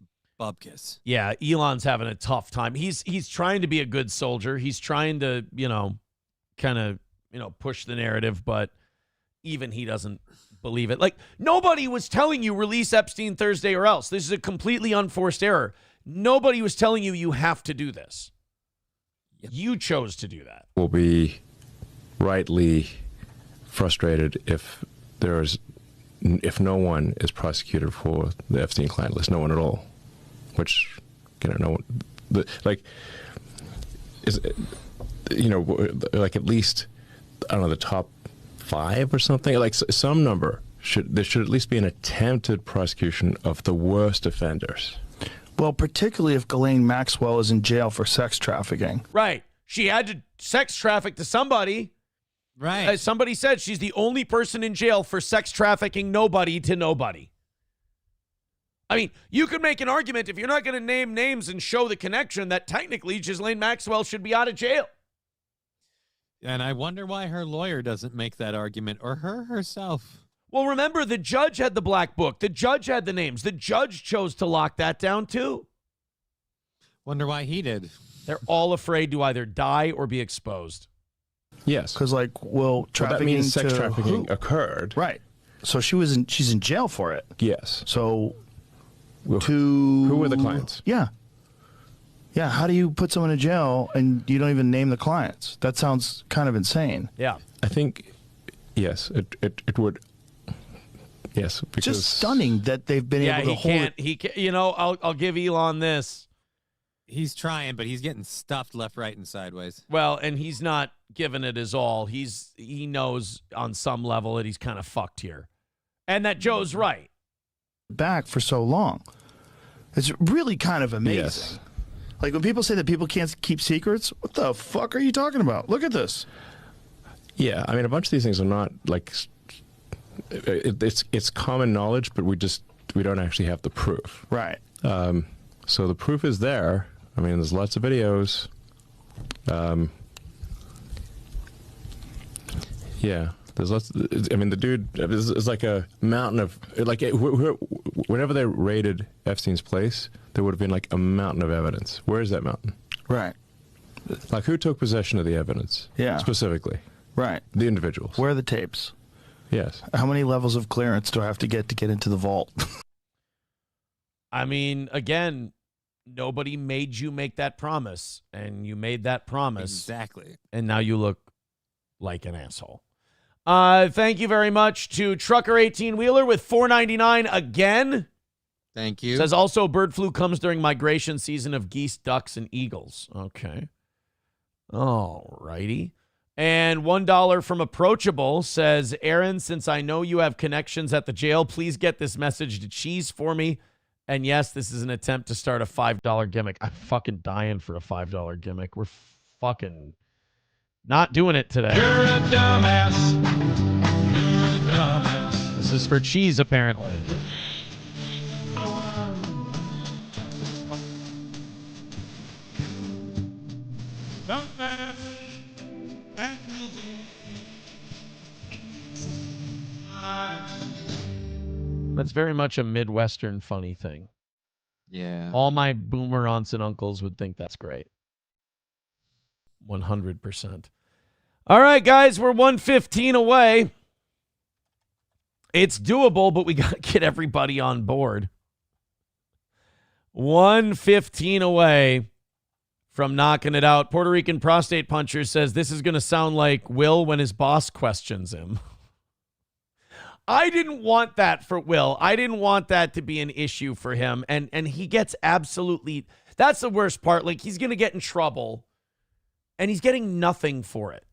bubkiss. Yeah, Elon's having a tough time. He's trying to be a good soldier. He's trying to, kind of, push the narrative, but even he doesn't believe it. Like, nobody was telling you release Epstein Thursday or else. This is a completely unforced error. Nobody was telling you have to do this. Yep. You chose to do that. Will be rightly frustrated if no one is prosecuted for the Epstein client list, no one at all. Which, no one, like at least, I don't know, the top 5 or something, like some number. There should at least be an attempted prosecution of the worst offenders. Well, particularly if Ghislaine Maxwell is in jail for sex trafficking. Right. She had to sex traffic to somebody. Right. As somebody said, she's the only person in jail for sex trafficking nobody to nobody. I mean, you could make an argument, if you're not going to name names and show the connection, that technically Ghislaine Maxwell should be out of jail. And I wonder why her lawyer doesn't make that argument, or her herself. Well, remember, the judge had the black book. The judge had the names. The judge chose to lock that down, too. Wonder why he did. They're all afraid to either die or be exposed. Yes. Because, trafficking that means sex trafficking who? Occurred. Right. So she's in jail for it. Yes. So who were the clients? Yeah. Yeah, how do you put someone in jail and you don't even name the clients? That sounds kind of insane. Yeah. I think, yes, it would... Yes, because... Just stunning that they've been able to hold it. He can't, I'll give Elon this. He's trying, but he's getting stuffed left, right, and sideways. Well, and he's not giving it his all. He knows on some level that he's kind of fucked here. And that Joe's right. Back for so long. It's really kind of amazing. Yes. Like when people say that people can't keep secrets, what the fuck are you talking about? Look at this. Yeah, I mean, a bunch of these things are not like... It's common knowledge, but we don't actually have the proof. Right. So the proof is there. I mean, there's lots of videos. Yeah, there's lots. I mean, the dude is like a mountain of like. Whenever they raided Epstein's place, there would have been like a mountain of evidence. Where is that mountain? Right. Like, who took possession of the evidence? Yeah. Specifically. Right. The individuals. Where are the tapes? Yes. How many levels of clearance do I have to get into the vault? I mean, again, nobody made you make that promise, and you made that promise. Exactly. And now you look like an asshole. Thank you very much to Trucker 18-Wheeler with $4.99 again. Thank you. Says also bird flu comes during migration season of geese, ducks, and eagles. Okay. All righty. And $1 from Approachable says, Aaron, since I know you have connections at the jail, please get this message to Cheese for me. And yes, this is an attempt to start a $5 gimmick. I'm fucking dying for a $5 gimmick. We're fucking not doing it today. You're a dumbass. You're a dumbass. This is for Cheese, apparently. Dumbass. That's very much a Midwestern funny thing. Yeah. All my boomer aunts and uncles would think that's great. 100%. All right, guys, we're 1:15 away. It's doable, but we got to get everybody on board. 1:15 away from knocking it out. Puerto Rican prostate puncher says this is going to sound like Will when his boss questions him. I didn't want that for Will. I didn't want that to be an issue for him. And he gets absolutely, that's the worst part. Like, he's going to get in trouble and he's getting nothing for it.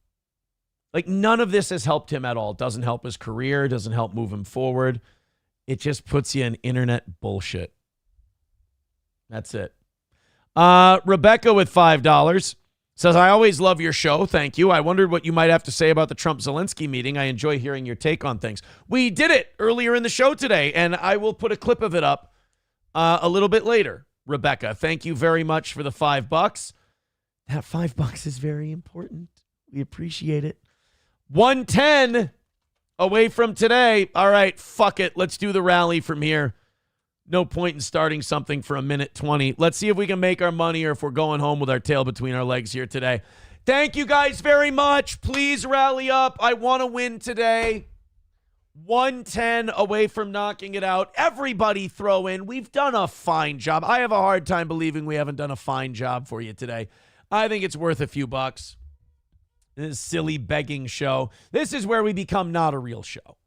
Like, none of this has helped him at all. It doesn't help his career. It doesn't help move him forward. It just puts you in internet bullshit. That's it. Rebecca with $5 says, I always love your show. Thank you. I wondered what you might have to say about the Trump-Zelensky meeting. I enjoy hearing your take on things. We did it earlier in the show today, and I will put a clip of it up a little bit later. Rebecca, thank you very much for the $5. That $5 is very important. We appreciate it. 110 away from today. All right, fuck it. Let's do the rally from here. No point in starting something for 1:20. Let's see if we can make our money or if we're going home with our tail between our legs here today. Thank you guys very much. Please rally up. I want to win today. 110 away from knocking it out. Everybody throw in. We've done a fine job. I have a hard time believing we haven't done a fine job for you today. I think it's worth a few bucks. This silly begging show. This is where we become not a real show.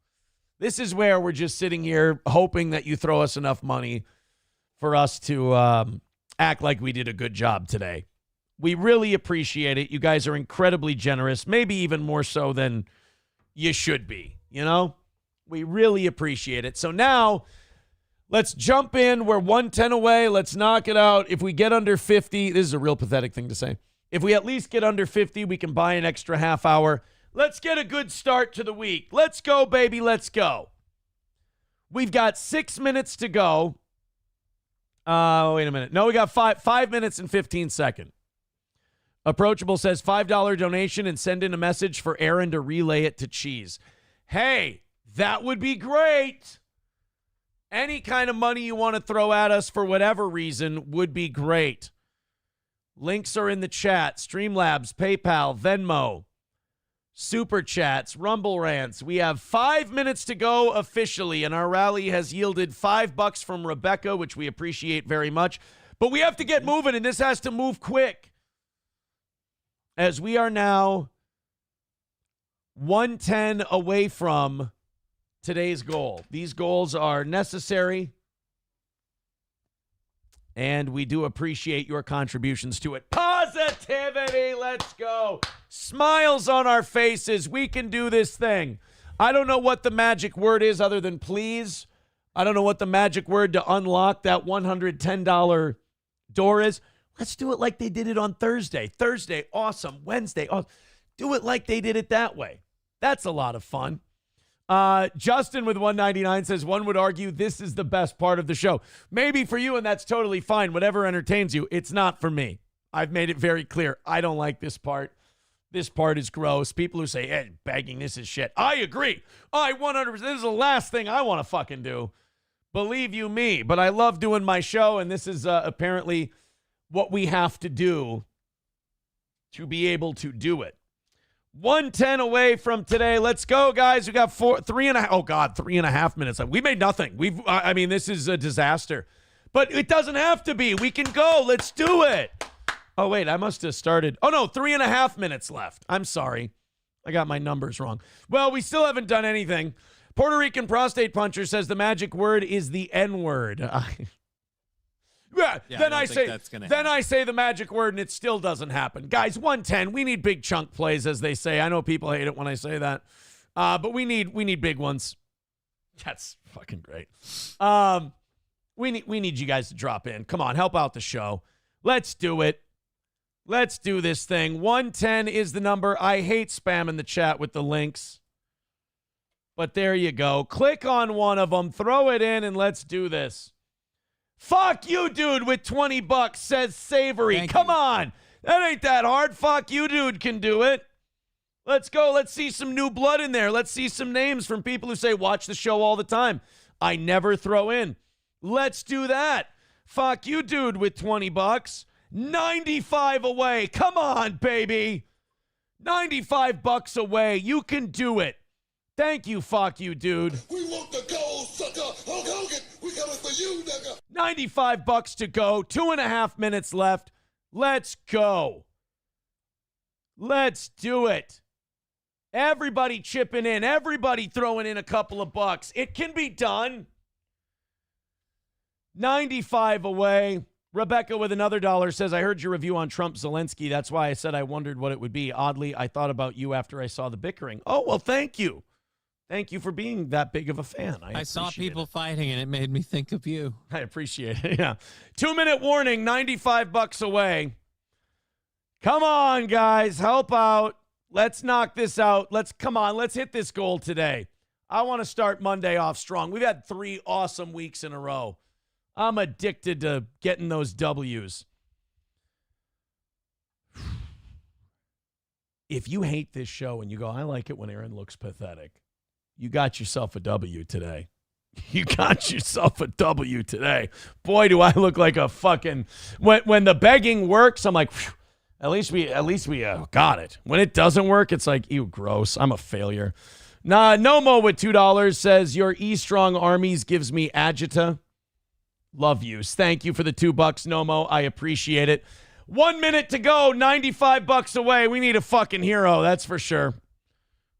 This is where we're just sitting here hoping that you throw us enough money for us to act like we did a good job today. We really appreciate it. You guys are incredibly generous, maybe even more so than you should be, you know? We really appreciate it. So now, let's jump in. We're 110 away. Let's knock it out. If we get under 50, this is a real pathetic thing to say. If we at least get under 50, we can buy an extra half hour. Let's get a good start to the week. Let's go, baby. Let's go. We've got 6 minutes to go. Wait a minute. No, we got 5 minutes and 15 seconds. Approachable says $5 donation and send in a message for Aaron to relay it to Cheese. Hey, that would be great. Any kind of money you want to throw at us for whatever reason would be great. Links are in the chat. Streamlabs, PayPal, Venmo. Super Chats, Rumble Rants. We have 5 minutes to go officially, and our rally has yielded $5 from Rebecca, which we appreciate very much. But we have to get moving, and this has to move quick. As we are now 110 away from today's goal. These goals are necessary, and we do appreciate your contributions to it. Positivity, let's go. Smiles on our faces. We can do this thing. I don't know what the magic word is other than please. I don't know what the magic word to unlock that $110 door is. Let's do it like they did it on Thursday. Thursday, awesome. Wednesday, awesome. Do it like they did it that way. That's a lot of fun. Justin with 199 says, one would argue this is the best part of the show. Maybe for you, and that's totally fine. Whatever entertains you. It's not for me. I've made it very clear. I don't like this part. This part is gross. People who say, hey, begging, this is shit. I agree. I 100%. This is the last thing I want to fucking do. Believe you me. But I love doing my show, and this is apparently what we have to do to be able to do it. 110 away from today. Let's go, guys. We got 3.5 minutes left. We made nothing. This is a disaster. But it doesn't have to be. We can go. Let's do it. Oh, wait, I must have started. Oh, no, 3.5 minutes left. I'm sorry. I got my numbers wrong. Well, we still haven't done anything. Puerto Rican prostate puncher says the magic word is the N-word. Then I say the magic word and it still doesn't happen. Guys, 110. We need big chunk plays, as they say. I know people hate it when I say that. But we need big ones. That's fucking great. We need you guys to drop in. Come on, help out the show. Let's do it. Let's do this thing. 110 is the number. I hate spamming the chat with the links. But there you go. Click on one of them, throw it in, and let's do this. Fuck you, dude, with $20, says Savory. Come on. That ain't that hard. Fuck you, dude, can do it. Let's go. Let's see some new blood in there. Let's see some names from people who say watch the show all the time. I never throw in. Let's do that. Fuck you, dude, with $20. 95 away. Come on, baby. $95 away. You can do it. Thank you, fuck you, dude. We want the gold, sucker. Hulk Hogan, we coming for you, nigga. $95 to go. 2.5 minutes left. Let's go. Let's do it. Everybody chipping in. Everybody throwing in a couple of bucks. It can be done. 95 away. Rebecca with another $1 says, I heard your review on Trump Zelensky. That's why I said I wondered what it would be. Oddly, I thought about you after I saw the bickering. Oh, well, thank you. Thank you for being that big of a fan. I saw people fighting, and it made me think of you. I appreciate it. Yeah. 2-minute warning, $95 away. Come on, guys. Help out. Let's knock this out. Let's hit this goal today. I want to start Monday off strong. We've had 3 awesome weeks in a row. I'm addicted to getting those W's. If you hate this show and you go, I like it when Aaron looks pathetic, you got yourself a W today. You got yourself a W today. Boy, do I look like a fucking... When the begging works, I'm like, phew, at least we got it. When it doesn't work, it's like, ew, gross. I'm a failure. Nah, Nomo with $2 says, your E-Strong Armies gives me agita. Love yous. Thank you for the $2, Nomo. I appreciate it. 1 minute to go. $95 away. We need a fucking hero. That's for sure.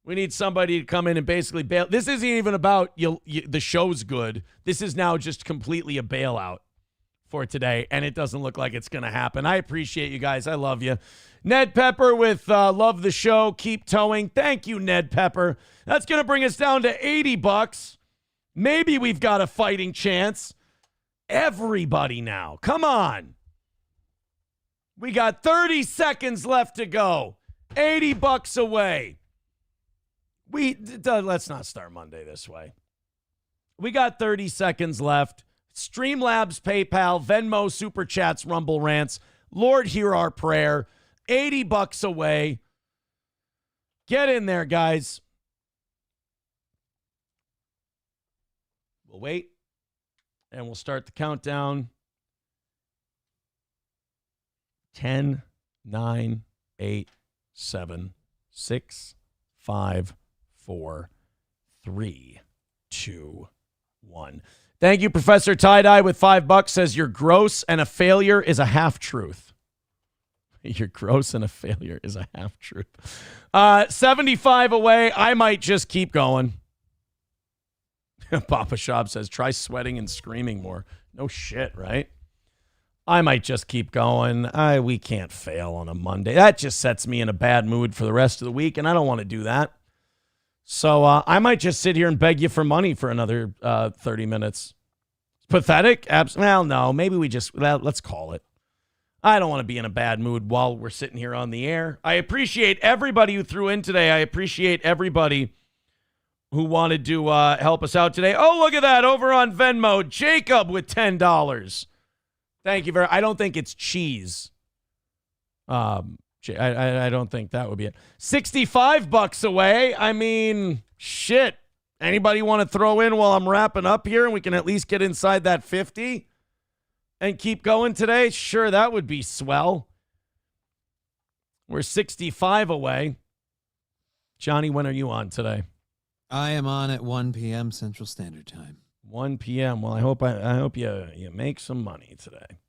We need somebody to come in and basically bail. This isn't even about the show's good. This is now just completely a bailout for today, and it doesn't look like it's going to happen. I appreciate you guys. I love you. Ned Pepper with love the show. Keep towing. Thank you, Ned Pepper. That's going to bring us down to $80. Maybe we've got a fighting chance. Everybody now. Come on. We got 30 seconds left to go. $80 away. Let's not start Monday this way. We got 30 seconds left. Streamlabs, PayPal, Venmo, Super Chats, Rumble Rants. Lord, hear our prayer. $80 away. Get in there, guys. We'll wait. And we'll start the countdown. 10, 9, 8, 7, 6, 5, 4, 3, 2, 1. Thank you, Professor Tie-Dye with $5 says you're gross and a failure is a half-truth. You're gross and a failure is a half-truth. 75 away. I might just keep going. Papa Shop says, try sweating and screaming more. No shit, right? I might just keep going. We can't fail on a Monday. That just sets me in a bad mood for the rest of the week, and I don't want to do that. So I might just sit here and beg you for money for another 30 minutes. Pathetic? Well, no. Maybe let's call it. I don't want to be in a bad mood while we're sitting here on the air. I appreciate everybody who threw in today. I appreciate everybody who wanted to help us out today. Oh, look at that. Over on Venmo, Jacob with $10. Thank you very much. I don't think it's cheese. I don't think that would be it. $65 away. I mean, shit. Anybody want to throw in while I'm wrapping up here and we can at least get inside that 50 and keep going today? Sure, that would be swell. We're 65 away. Johnny, when are you on today? I am on at 1 p.m. Central Standard Time. 1 p.m. Well, I hope you make some money today.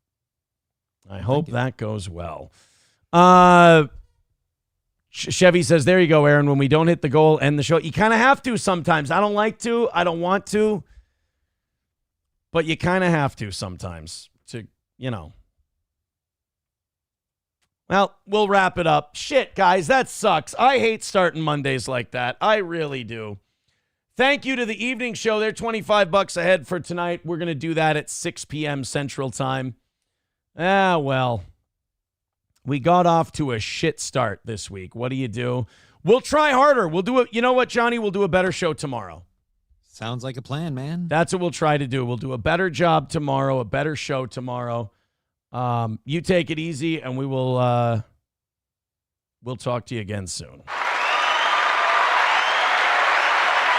I hope that goes well. Chevy says, there you go, Aaron. When we don't hit the goal, end the show. You kind of have to sometimes. I don't like to. I don't want to. But you kind of have to sometimes to, Well, we'll wrap it up. Shit, guys, that sucks. I hate starting Mondays like that. I really do. Thank you to the evening show. They're $25 ahead for tonight. We're going to do that at 6 p.m. Central Time. Well, we got off to a shit start this week. What do? We'll try harder. We'll do it. You know what, Johnny? We'll do a better show tomorrow. Sounds like a plan, man. That's what we'll try to do. We'll do a better job tomorrow, a better show tomorrow. You take it easy, and we'll talk to you again soon.